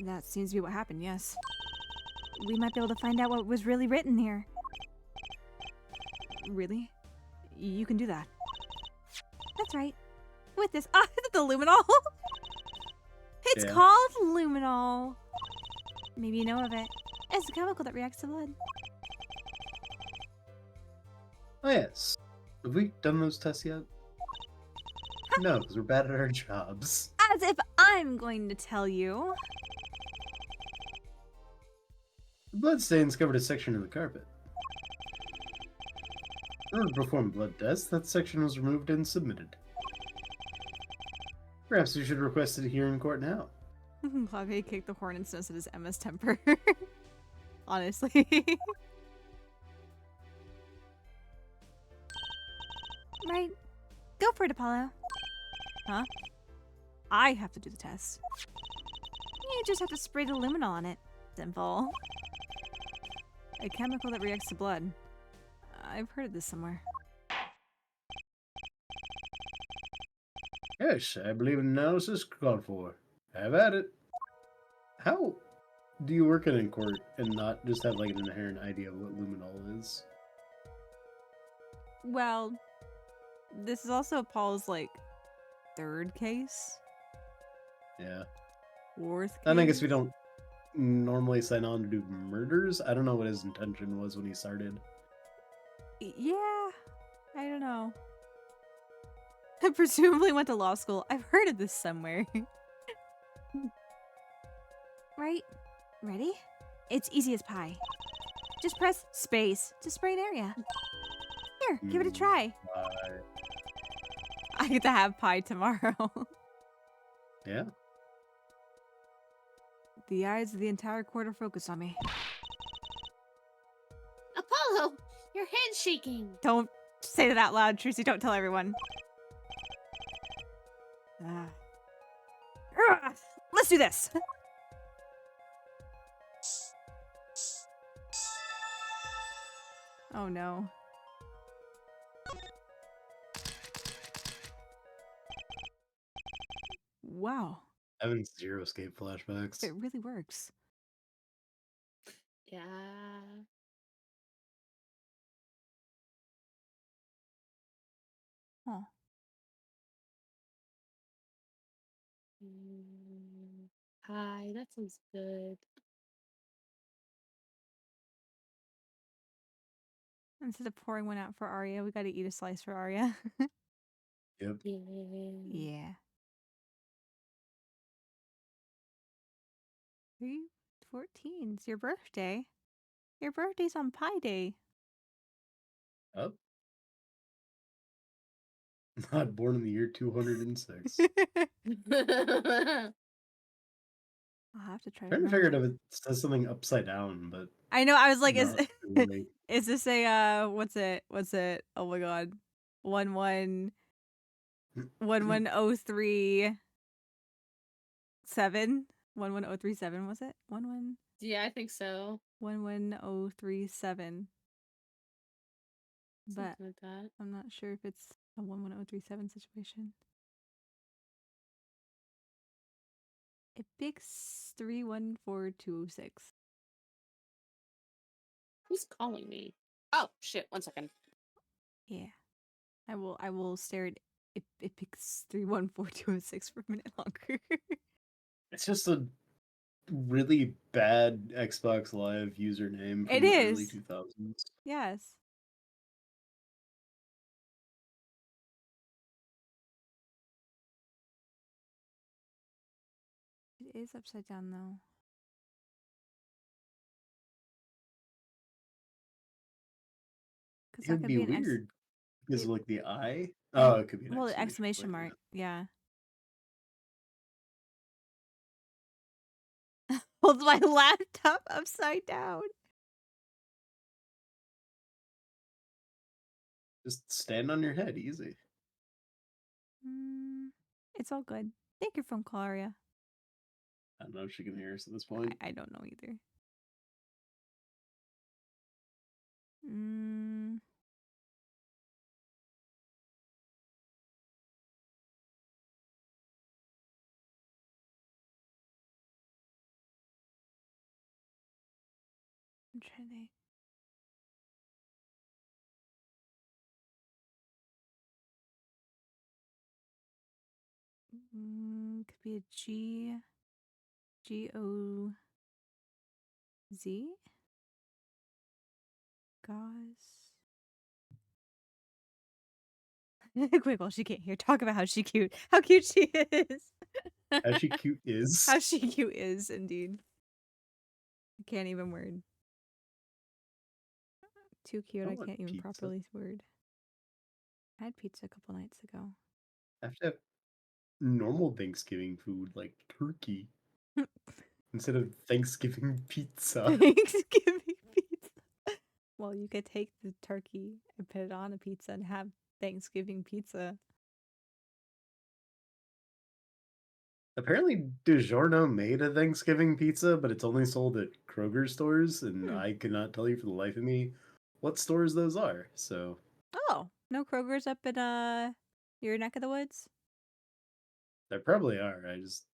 That seems to be what happened, yes. We might be able to find out what was really written here. Really? You can do that. That's right. With this. Ah, is it the luminol? It's Yeah. called luminol. Maybe you know of it. It's a chemical that reacts to blood. Oh yes. Have we done those tests yet? No, because we're bad at our jobs. As if I'm going to tell you. The bloodstains covered a section of the carpet. In order to perform blood tests, that section was removed and submitted. Perhaps we should request it here in court now. Clave kicked the horn and sniffs at his Emma's temper. Honestly. Right. Go for it, Apollo. Huh? I have to do the test. You just have to spray the luminol on it. Simple. A chemical that reacts to blood. I've heard of this somewhere. Yes, I believe an analysis called for. Have at it. How do you work in court and not just have like an inherent idea of what luminol is? Well, this is also Paul's, like, third case? Yeah. Fourth case? And I guess we don't normally sign on to do murders. I don't know what his intention was when he started. Yeah, I don't know. I presumably went to law school. I've heard of this somewhere. Right? Ready? It's easy as pie. Just press space to spray an area. Here, give it a try. I get to have pie tomorrow. Yeah. The eyes of the entire court are focused on me. Apollo, your hand's shaking. Don't say that out loud, Trucy. Don't tell everyone. Ah. Ugh, let's do this. Oh no. Wow, Having zero escape flashbacks. it really works. Yeah. Huh. Hi, that sounds good. Instead of pouring one out for Arya, we gotta eat a slice for Arya. Yep. Yeah. Yeah. 3/14. It's your birthday. Your birthday's on Pi Day. Up. Not born in the year 206. I'll have to try Trying to remember figure out that. if it says something upside down, but I know, I was like, not really. is this a, what's it? Oh my god. 11037? 11037, was it? 11037. Yeah, I think so. 11037. but Something like that. I'm not sure if it's a 11037 situation. It picks 314206. Who's calling me? Oh shit! 1 second. Yeah. I will stare at it picks 314206 for a minute longer. It's just a really bad Xbox Live username It from the early is. 2000s. Yes. It is upside down though. Because It that would could be be an weird because it- of like the eye. and- Oh, it could be an well, the exclamation exclamation point. mark. Yeah. Hold my laptop upside down. Just stand on your head, easy. It's all good. Thank you, phone call, Aria. I don't know if she can hear us at this point. I don't know either. Mm, I'm trying to. Could be a G-O-Z? Gauze. Quick, while she can't hear, talk about how she cute. How cute she is. How she cute is. How she cute is, indeed. I can't even word. Too cute, I I want can't even pizza. properly word. I had pizza a couple nights ago. I have to have normal Thanksgiving food like turkey instead of Thanksgiving pizza. Thanksgiving pizza. Well, you could take the turkey and put it on a pizza and have Thanksgiving pizza. Apparently, DiGiorno made a Thanksgiving pizza, but it's only sold at Kroger stores, and Hmm. I cannot tell you for the life of me what stores those are. So Oh, no Kroger's up in your neck of the woods? there probably are. I just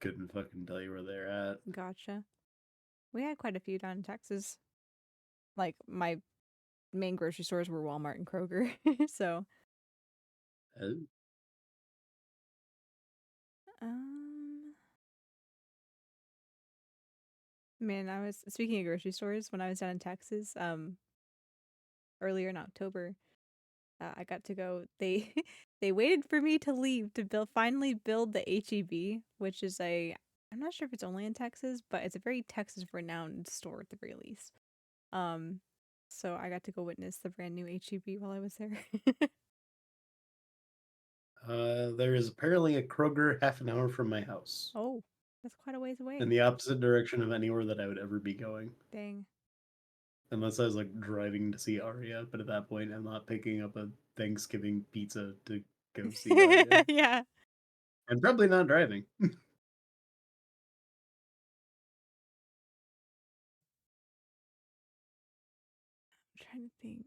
couldn't fucking tell you where they're at. Gotcha. We had quite a few down in Texas. Like my main grocery stores were Walmart and Kroger. So, Oh, um man, I was speaking of grocery stores when I was down in Texas, earlier in October. I got to go. They they waited for me to leave to finally build the HEB, which is a I'm not sure if it's only in Texas, but it's a very Texas renowned store at the very least. Um, so I got to go witness the brand new HEB while I was there. there is apparently a Kroger half an hour from my house, Oh, that's quite a ways in away. the opposite direction of anywhere that I would ever be going. Dang. Unless I was like driving to see Aria, but at that point, I'm not picking up a Thanksgiving pizza to go see Aria. Yeah. I'm probably not driving. I'm trying to think.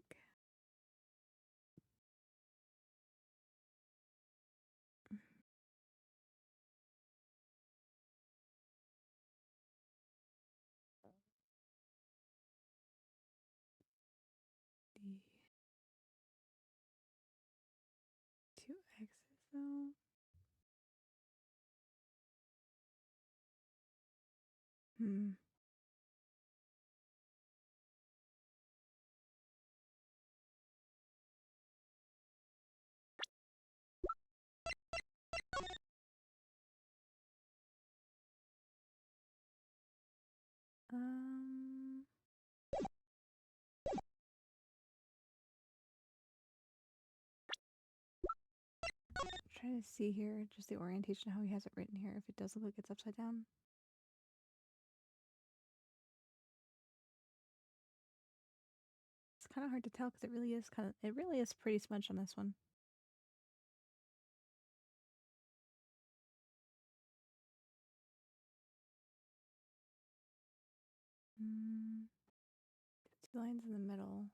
The two X's though. Hmm. Um, trying to see here just the orientation, how he has it written here. If it does look like it's upside down. It's kind of hard to tell because it really is pretty smudged on this one. Mm, two lines in the middle.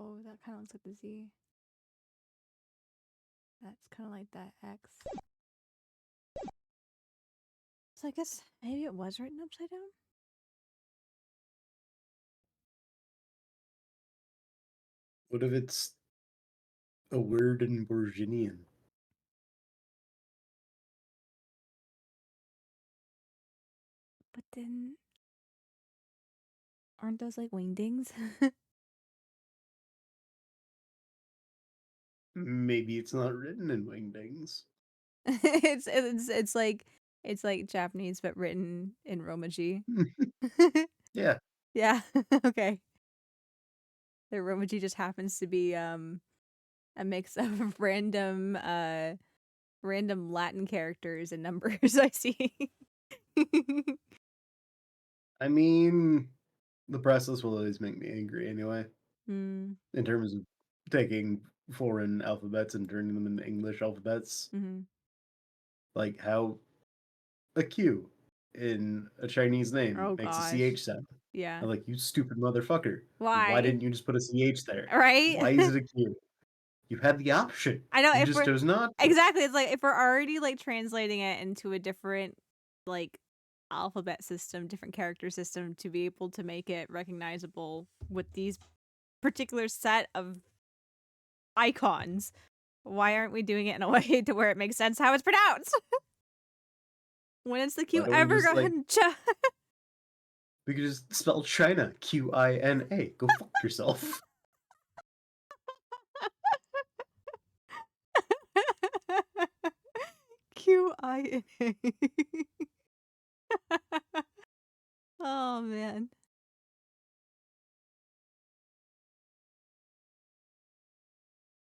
Oh, that kind of looks like the Z. That's kind of like that X. So I guess maybe it was written upside down? What if it's a word in Borginian? But then, aren't those like wingdings? Maybe it's not written in wingdings. It's like Japanese but written in Romaji. Yeah. Yeah. Okay. The Romaji just happens to be a mix of random Latin characters and numbers. I see. I mean, the process will always make me angry anyway, Mm, in terms of taking foreign alphabets and turning them into English alphabets. hmm. Like how a Q in a Chinese name Oh makes a gosh. CH sound. Yeah. I'm like, you stupid motherfucker. Why Why? didn't you just put a CH there? Right? Why is it a Q? You had the option. I know You if just we're chose not to. exactly, it's like if we're already like translating it into a different like alphabet system, different character system to be able to make it recognizable with these particular set of icons, why aren't we doing it in a way to where it makes sense how it's pronounced? When is the Why Q don't we ever just like going to we could just spell China Qina. Go fuck yourself. QIA? Oh man.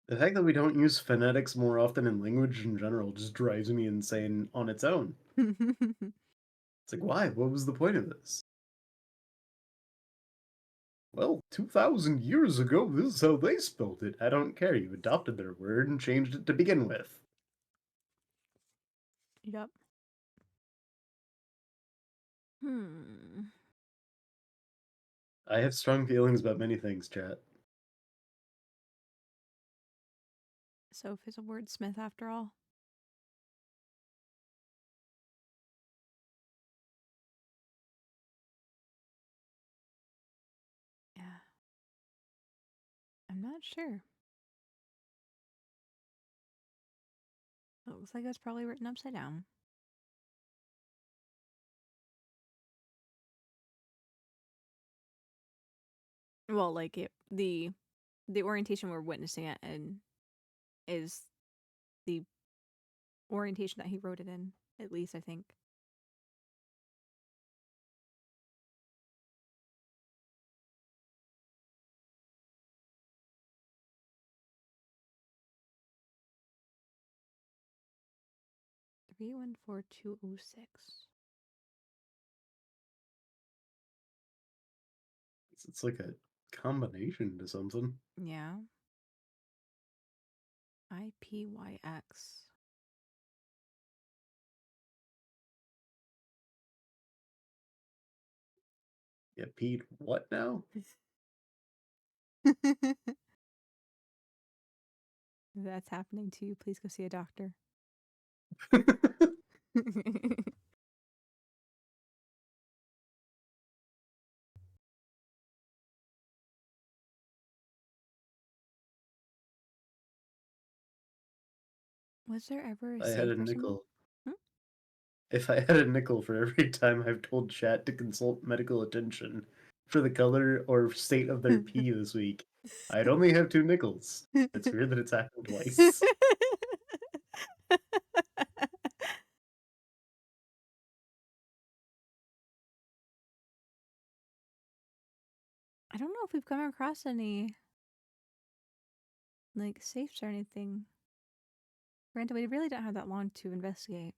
The fact that we don't use phonetics more often in language in general just drives me insane on its own. It's like, why? What was the point of this? Well, 2,000 years ago, this is how they spelled it. I don't care. You adopted their word and changed it to begin with. Yep. Hmm. I have strong feelings about many things, chat. Soph is a wordsmith after all. Yeah. I'm not sure. It looks like it's probably written upside down. Well, like the orientation we're witnessing it in is the orientation that he wrote it in, at least I think. $314,206. It's like a combination to something. Yeah. IPYX. Yeah, Pete, what now? If that's happening to you, please go see a doctor. Was there ever a I had safe a or something? nickel. Hmm? If I had a nickel for every time I've told chat to consult medical attention for the color or state of their pee this week, I'd only have 2 nickels. It's weird that it's happened twice. I don't know if we've come across any like safes or anything. Granted, we really don't have that long to investigate.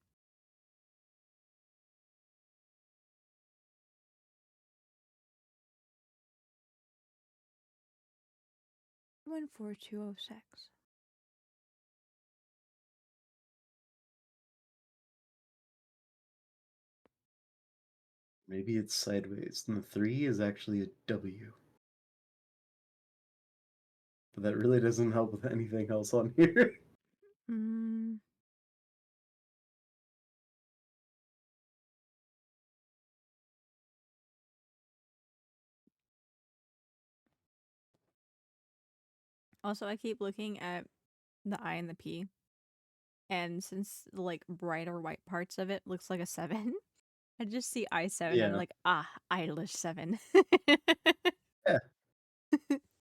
One four two oh six. Maybe it's sideways, and the 3 is actually a W. But that really doesn't help with anything else on here. Mm. Also, I keep looking at the I and the P, and since the like brighter white parts of it looks like a 7, I just see I7. I'm Yeah. like, Eilish 7. Yeah.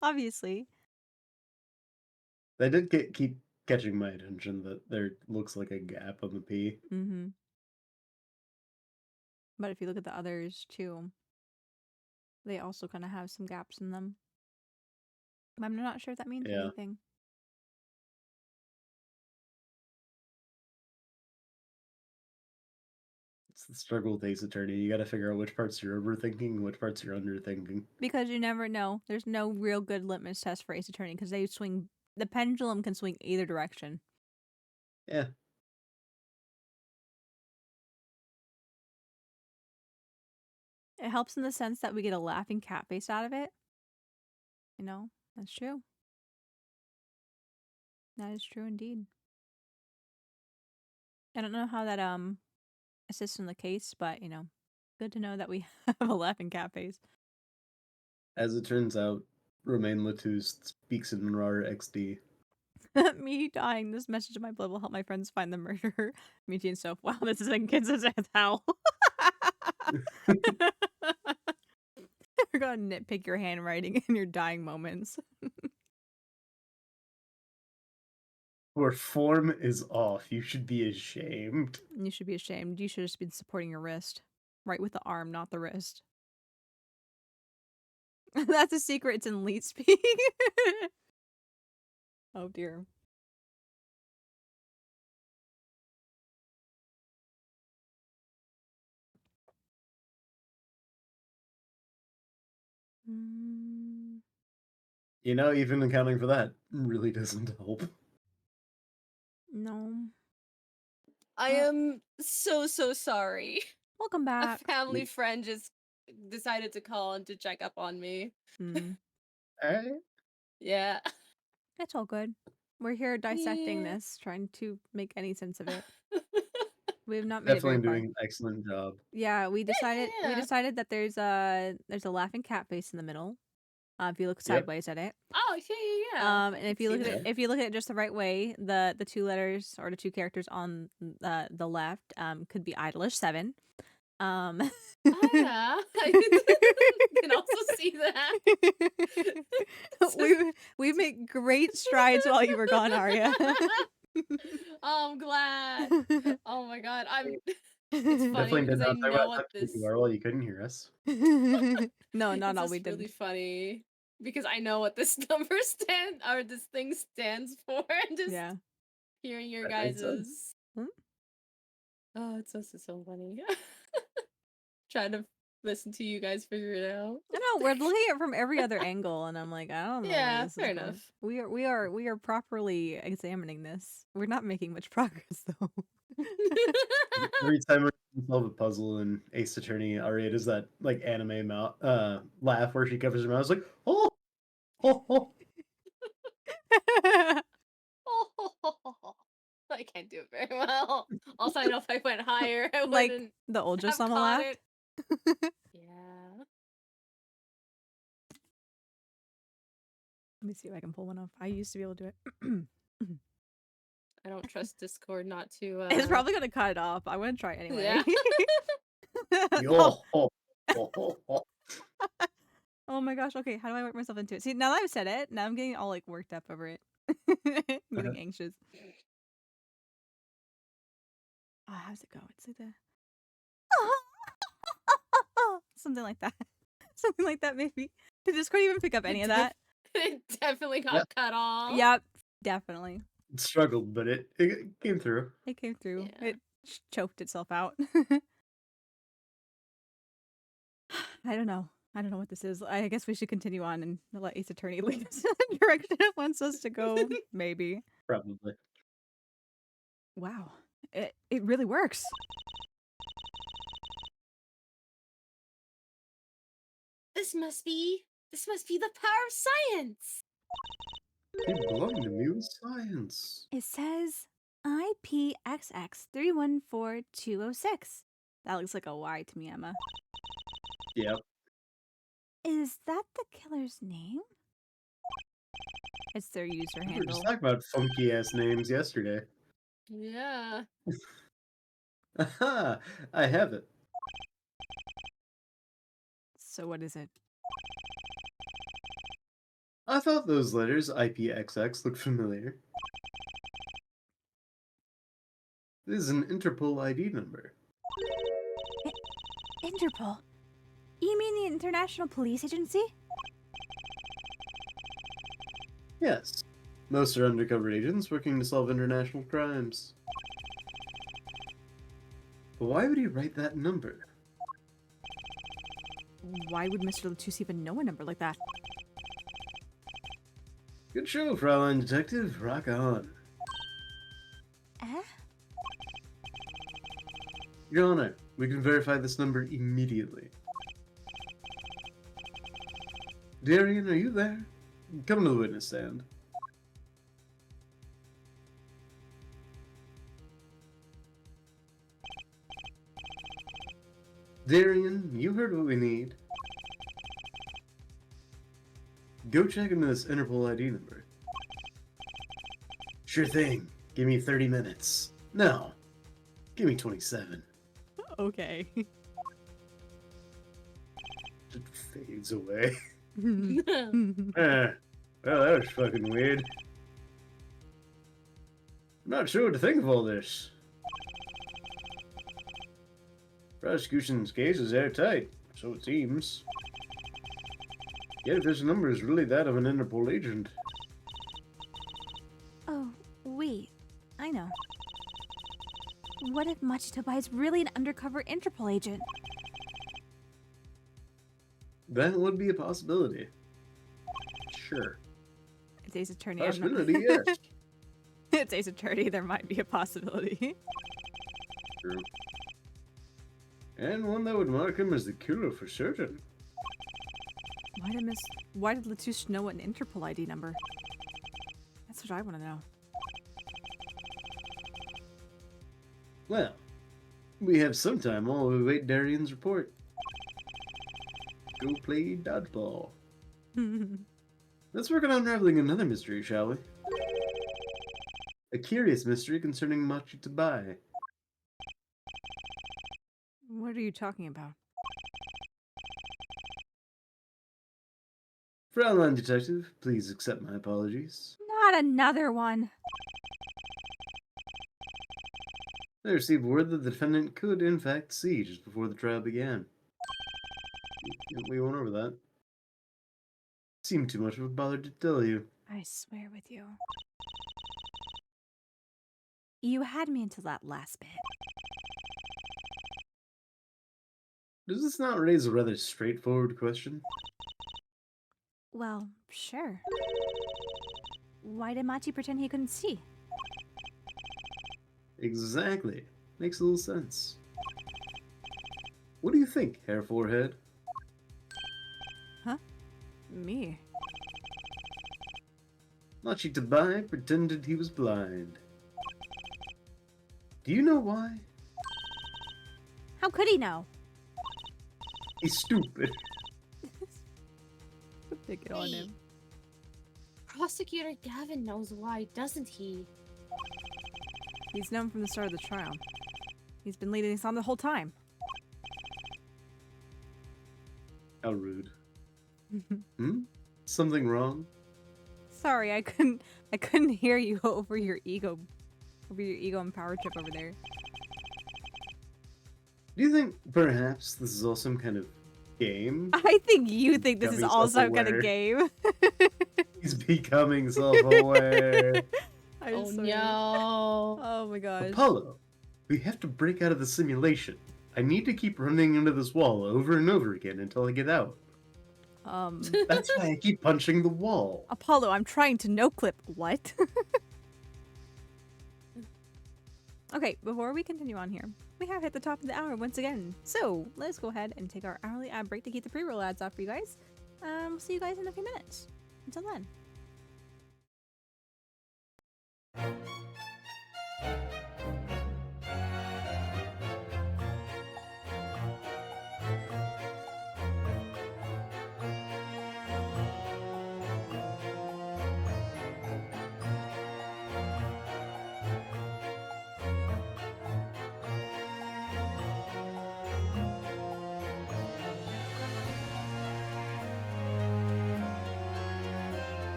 Obviously. They did keep catching my attention that there looks like a gap on the P. Mm-hmm. But if you look at the others too, they also kind of have some gaps in them. I'm not sure if that means Yeah. anything. It's the struggle with Ace Attorney. You gotta figure out which parts you're overthinking and which parts you're underthinking. Because you never know. There's no real good litmus test for Ace Attorney because they swing. The pendulum can swing either direction. Yeah. It helps in the sense that we get a laughing cat face out of it. You know, that's true. That is true indeed. I don't know how that assists in the case, but you know, good to know that we have a laughing cat face. As it turns out, Romain Latouche speaks in RAR XD. Me dying. This message in my blood will help my friends find the murderer. Me and Soph. Wow, this is like kids' death. How? We're gonna nitpick your handwriting in your dying moments. Your form is off. You should be ashamed. You should be ashamed. You should have just been supporting your wrist. Right with the arm, not the wrist. That's a secret. It's in leet speak. Oh dear. Mm, You know, even accounting for that really doesn't help. no. I am so sorry. Welcome A back. family friend just decided to call and to check up on me. Mm, Alright. Yeah. it's all good. We're here dissecting Yeah. this, trying to make any sense of it. We have not made it Definitely very far. doing an excellent job. Yeah, we decided Yeah. that there's a laughing cat face in the middle. If you look Yep. sideways at it. Oh, yeah. And if you look at it, if you look at it just the right way, the two letters or the two characters on the left could be Idolish 7. Oh, yeah. I can also see that. we make great strides while you were gone, Aria. Oh, I'm glad. Oh my god, it's funny Definitely did because I not talk know about what touch this. you are while you couldn't hear us. No, not It's all just we did. really funny because I know what this number this thing stands for, and just Yeah. hearing your That makes guys's. sense. Oh, it's so funny. Trying to listen to you guys figure it out. I know we're looking at it from every other angle, and I'm like, I don't know. Yeah, where this fair is going. enough. We are properly examining this. We're not making much progress though. Every time we solve a puzzle in Ace Attorney, Aria does that like anime laugh where she covers her mouth. It's like, oh, oh, oh. I can't do it very well. Also, I know if I went higher, I Like wouldn't the old have Josama caught laugh. it. Yeah. Let me see if I can pull one off. I used to be able to do it. I don't trust Discord not to. It's probably gonna cut it off. I want to try anyway. Yeah. Oh, oh, oh, oh, oh. Oh my gosh. Okay, how do I work myself into it? See, now that I've said it, now I'm getting all like worked up over it. Getting anxious. Oh, how's it go? It's like the something like that. Something like that, maybe. Did Discord even pick up any of that? It definitely got Yep. cut off. Yep, definitely. It struggled, but it came through. It came through. Yeah. It choked itself out. I don't know. I don't know what this is. I guess we should continue on and let Ace Attorney lead us in the direction it wants us to go. Maybe. Probably. Wow. It really works. This must be the power of science. They belong to me with science. It says IPXX314206. That looks like a Y to me, Emma. Yep. Is that the killer's name? It's their user We were handle. just talking about funky ass names yesterday. Yeah. Aha! I have it. So what is it? I thought those letters, IPXX, looked familiar. This is an Interpol ID number. Interpol. You mean the International Police Agency? Yes. Most are undercover agents working to solve international crimes. But why would he write that number? Why would Mr. Latus even know a number like that? Good show, Fraulein Detective. Rock on. Eh? Your Honor, we can verify this number immediately. Darian, are you there? Come to the witness stand. Darian, you heard what we need. Go check into this Interpol ID number. Sure thing. Give me 30 minutes. No. Give me 27. Okay. It fades away. Oh, Well, that was fucking weird. I'm not sure what to think of all this. Prosecution's case is airtight, so it seems. Yet if this number is really that of an Interpol agent, Oh, wait. I know. What if Machitobai is really an undercover Interpol agent? that would be a possibility. Sure. It's Ace Attorney. I'm not- Possibility, yes. It's Ace Attorney. There might be a possibility. True. And one that would mark him as the killer for certain. Why did Latouche know an Interpol ID number? That's what I want to know. Well, we have some time while we wait Darian's report. Go play dodgeball. Let's work on unraveling another mystery, shall we? A curious mystery concerning Machi Tabai. What are you talking about? Fraulein Detective, please accept my apologies. Not another one. I received word that the defendant could, in fact, see just before the trial began. We went over that. Seemed too much of a bother to tell you. I swear with you. You had me until that last bit. Does this not raise a rather straightforward question? Well, sure. Why did Machi pretend he couldn't see? Exactly. Makes a little sense. What do you think, Hair Forehead? Me? Machi Tabai pretended he was blind. Do you know why? How could he know? He's stupid. Pick it on Wait. him. Prosecutor Gavin knows why, doesn't he? He's known from the start of the trial. He's been leading us on the whole time. How rude. Hmm? Something wrong? Sorry, I couldn't hear you over your ego and power trip over there. Do you think perhaps this is all some kind of game? I think you think this is Becoming also some kind of self-aware. game. He's becoming self-aware. I Oh swear. no. Oh my gosh. Apollo, we have to break out of the simulation. I need to keep running into this wall over and over again until I get out. That's why I keep punching the wall. Apollo, I'm trying to no clip. What? Okay, before we continue on here, we have hit the top of the hour once again. So let's go ahead and take our hourly ad break to keep the pre-roll ads off for you guys. We'll see you guys in a few minutes. Until then.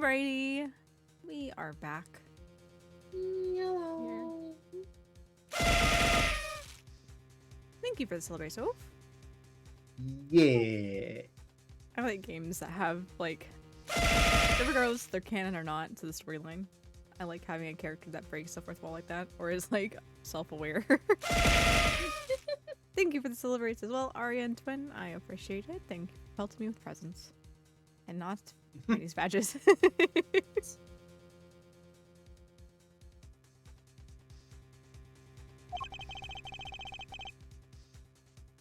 Alrighty. We are back. Yellow. Thank you for the celebration, Soph. Yeah. I like games that have, like, regardless if they're canon or not to the storyline. I like having a character that breaks the fourth wall like that, or is, like, self-aware. Thank you for the celebrates as well, Aria and Twin. I appreciate it. Thank you for pelting me with presents. And not these badges.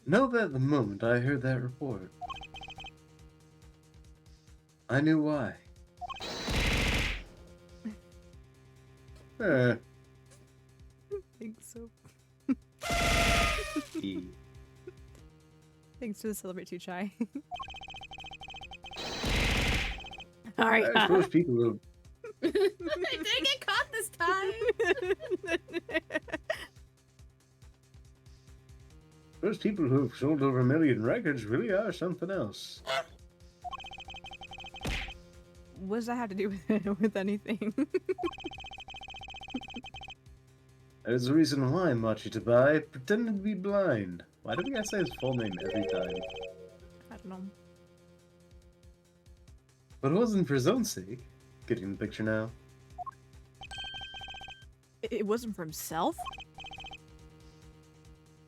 Know that the moment I heard that report, I knew why. Thanks, Soph. E. Thanks for the celebrate too, Chai. Alright. I suppose people will. I didn't get caught this time. Those people who have sold over 1 million records really are something else. What does that have to do with anything? That is the reason why Machi Tabai pretended to be blind. Why do we gotta say his full name every time? I don't know. But it wasn't for his own sake. Getting the picture now. It wasn't for himself?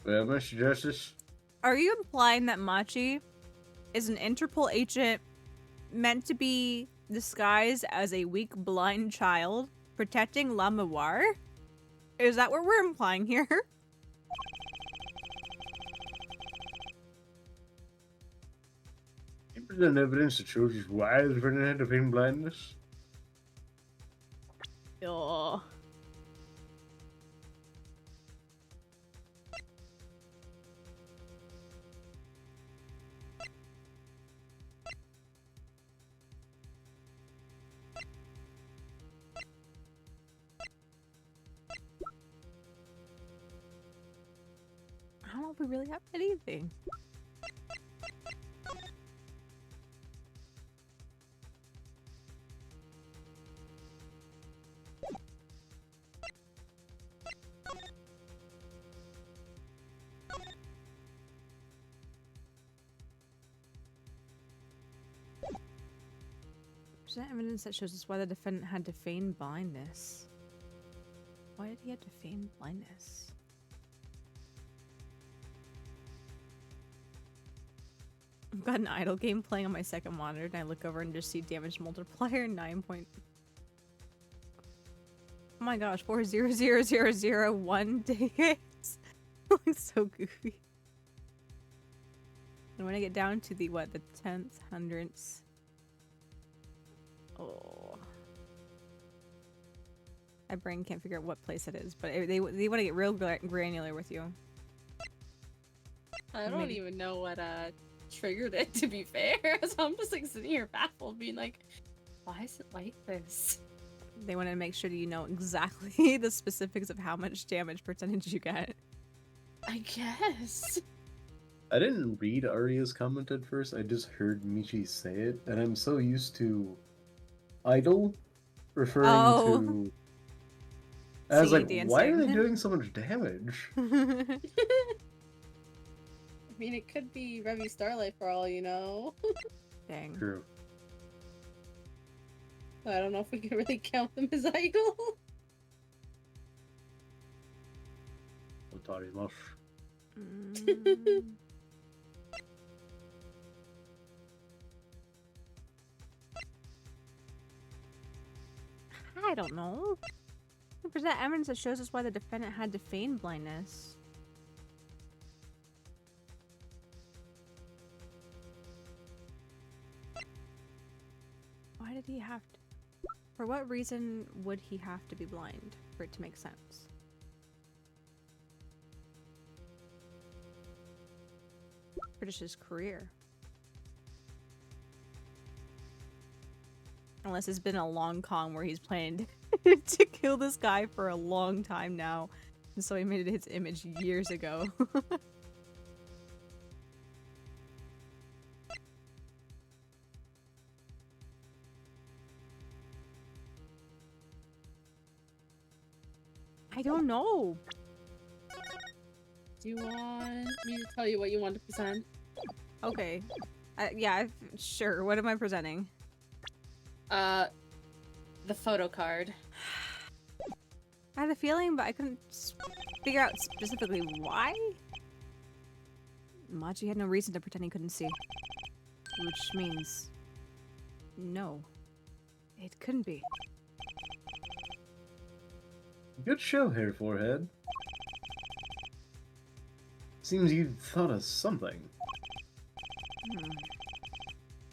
Well, Mr. Justice, Are you implying that Machi is an Interpol agent meant to be disguised as a weak blind child protecting La Mawar? Is that what we're implying here? you present evidence that shows his wise version of him blindness. Ugh. I don't know if we really have anything. Present evidence that shows us why the defendant had to feign blindness. Why did he have to feign blindness? I've got an idle game playing on my second monitor and I look over and just see damage multiplier 9 point. Oh my gosh, 40001 days. Looks so goofy. And when I get down to the what, the 10th, hundredths. Oh. My brain can't figure out what place it is, but they want to get real granular with you. I don't Maybe. even know what triggered it, to be fair. So I'm just like sitting here baffled, being like, why is it like this? They want to make sure that you know exactly the specifics of how much damage percentage you get. I guess. I didn't read Aria's comment at first, I just heard Michi say it, and I'm so used to idle referring Oh. to. I was like, Singing, why are they dancing. doing so much damage? I mean, it could be Revy Starlight for all you know. Dang. True. I don't know if we can really count them as idol. Otari mush. Mm. I don't know. Present evidence that shows us why the defendant had to feign blindness. Why did he have to? For what reason would he have to be blind for it to make sense? For just his career. Unless it's been a long con where he's planned to kill this guy for a long time now. And so he made it his image years ago. don't know. Do you want me to tell you what you want to present? Okay. Yeah, sure. What am I presenting? The photo card. I had a feeling, but I couldn't figure out specifically why. Machi had no reason to pretend he couldn't see. Which means... no. It couldn't be. Good show here, Forehead. Seems you've thought of something.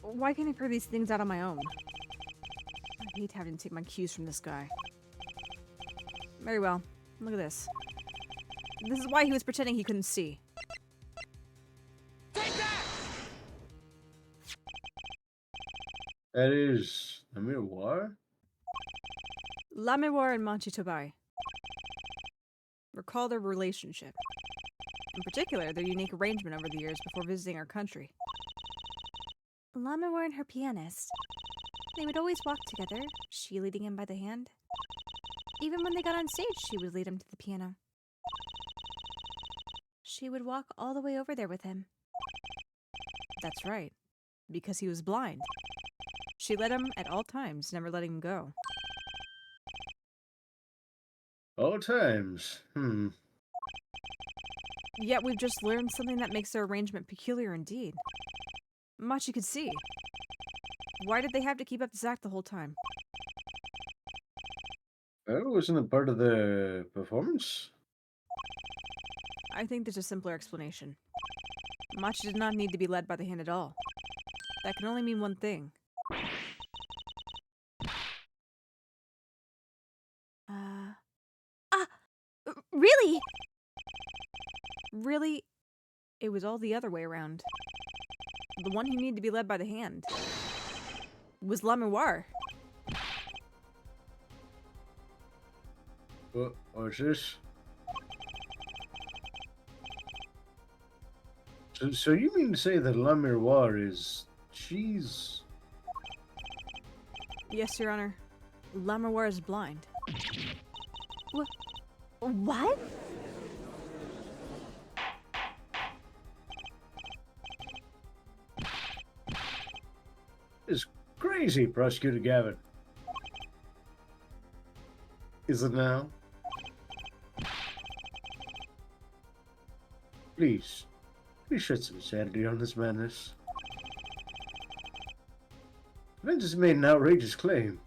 Why can't I figure these things out on my own? I hate having to take my cues from this guy. Very well. Look at this. This is why he was pretending he couldn't see. Take that! That is a miroir? La Miroir and Manchi Tobai. Recall their relationship. In particular, their unique arrangement over the years before visiting our country. La Miroir and her pianist. They would always walk together, she leading him by the hand. Even when they got on stage, she would lead him to the piano. She would walk all the way over there with him. That's right, because he was blind. She led him at all times, never letting him go. All times. Yet we've just learned something that makes their arrangement peculiar indeed. Machi could see. Why did they have to keep up this act the whole time? Oh, wasn't it part of the performance? I think there's a simpler explanation. Machi did not need to be led by the hand at all. That can only mean one thing. Really? Really, it was all the other way around. The one who needed to be led by the hand was La Miroir. What's this? So you mean to say that La Miroir is... she's... Yes, Your Honor. La Miroir is blind. What? It's crazy, Prosecutor Gavin. Is it now? Please shed some sanity on this madness. Vince has made an outrageous claim.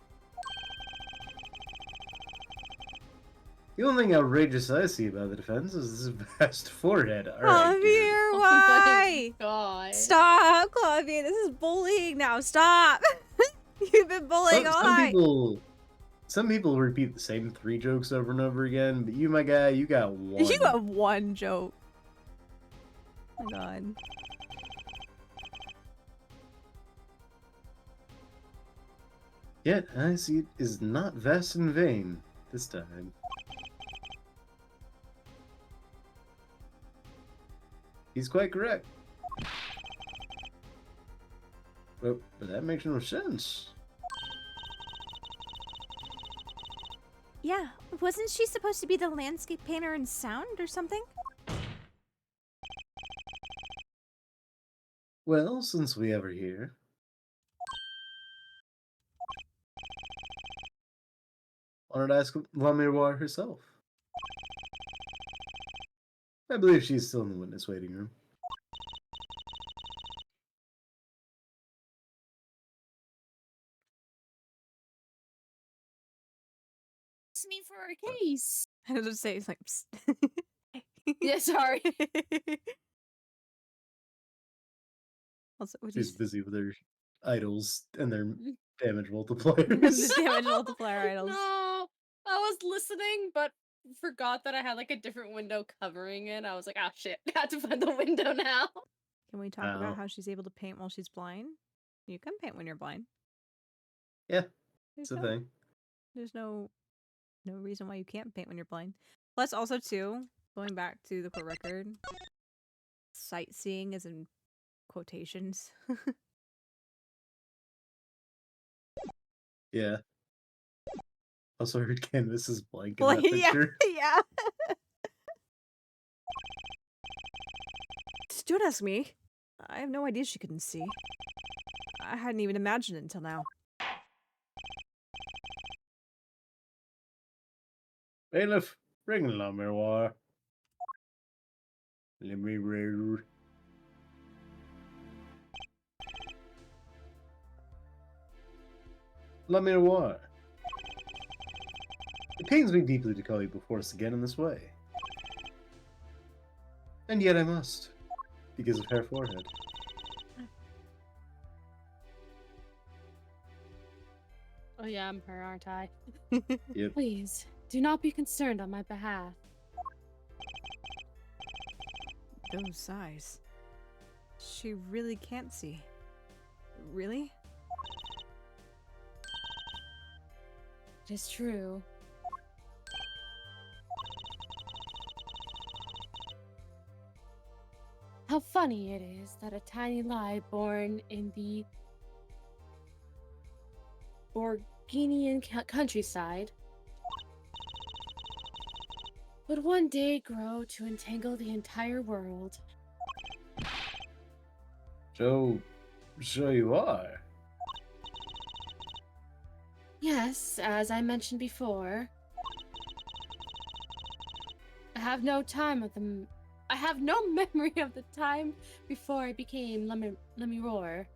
The only thing outrageous I see about the defense is this vast forehead. Alright, dude. Clavier, why? God. Stop, Clavier. This is bullying now. Stop. You've been bullying all night. Some people repeat the same 3 jokes over and over again, but you, my guy, you got one. You have one joke. Oh my god. Yet I see it is not vast in vain this time. He's quite correct. But that makes no sense. Yeah, wasn't she supposed to be the landscape painter in sound or something? Well, since we ever here. Wanted to ask La Miroir herself. I believe she's still in the witness waiting room. Me for a case. I was just say it's like. Psst. Yeah, sorry. Also, would She's you busy with her idols and their damage the multipliers. damage multiplier idols? No, I was listening, but forgot that I had like a different window covering it. I was like, ah, shit, I have to find the window now. Can we talk about how she's able to paint while she's blind? You can paint when you're blind. Yeah, There's it's a no, thing. There's no reason why you can't paint when you're blind. Plus, also too, going back to the court record, sightseeing is in quotations. Yeah. Also, her canvas is blank in that Like, yeah, picture. yeah. Don't ask me. I have no idea she couldn't see. I hadn't even imagined it until now. Bailiff, bring la miroir. Le miroir. La miroir. It pains me deeply to call you before us again in this way. And yet I must, because of her forehead. Oh yeah, I'm her, aren't I? Yep. Please, do not be concerned on my behalf. Those eyes. She really can't see. Really? It is true. How funny it is that a tiny lie born in the Borginian countryside would one day grow to entangle the entire world. So you are. Yes, as I mentioned before, I have no memory of the time before I became Let Me Roar.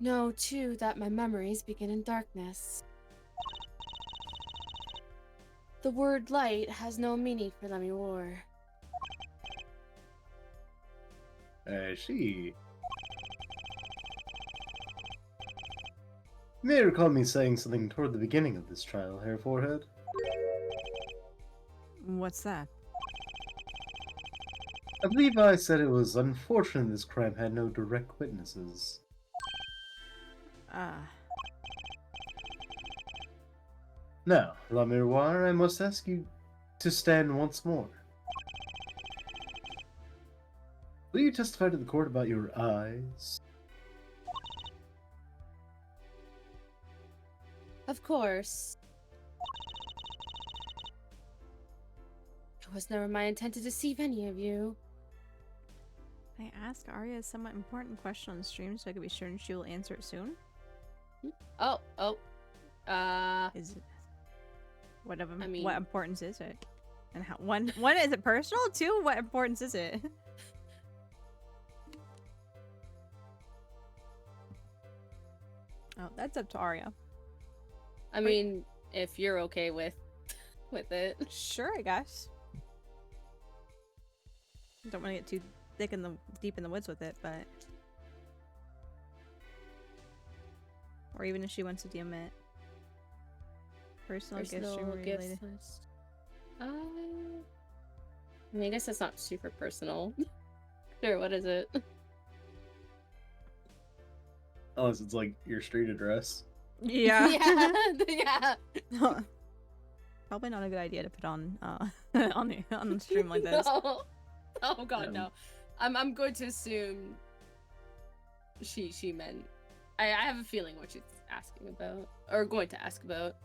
Know, too, that my memories begin in darkness. The word light has no meaning for Let Me Roar. She. You may recall me saying something toward the beginning of this trial, Hair Forehead. What's that? I believe I said it was unfortunate this crime had no direct witnesses. Ah. Now, La Miroir, I must ask you to stand once more. Will you testify to the court about your eyes? Of course. It was never my intent to deceive any of you. I ask Aria a somewhat important question on the stream so I can be sure she will answer it soon. Oh. Is it what mean- what importance is it? And how one is it personal? Two, what importance is it? Oh, that's up to Aria. I mean, if you're okay with it. Sure, I guess. Don't want to get too deep in the woods with it, but or even if she wants to DM it. Personal gift stream related. list. I mean, I guess that's not super personal. Sure, what is it? Unless it's like your street address. Yeah. Yeah. Probably not a good idea to put on on the stream like this. No. Oh god, Yeah. no. I'm going to assume she meant. I have a feeling what she's asking about or going to ask about.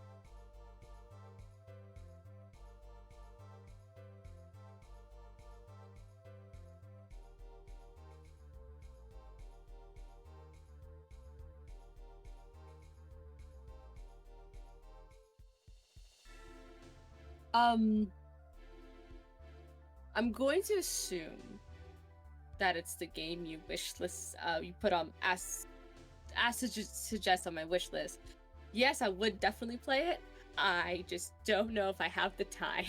I'm going to assume that it's the game you you put on suggest on my wish list. Yes, I would definitely play it. I just don't know if I have the time.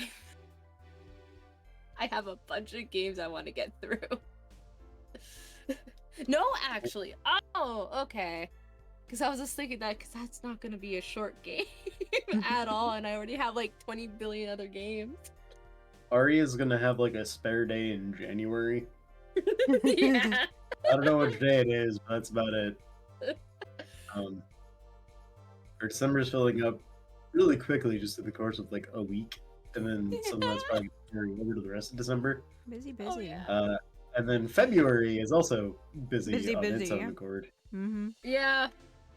I have a bunch of games I want to get through. No, actually. Oh, okay. Because I was just thinking that because that's not going to be a short game at all, and I already have like 20 billion other games. Aria's gonna have like a spare day in January. Yeah. I don't know which day it is, but that's about it. Her December's filling up really quickly, just in the course of like a week, and then some of that's probably carrying over to the rest of December. Busy. Oh, yeah. And then February is also busy on its own yeah. accord. Mm-hmm. Yeah.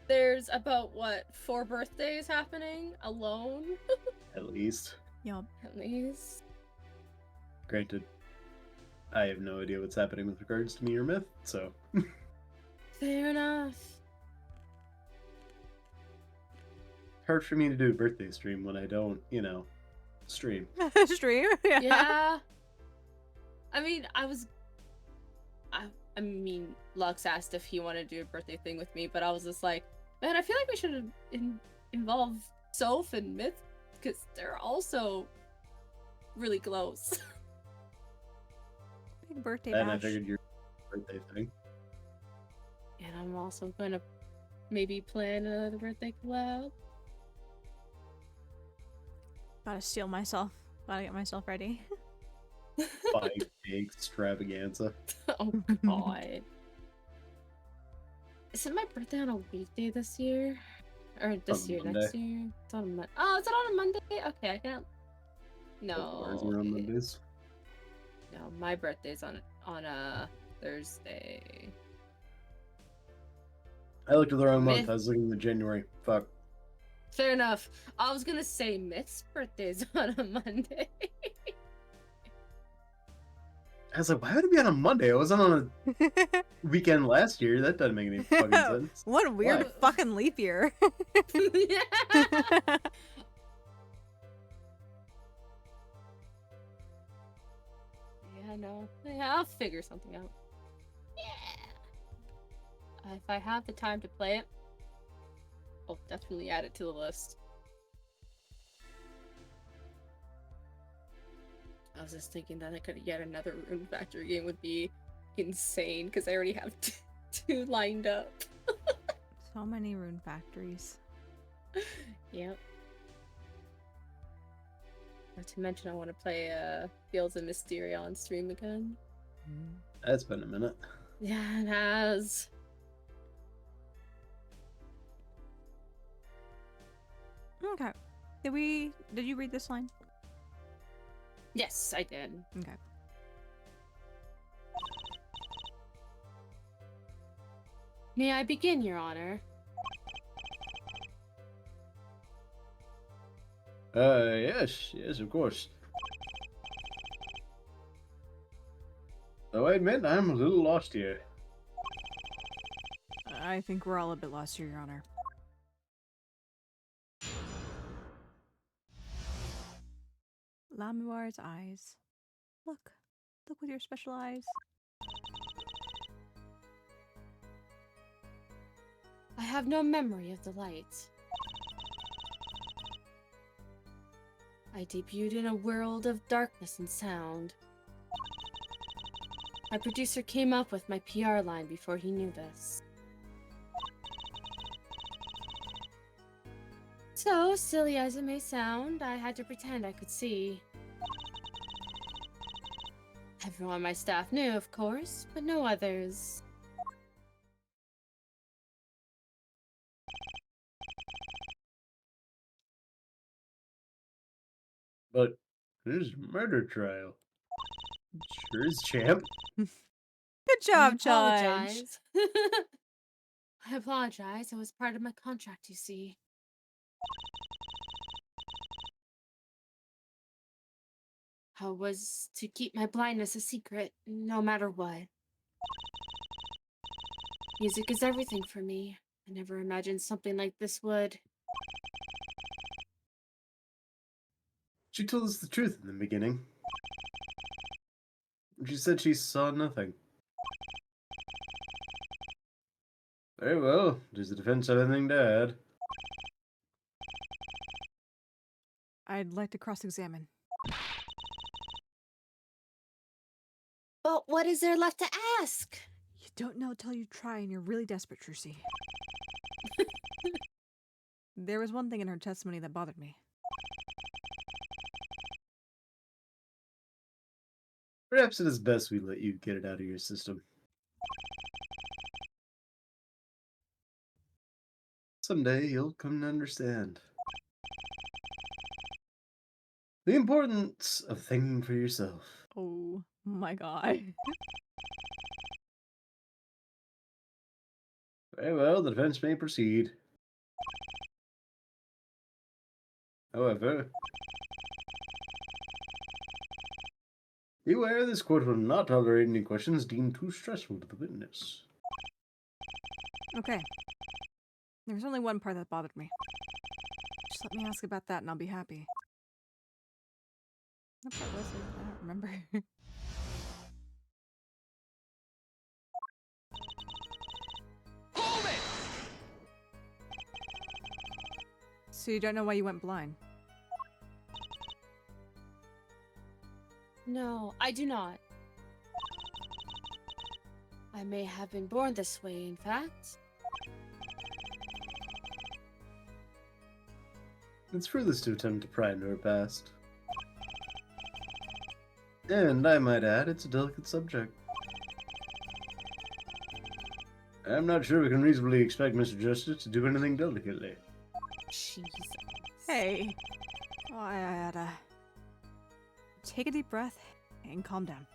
there's about what 4 birthdays happening alone, At least. Yup. at least. Granted, I have no idea what's happening with regards to me or Myth, so. Fair enough. Hard for me to do a birthday stream when I don't, stream. Stream. Yeah. I mean, I mean, Lux asked if he wanted to do a birthday thing with me, but I was just like, man, I feel like we should involve Soph and Myth because they're also really close. Big birthday And I bash. figured your birthday thing. And I'm also gonna maybe plan another birthday collab. Gotta steel myself. Gotta get myself ready. 5K extravaganza. Oh god. Isn't my birthday on a weekday this year? Or this On year, Monday. next year? It's on a Monday. Oh, is it on a Monday? Okay, I can't. Ours No. are on Mondays. No, my birthday's on a Thursday. I looked at the wrong month. Myth. I was looking at January. Fuck. Fair enough. I was gonna say Myth's birthday's on a Monday. I was like, why would it be on a Monday? I wasn't on a weekend last year. That doesn't make any fucking sense. What a weird Why? fucking leap year. Yeah. Yeah, no. Yeah, I'll figure something out. Yeah. If I have the time to play it, I'll definitely add it to the list. I was just thinking that I could get another Rune Factory game would be insane because I already have two lined up. So many rune factories. Yep. Not to mention I want to play Fields of Mysteria on stream again. That's been a minute. Yeah, it has. Okay. Did you read this line? Yes, I did. Okay. May I begin, Your Honor? Yes, of course. Though I admit I'm a little lost here. I think we're all a bit lost here, Your Honor. Lamuar's eyes. Look. Look with your special eyes. I have no memory of the light. I debuted in a world of darkness and sound. My producer came up with my PR line before he knew this. So, silly as it may sound, I had to pretend I could see. Everyone on my staff knew, of course, but no others. But there's murder trial. Sure is, champ. Good I job, Judge. apologize. I apologize. It was part of my contract, you see. I was to keep my blindness a secret, no matter what. Music is everything for me. I never imagined something like this would. She told us the truth in the beginning. She said she saw nothing. Very well. Does the defense have anything to add? I'd like to cross-examine. But what is there left to ask? You don't know till you try, and you're really desperate, Trucy. There was one thing in her testimony that bothered me. Perhaps it is best we let you get it out of your system. Someday you'll come to understand the importance of thinking for yourself. Oh my god. Very well, the defense may proceed. However, beware this court will not tolerate any questions deemed too stressful to the witness. Okay. There's only one part that bothered me. Just let me ask about that and I'll be happy. What part was it? I don't remember. Hold it! So you don't know why you went blind? No, I do not. I may have been born this way, in fact. It's fruitless to attempt to pry into her past. And I might add, it's a delicate subject. I'm not sure we can reasonably expect Mr. Justice to do anything delicately. Jesus. Hey. Oh, I had take a deep breath and calm down.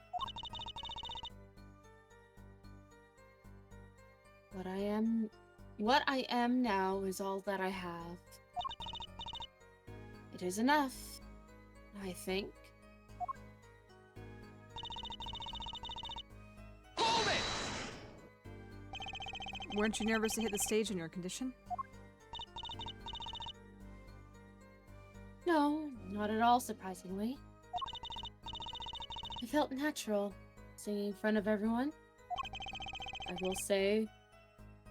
What I am now is all that I have. It is enough, I think. Hold it! Weren't you nervous to hit the stage in your condition? No, not at all, surprisingly. I felt natural, singing in front of everyone. I will say,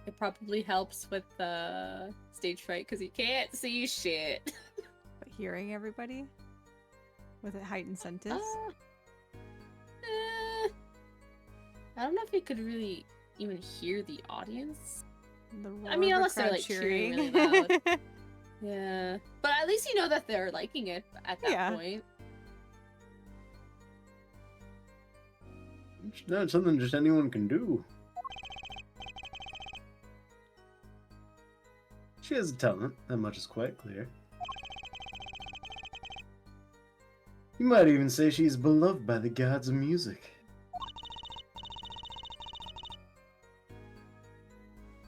it probably helps with stage fright because you can't see shit. But hearing everybody? With a heightened sentence? I don't know if you could really even hear the audience. The I mean, roar of a unless they're crowd like cheering really loud. Yeah, but at least you know that they're liking it at that Yeah. point. It's not something just anyone can do. She has a talent, that much is quite clear. You might even say she is beloved by the gods of music.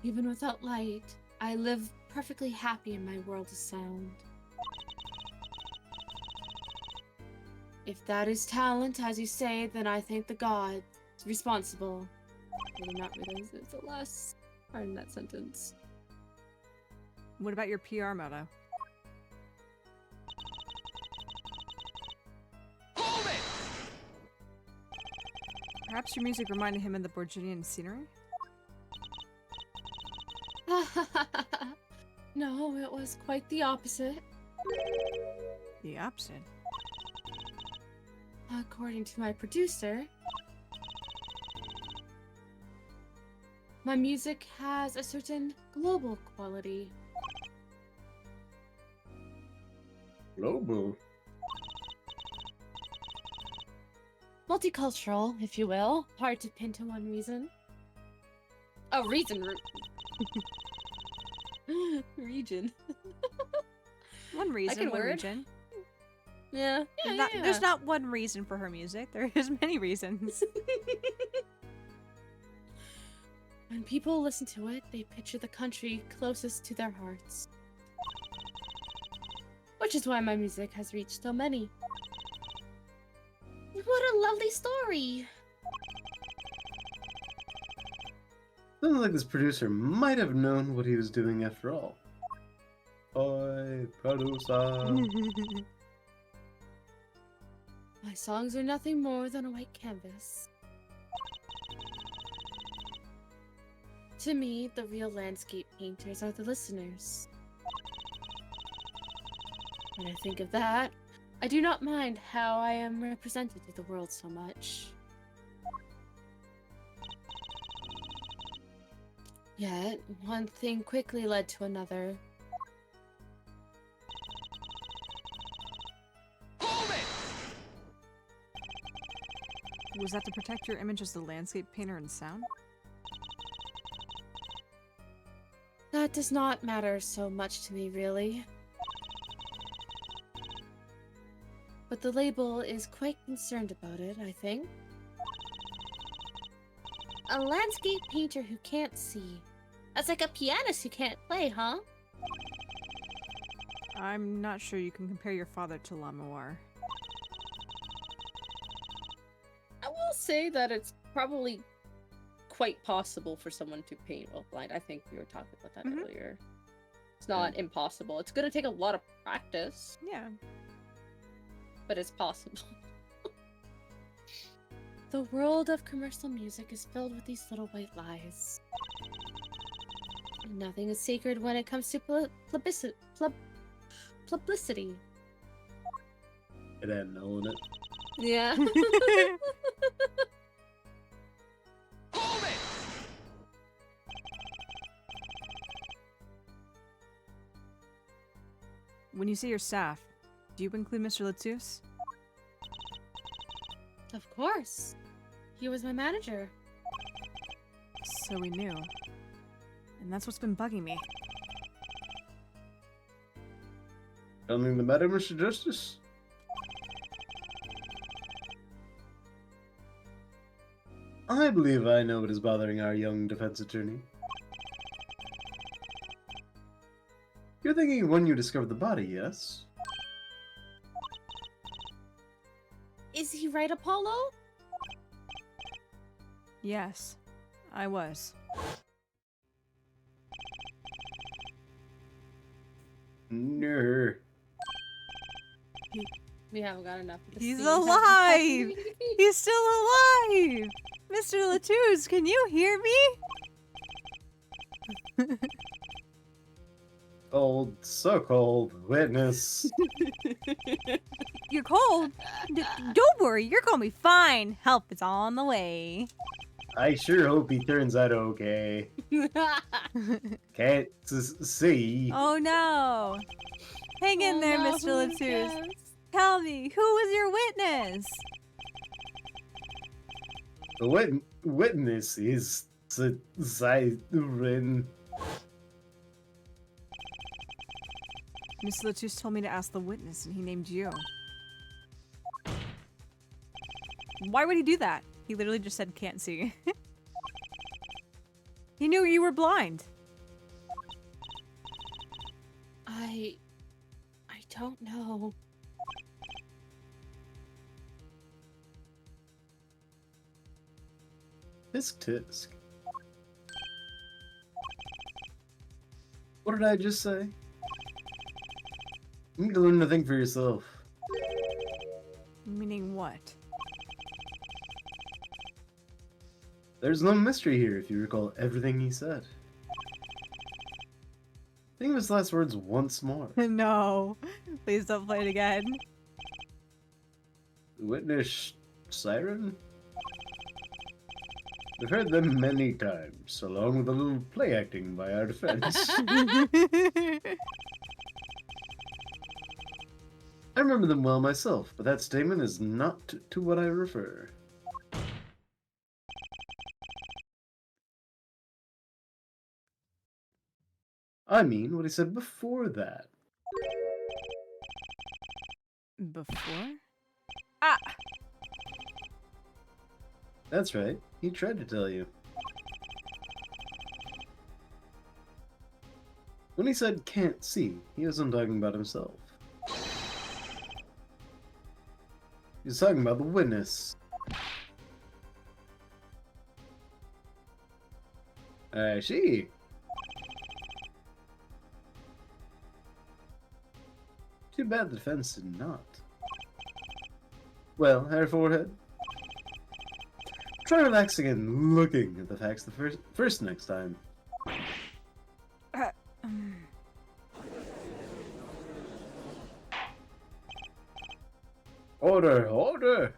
Even without light, I live perfectly happy in my world of sound. If that is talent, as you say, then I thank the gods responsible. I did not realize it was the last part in that sentence. What about your PR motto? Hold it! Perhaps your music reminded him of the Borginian scenery? No, it was quite the opposite. The opposite. According to my producer, my music has a certain global quality. Global. Multicultural, if you will. Hard to pin to one reason. Oh, reason. Region. One reason, can one word. region. Yeah. There's not one reason for her music. There is many reasons. When people listen to it, they picture the country closest to their hearts. Which is why my music has reached so many. What a lovely story! Sounds like this producer might have known what he was doing after all. Oi, producer. My songs are nothing more than a white canvas. To me, the real landscape painters are the listeners. When I think of that, I do not mind how I am represented to the world so much. Yet, one thing quickly led to another. Hold it! Was that to protect your image as the landscape painter in sound? That does not matter so much to me, really. But the label is quite concerned about it, I think. A landscape painter who can't see. That's like a pianist you can't play, huh? I'm not sure you can compare your father to Lamoir. I will say that it's probably quite possible for someone to paint while blind. I think we were talking about that earlier. It's not impossible. It's gonna take a lot of practice, Yeah. but it's possible. The world of commercial music is filled with these little white lies. Nothing is sacred when it comes to publicity. It had null in it. Yeah. Hold it! When you say your staff, do you include Mr. Letsus? Of course. He was my manager. So we knew. And that's what's been bugging me. Something the matter, Mr. Justice? I believe I know what is bothering our young defense attorney. You're thinking of when you discovered the body, yes? Is he right, Apollo? Yes, I was. No. We haven't got enough of the He's scene. alive! He's still alive! Mr. Letous, can you hear me? Cold, so cold. Witness. You're cold? Don't worry, you're gonna be fine. Help is on the way. I sure hope he turns out okay. Can't see. Oh no! Hang in there, no, Mr. Letous. yes. Tell me, who was your witness? The witness is Siren. Mr. Letous told me to ask the witness, and he named you. Why would he do that? He literally just said can't see. He knew you were blind. I don't know. Tisk tisk. What did I just say? You need to learn to think for yourself. Meaning what? There's no mystery here if you recall everything he said. Think of his last words once more. No. Please don't play it again. The witness siren? We've heard them many times, along with a little play acting by our defense. I remember them well myself, but that statement is not to what I refer. I mean what he said before that. Before? Ah! That's right, he tried to tell you. When he said can't see, he wasn't talking about himself. He was talking about the witness. I see. Too bad the defense did not. Well, Hair Forehead, try relaxing and looking at the facts the first next time. Order, order!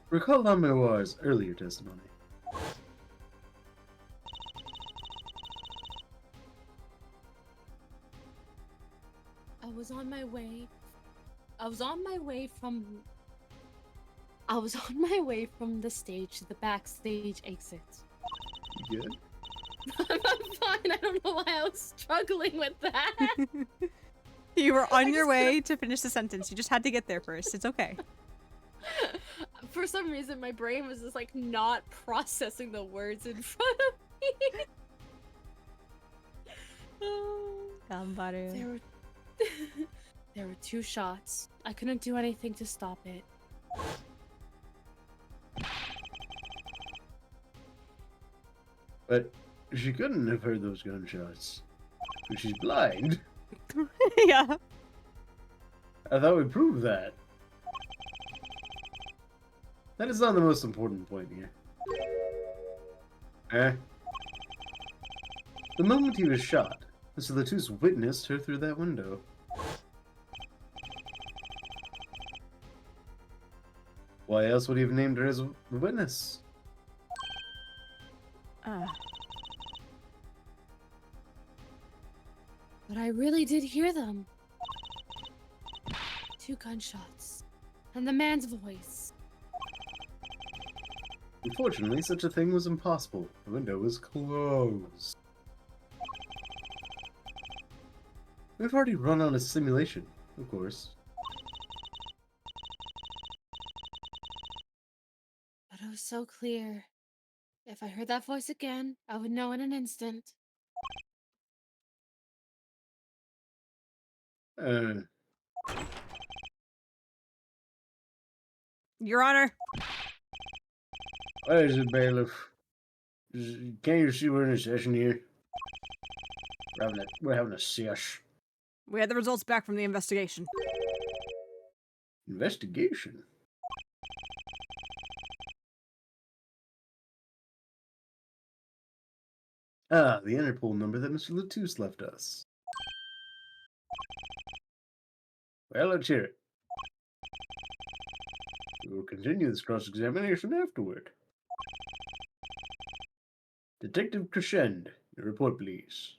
Recall Lamoir's earlier testimony. I was on my way. I was on my way from the stage to the backstage exit. You good? I'm fine. I don't know why I was struggling with that. You were on your way to finish the sentence. You just had to get there first. It's okay. For some reason, my brain was just like not processing the words in front of me. Gambaru. There were there were 2 shots. I couldn't do anything to stop it. But she couldn't have heard those gunshots. Because she's blind. Yeah. I thought we proved that. That is not the most important point here. The moment he was shot, Mr. Latus witnessed her through that window. Why else would he have named her as a witness? But I really did hear them. 2 gunshots. And the man's voice. Unfortunately, such a thing was impossible. The window was closed. We've already run on a simulation, of course. But it was so clear. If I heard that voice again, I would know in an instant. Your Honor. What is it, bailiff? Can't you see we're in a session here? We're having a sesh. We had the results back from the investigation. Investigation? Ah, the Interpol number that Mr. Latus left us. Well, let's hear it. We will continue this cross-examination afterward. Detective Crescend, your report, please.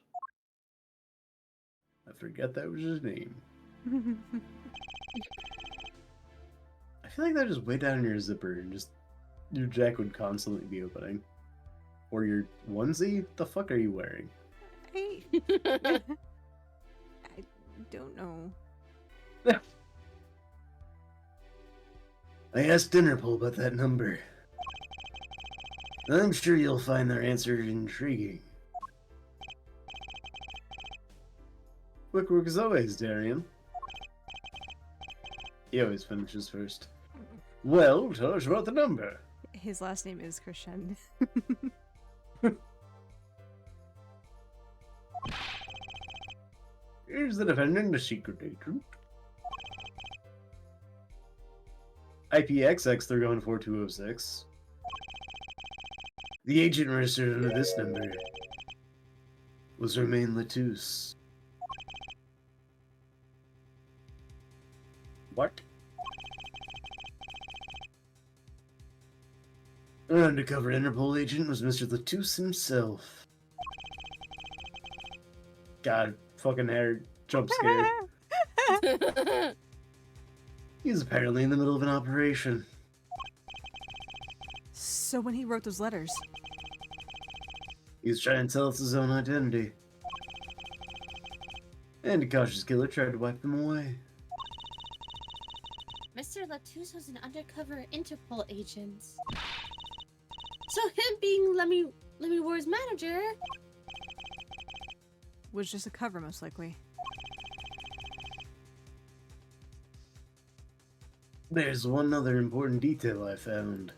I forget that was his name. I feel like that is way down in your zipper and just your jacket would constantly be opening. Or your onesie? What the fuck are you wearing? I don't know. I asked Interpol about that number. I'm sure you'll find their answer intriguing. Quick work as always, Darian. He always finishes first. Well, tell us about the number. His last name is Crescend. Here's the defendant, the secret agent. IPXX314-206. The agent registered under this number was Romain Latus. What? An undercover Interpol agent was Mr. Latus himself. God, fucking hair jump scare. He was apparently in the middle of an operation. So when he wrote those letters, He was trying to tell us his own identity. And a cautious killer tried to wipe them away. Mr. Latus was an undercover Interpol agent. So him being Lemmy Ward's manager. was just a cover, most likely. There's one other important detail I found.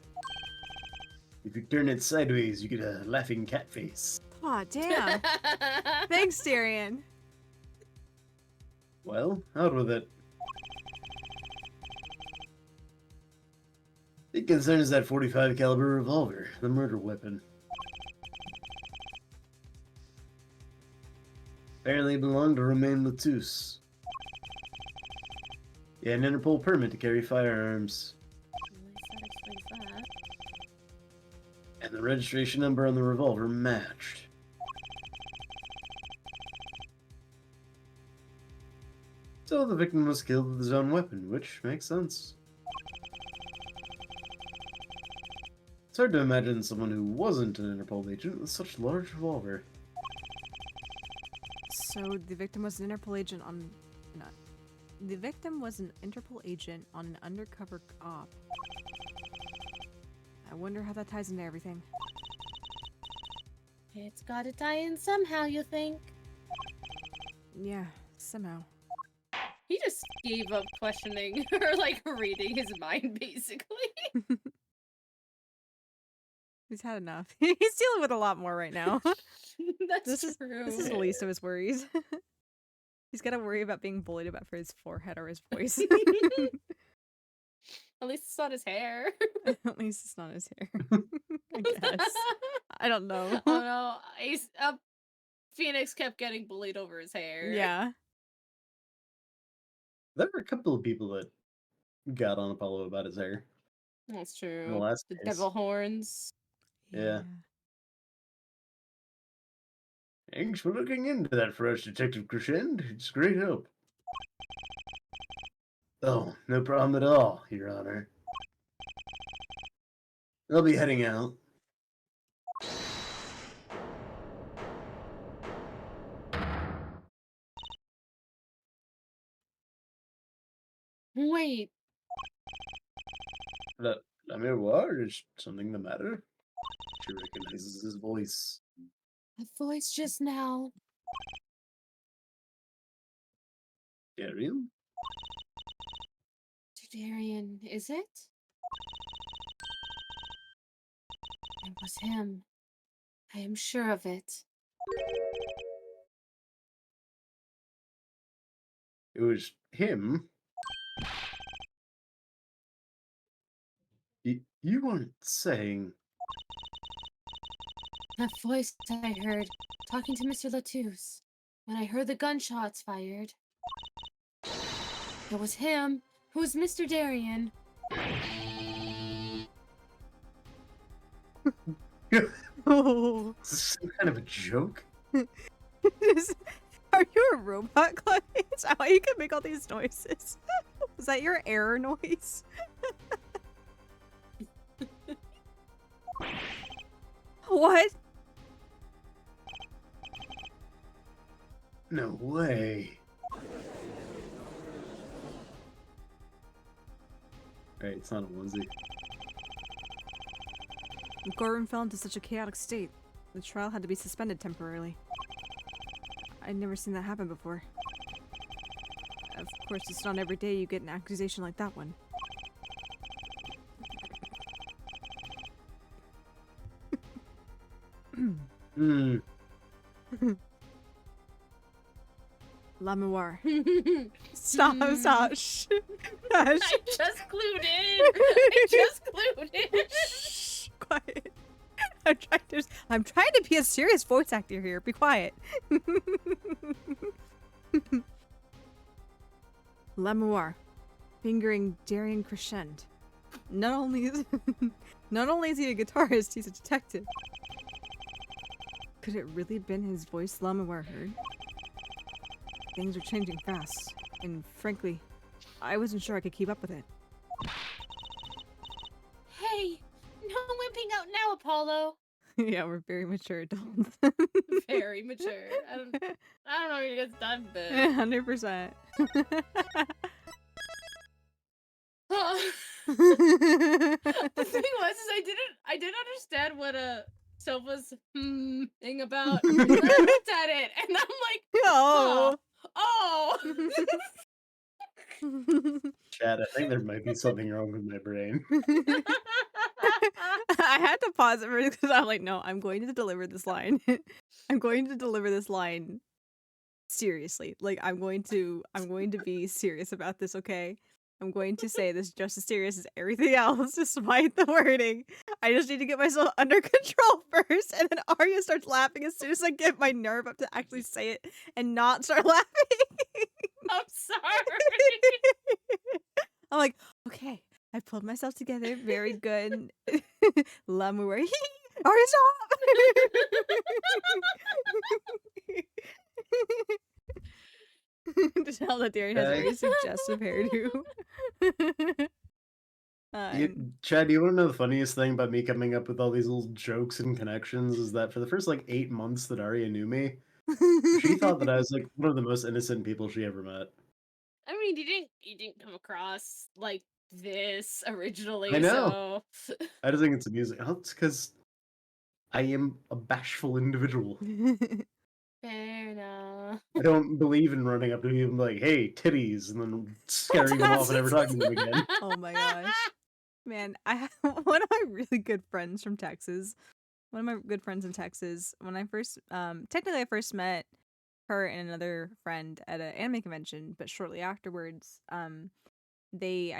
If you turn it sideways, you get a laughing cat face. Aw, damn. Thanks, Darian. Well, out with it. It concerns that 45 caliber revolver, the murder weapon. Apparently it belonged to Romain Latus. He had an Interpol permit to carry firearms. That explains that. And the registration number on the revolver matched. So the victim was killed with his own weapon, which makes sense. It's hard to imagine someone who wasn't an Interpol agent with such a large revolver. So the victim was an Interpol agent on... The victim was an Interpol agent on an undercover op. I wonder how that ties into everything. It's gotta tie in somehow, you think? Yeah, somehow. He just gave up questioning or like reading his mind, basically. He's had enough. He's dealing with a lot more right now. That's This true. is the least of his worries. He's got to worry about being bullied about for his forehead or his voice. At least it's not his hair. At least it's not his hair. I guess. I don't know. Oh no, Phoenix kept getting bullied over his hair. Yeah. There were a couple of people that got on Apollo about his hair That's in the true. last The case. devil horns. Yeah. Thanks for looking into that for us, Detective Crescend. It's great help. Oh, no problem at all, Your Honor. I'll be heading out. Wait, La Miroir, is something the matter? She recognizes his voice. the voice just now. Darian? Darian, is it? It was him. I am sure of it. It was him? You weren't saying... That voice I heard talking to Mr. Latouche when I heard the gunshots fired. It was him who was Mr. Darian. Oh. Is this some kind of a joke? Are you a robot, Clay? Is that why you can make all these noises? Was that your error noise? What? No way. Right, it's not a onesie. Gorman fell into such a chaotic state. The trial had to be suspended temporarily. I'd never seen that happen before. Of course, it's not every day you get an accusation like that one. Hmm. La Mémoire. Stop, stop. Shh. I just clued in. I just clued in. Shh. Quiet. I'm trying to be a serious voice actor here. Be quiet. La Mémoire. Fingering Darian Crescend. Not only is he a guitarist, he's a detective. Could it really have been his voice La Mémoire heard? Things are changing fast, and frankly, I wasn't sure I could keep up with it. Hey, no wimping out now, Apollo. Yeah, we're very mature adults. Very mature. I don't know if you guys done this. 100%. The thing was, is I didn't understand what Soph was thing about. And I looked at it, and I'm like, Oh. oh. Chad, I think there might be something wrong with my brain. I had to pause it because I'm like, no, I'm going to deliver this line. I'm going to deliver this line seriously. Like I'm going to be serious about this, okay? I'm going to say this just as serious as everything else, despite the wording. I just need to get myself under control first, and then Arya starts laughing as soon as I get my nerve up to actually say it and not start laughing. I'm sorry. I'm like, okay, I pulled myself together. Very good. L'amour. Arya, stop! To tell that Darian has a very suggestive hairdo. Chad, do you want to know the funniest thing about me coming up with all these little jokes and connections? Is that for the first like 8 months that Arya knew me, she thought that I was like one of the most innocent people she ever met. I mean, you didn't come across like this originally, I know. so I just think it's amusing. Oh, it's because I am a bashful individual. fair enough. I don't believe in running up to people and be like, "Hey, titties," and then scaring them off and never talking to them again. Oh my gosh. Man, I have one of my really good friends from Texas. One of my good friends in Texas. When I first, technically I first met her and another friend at an anime convention, but shortly afterwards, I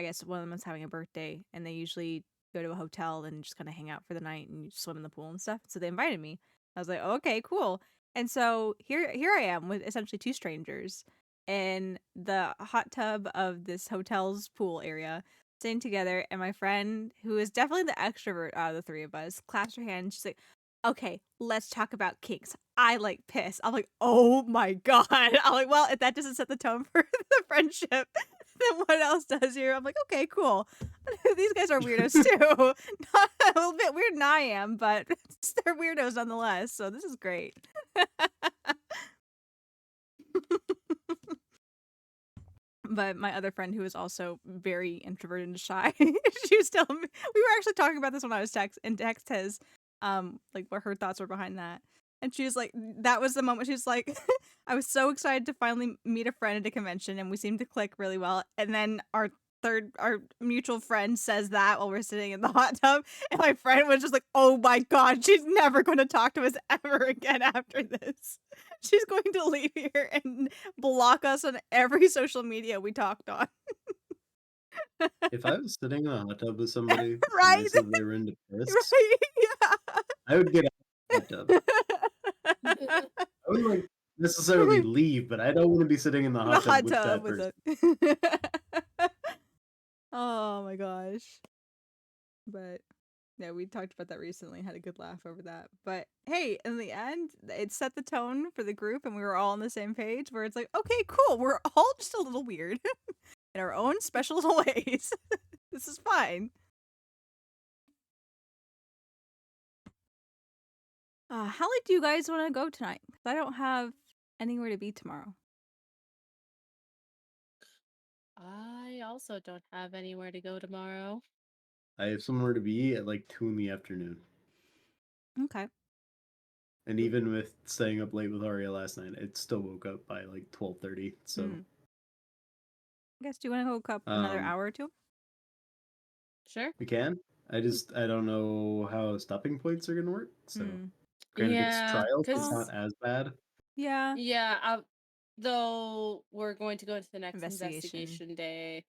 guess one of them was having a birthday, and they usually go to a hotel and just kind of hang out for the night and swim in the pool and stuff. So they invited me. I was like, okay, cool. And so here I am with essentially two strangers in the hot tub of this hotel's pool area, sitting together. And my friend, who is definitely the extrovert out of the three of us, clasped her hand. And she's like, okay, let's talk about kinks. I like piss. I'm like, oh my God. I'm like, well, if that doesn't set the tone for the friendship, then what else does here? I'm like, okay, cool. These guys are weirdos too. Not a little bit weirder than I am, but they're weirdos nonetheless. So this is great. But my other friend, who is also very introverted and shy, she was telling me, we were actually talking about this when I was in text his, like what her thoughts were behind that. And she was like, that was the moment she was like, I was so excited to finally meet a friend at a convention and we seemed to click really well. And then our mutual friend says that while we're sitting in the hot tub. And my friend was just like, oh my God, she's never going to talk to us ever again after this. She's going to leave here and block us on every social media we talked on. If I was sitting in a hot tub with somebody and Right? they said they were into piss, Right? Yeah. I would get out of the hot tub. I wouldn't like necessarily leave, but I don't want to be sitting in the The hot tub hot with tub that with person. it. Oh my gosh. But yeah, we talked about that recently, had a good laugh over that. But hey, in the end, it set the tone for the group and we were all on the same page where it's like, okay, cool, we're all just a little weird in our own special little ways. This is fine. How late do you guys want to go tonight? 'Cause I don't have anywhere to be tomorrow. I also don't have anywhere to go tomorrow. I have somewhere to be at like 2 in the afternoon. Okay. And even with staying up late with Aria last night, it still woke up by like 12:30. So I guess, do you want to go up another hour or two? Sure. we can. I don't know how stopping points are gonna work. So granted, it's Yeah, trial, so it's 'cause- not as bad. Yeah. Yeah, though we're going to go into the next Investigation. investigation day.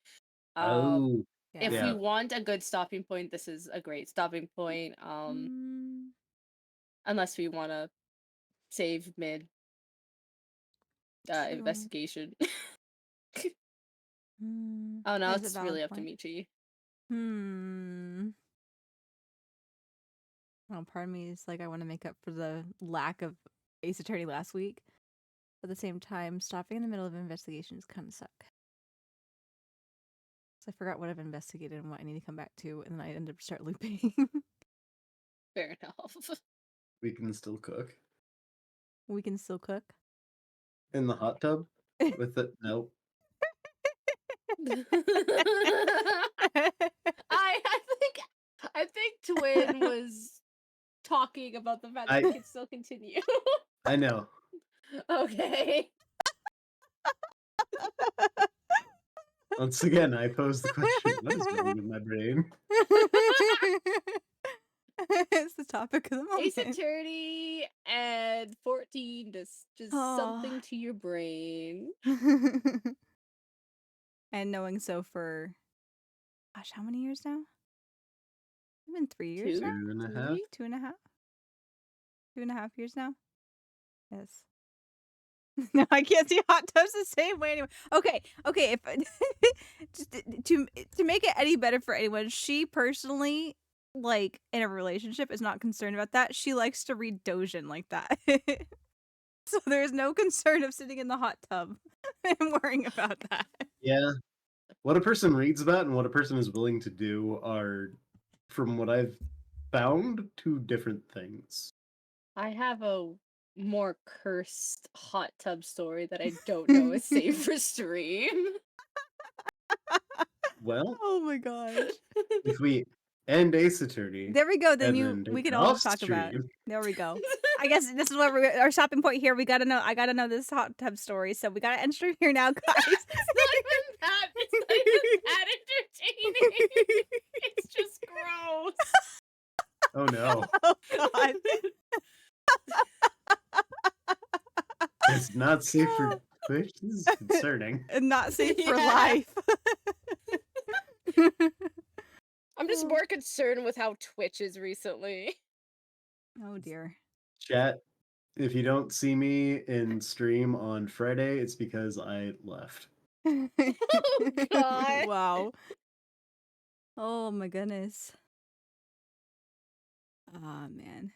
Oh, If Yeah. we want a good stopping point, this is a great stopping point. Unless we want to save mid True. investigation. Mm, Oh no, that is a it's valid really up to point. me, Chi. Well, part of me is like, I want to make up for the lack of Ace Attorney last week. But at the same time, stopping in the middle of investigations kind of suck. So I forgot what I've investigated and what I need to come back to, and then I end up start looping. Fair enough. we can still cook We can still cook. in the hot tub with it. Nope. I think Twin was talking about the fact that we can still continue. I know. Okay. Once again, I pose the question: what is wrong with my brain? It's the topic of the moment. Ace Attorney and 14 just something to your brain. And knowing so for, gosh, how many years now? It's been 3 years now? 2.5. 2.5? 2.5 years now? Yes. No, I can't see hot tubs the same way anymore. Okay, if just to make it any better for anyone, she personally, like, in a relationship is not concerned about that. She likes to read Dojin like that. So there's no concern of sitting in the hot tub and worrying about that. Yeah. What a person reads about and what a person is willing to do are, from what I've found, two different things. I have a more cursed hot tub story that I don't know is safe for stream. Well, Oh my gosh. if we end Ace Attorney, There we go. Then and then we take can it all off talk about. stream, There we go. I guess this is where our stopping point here. We gotta know. I gotta know this hot tub story. So we gotta end stream here now, guys. It's not even that. It's not even that entertaining. It's just gross. oh no, Oh god. it's not safe for Twitch. This is concerning. And not safe for Yeah. life. I'm just more concerned with how Twitch is recently. Oh dear. Chat, if you don't see me in stream on Friday, it's because I left. Oh god. Wow. Oh my goodness. Oh man.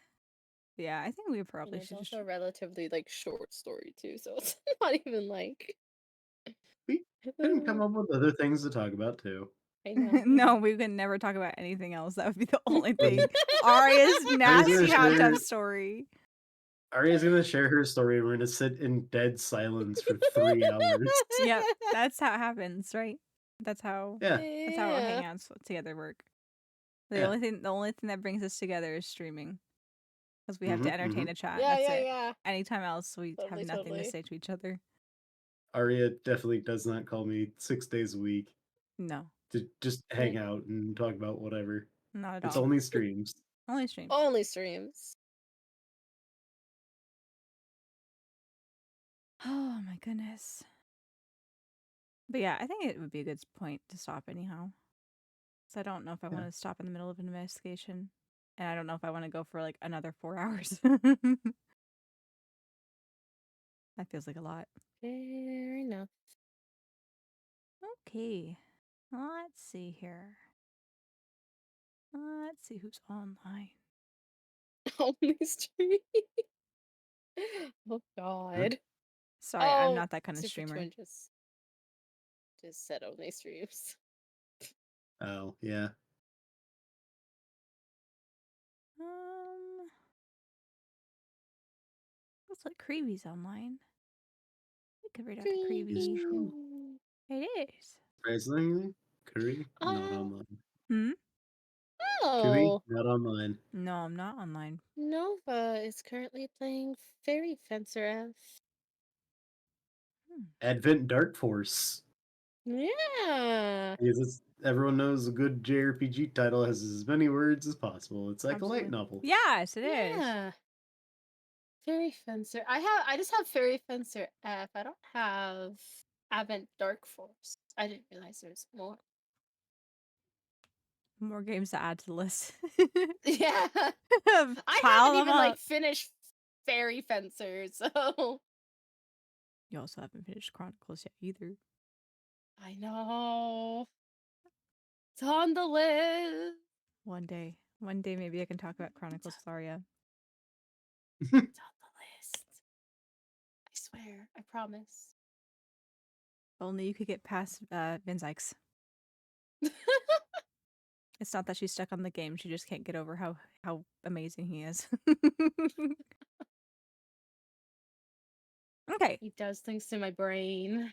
Yeah, I think we And probably it's should just also a relatively like short story too, so it's not even like We couldn't come up with other things to talk about too. I know. No, we can never talk about anything else. That would be the only thing. Aria's nasty hot tub sure. story. Aria's gonna share her story, and we're gonna sit in dead silence for 3 hours. Yep, that's how it happens, right? That's how Yeah, that's how our hangouts together work. The Yeah. only thing that brings us together is streaming, because we have to Mhm, entertain mhm. a chat. Yeah, That's yeah, it. yeah. Anytime else, we Totally, have nothing totally. to say to each other. Aria definitely does not call me 6 days a week No, to just hang out and talk about whatever. not at It's all. only streams. Only streams. Only streams. Oh my goodness. But yeah, I think it would be a good point to stop anyhow. So I don't know if I Yeah. want to stop in the middle of an investigation. And I don't know if I want to go for like another 4 hours. That feels like a lot. Fair enough. Okay. Let's see here. Let's see who's online. Only stream. Oh god. Sorry, I'm not that kind of Super streamer. Twin just said only streams. Oh, yeah. Looks like Creevy's online. We could read out to It's Creevy. true. It is. Surprisingly, Curry, not Oh. online. Hmm? Curry, Oh, not online. No, I'm not online. Nova is currently playing Fairy Fencer F. Advent Dark Force. Yeah. Because everyone knows a good JRPG title has as many words as possible. It's like a light Absolutely. novel. Yes, it is. Yeah. Fairy Fencer. I just have Fairy Fencer F. I don't have Advent Dark Force. I didn't realize there's more. More games to add to the list. Yeah. I Pile haven't them even like up. finished Fairy Fencer, so You also haven't finished Chronicles yet either. I know. It's on the list. One day maybe I can talk about Chronicles with Aria. It's on the list. I swear. I promise. If only you could get past Vin Zykes. It's not that she's stuck on the game, she just can't get over how amazing he is. Okay. He does things to my brain.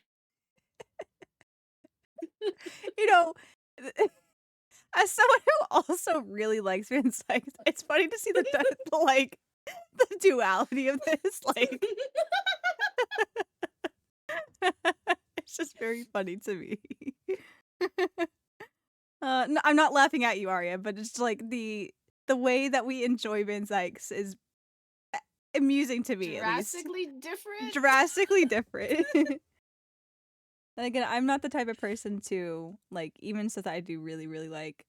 You know, as someone who also really likes Van Sykes, it's funny to see the duality of this. Like, it's just very funny to me. No, I'm not laughing at you, Arya, but it's like the way that we enjoy Van Sykes is amusing to me, at least. Drastically different. Drastically different. And again, I'm not the type of person to, like, even stuff that I do really, really like,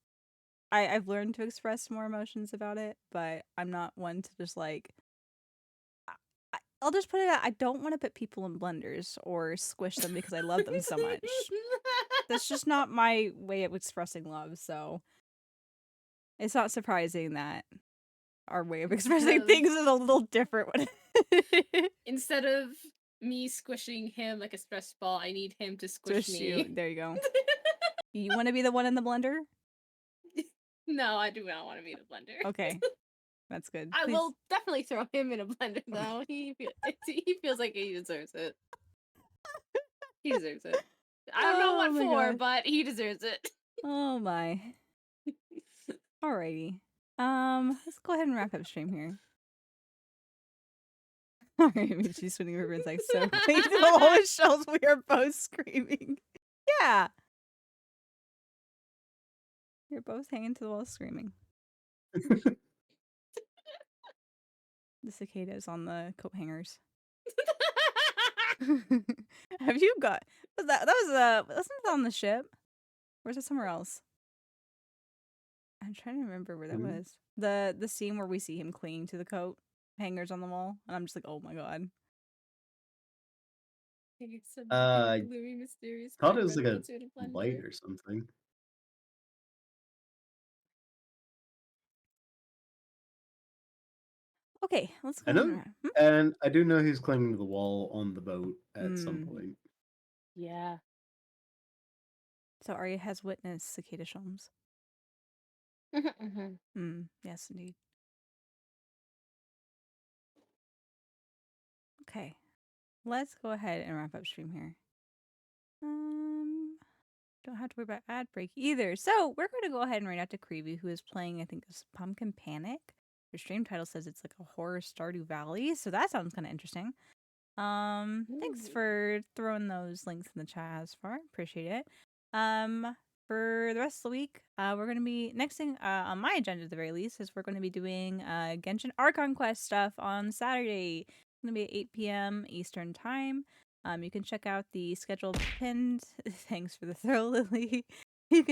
I've learned to express more emotions about it, but I'm not one to just, like, I'll just put it out, I don't want to put people in blenders or squish them because I love them so much. That's just not my way of expressing love, so it's not surprising that our way of expressing things is a little different. Instead of me squishing him like a stress ball, I need him to squish me. You. There you go. You want to be the one in the blender? No, I do not want to be in a blender. Okay. That's good. I Please. will definitely throw him in a blender, though. He feels like he deserves it. He deserves it. I don't know Oh what my for, God. but he deserves it. Oh my. Alrighty. Let's go ahead and wrap up stream here. Alright, I mean, she's swinging ribbons like so clean to the whole shells. We are both screaming. Yeah. You're both hanging to the wall screaming. The cicadas on the coat hangers. Have you got that wasn't that on the ship? Or is it somewhere else? I'm trying to remember where that Mhm. was. The scene where we see him clinging to the coat hangers on the wall, and I'm just like, oh my God. Some Uh, gloomy, mysterious Thought guy it was like running a into a planet light Earth. or something. Okay, let's go I ahead know, and and I do know he's clinging to the wall on the boat at some Mm. point. Yeah. So Arya has witnessed cicada shelms. Yes, indeed. Okay, let's go ahead and wrap up stream here. Don't have to worry about ad break either. So we're going to go ahead and read out to Creevy, who is playing, I think, this Pumpkin Panic. Your stream title says it's like a horror Stardew Valley, so that sounds kind of interesting. Thanks for throwing those links in the chat as far. Appreciate it. For the rest of the week, we're gonna be next thing on my agenda at the very least is we're gonna be doing Genshin Archon Quest stuff on Saturday. It's gonna be at 8 p.m. Eastern time. You can check out the schedule pinned. Thanks for the throw, Lily. You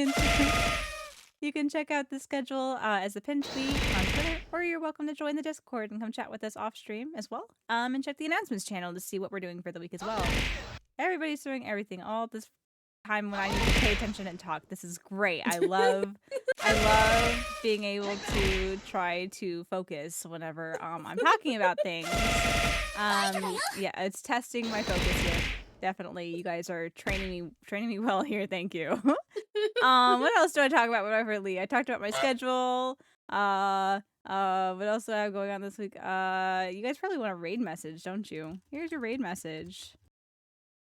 can check out the schedule as a pinned tweet on Twitter, or you're welcome to join the Discord and come chat with us off stream as well. And check the announcements channel to see what we're doing for the week as well. Everybody's doing everything all this time when I need to pay attention and talk. This is great. I love being able to try to focus whenever I'm talking about things. Yeah, it's testing my focus here. Definitely, you guys are training me well here. Thank you. What else do I talk about with I talked about my schedule. What else do I have going on this week? You guys probably want a raid message, don't you? Here's your raid message.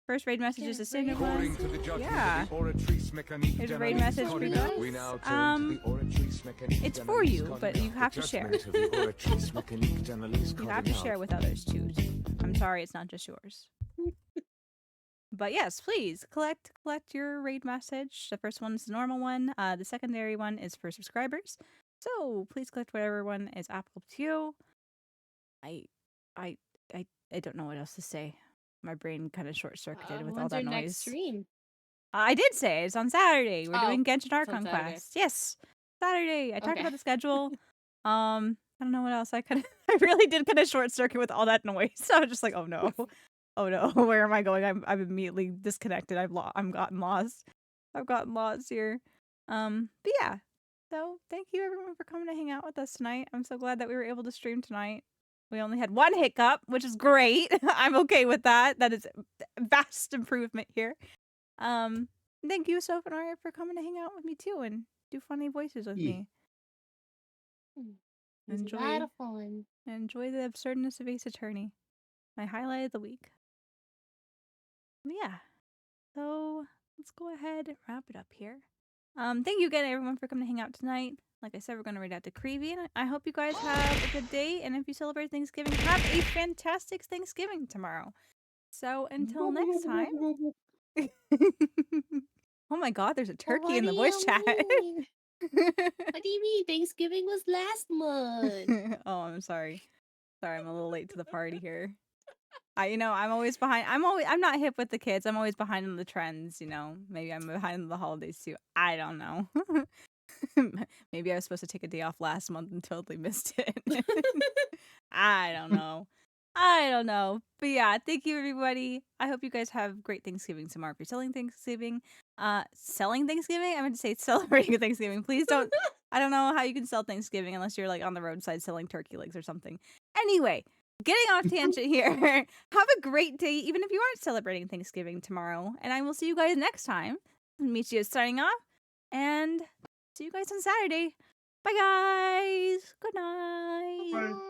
First raid message is a standard one. Yeah. Here's a raid message for you guys. It's for you, but you have to share. You have to share with others too. I'm sorry, it's not just yours. But yes, please collect your raid message. The first one is the normal one. The secondary one is for subscribers. So please collect whatever one is applicable to you. I don't know what else to say. My brain kind of short circuited with all When's that your noise. next stream? I did say it's on Saturday. We're doing Genshin it's on Archon Saturday. Quest. Yes, Saturday. I talked Okay. about the schedule. I don't know what else. I really did kind of short circuit with all that noise. So I was just like, oh no, oh no, where am I going? I'm immediately disconnected. I've gotten lost. I've gotten lost here. But yeah. So thank you everyone for coming to hang out with us tonight. I'm so glad that we were able to stream tonight. We only had one hiccup, which is great. I'm okay with that. That is a vast improvement here. Thank you, Soph and Aria, for coming to hang out with me too and do funny voices with me. It's a lot of fun. Enjoy the absurdness of Ace Attorney. My highlight of the week. Yeah. So let's go ahead and wrap it up here. Thank you again, everyone, for coming to hang out tonight. Like I said, we're going to read out to Creevy, and I hope you guys have a good day. And if you celebrate Thanksgiving, have a fantastic Thanksgiving tomorrow. So until next time. Oh my God, there's a turkey in the voice chat. What do you mean? Thanksgiving was last month. Oh, I'm sorry. Sorry, I'm a little late to the party here. I'm always behind. I'm not hip with the kids. I'm always behind on the trends, Maybe I'm behind on the holidays too. I don't know. Maybe I was supposed to take a day off last month and totally missed it. I don't know. But yeah, thank you everybody. I hope you guys have great Thanksgiving tomorrow. If you're selling Thanksgiving, I meant to say celebrating Thanksgiving. Please don't. I don't know how you can sell Thanksgiving unless you're like on the roadside selling turkey legs or something. Anyway, getting off tangent here. Have a great day, even if you aren't celebrating Thanksgiving tomorrow. And I will see you guys next time. Michio signing off. And see you guys on Saturday. Bye, guys. Good night. Bye.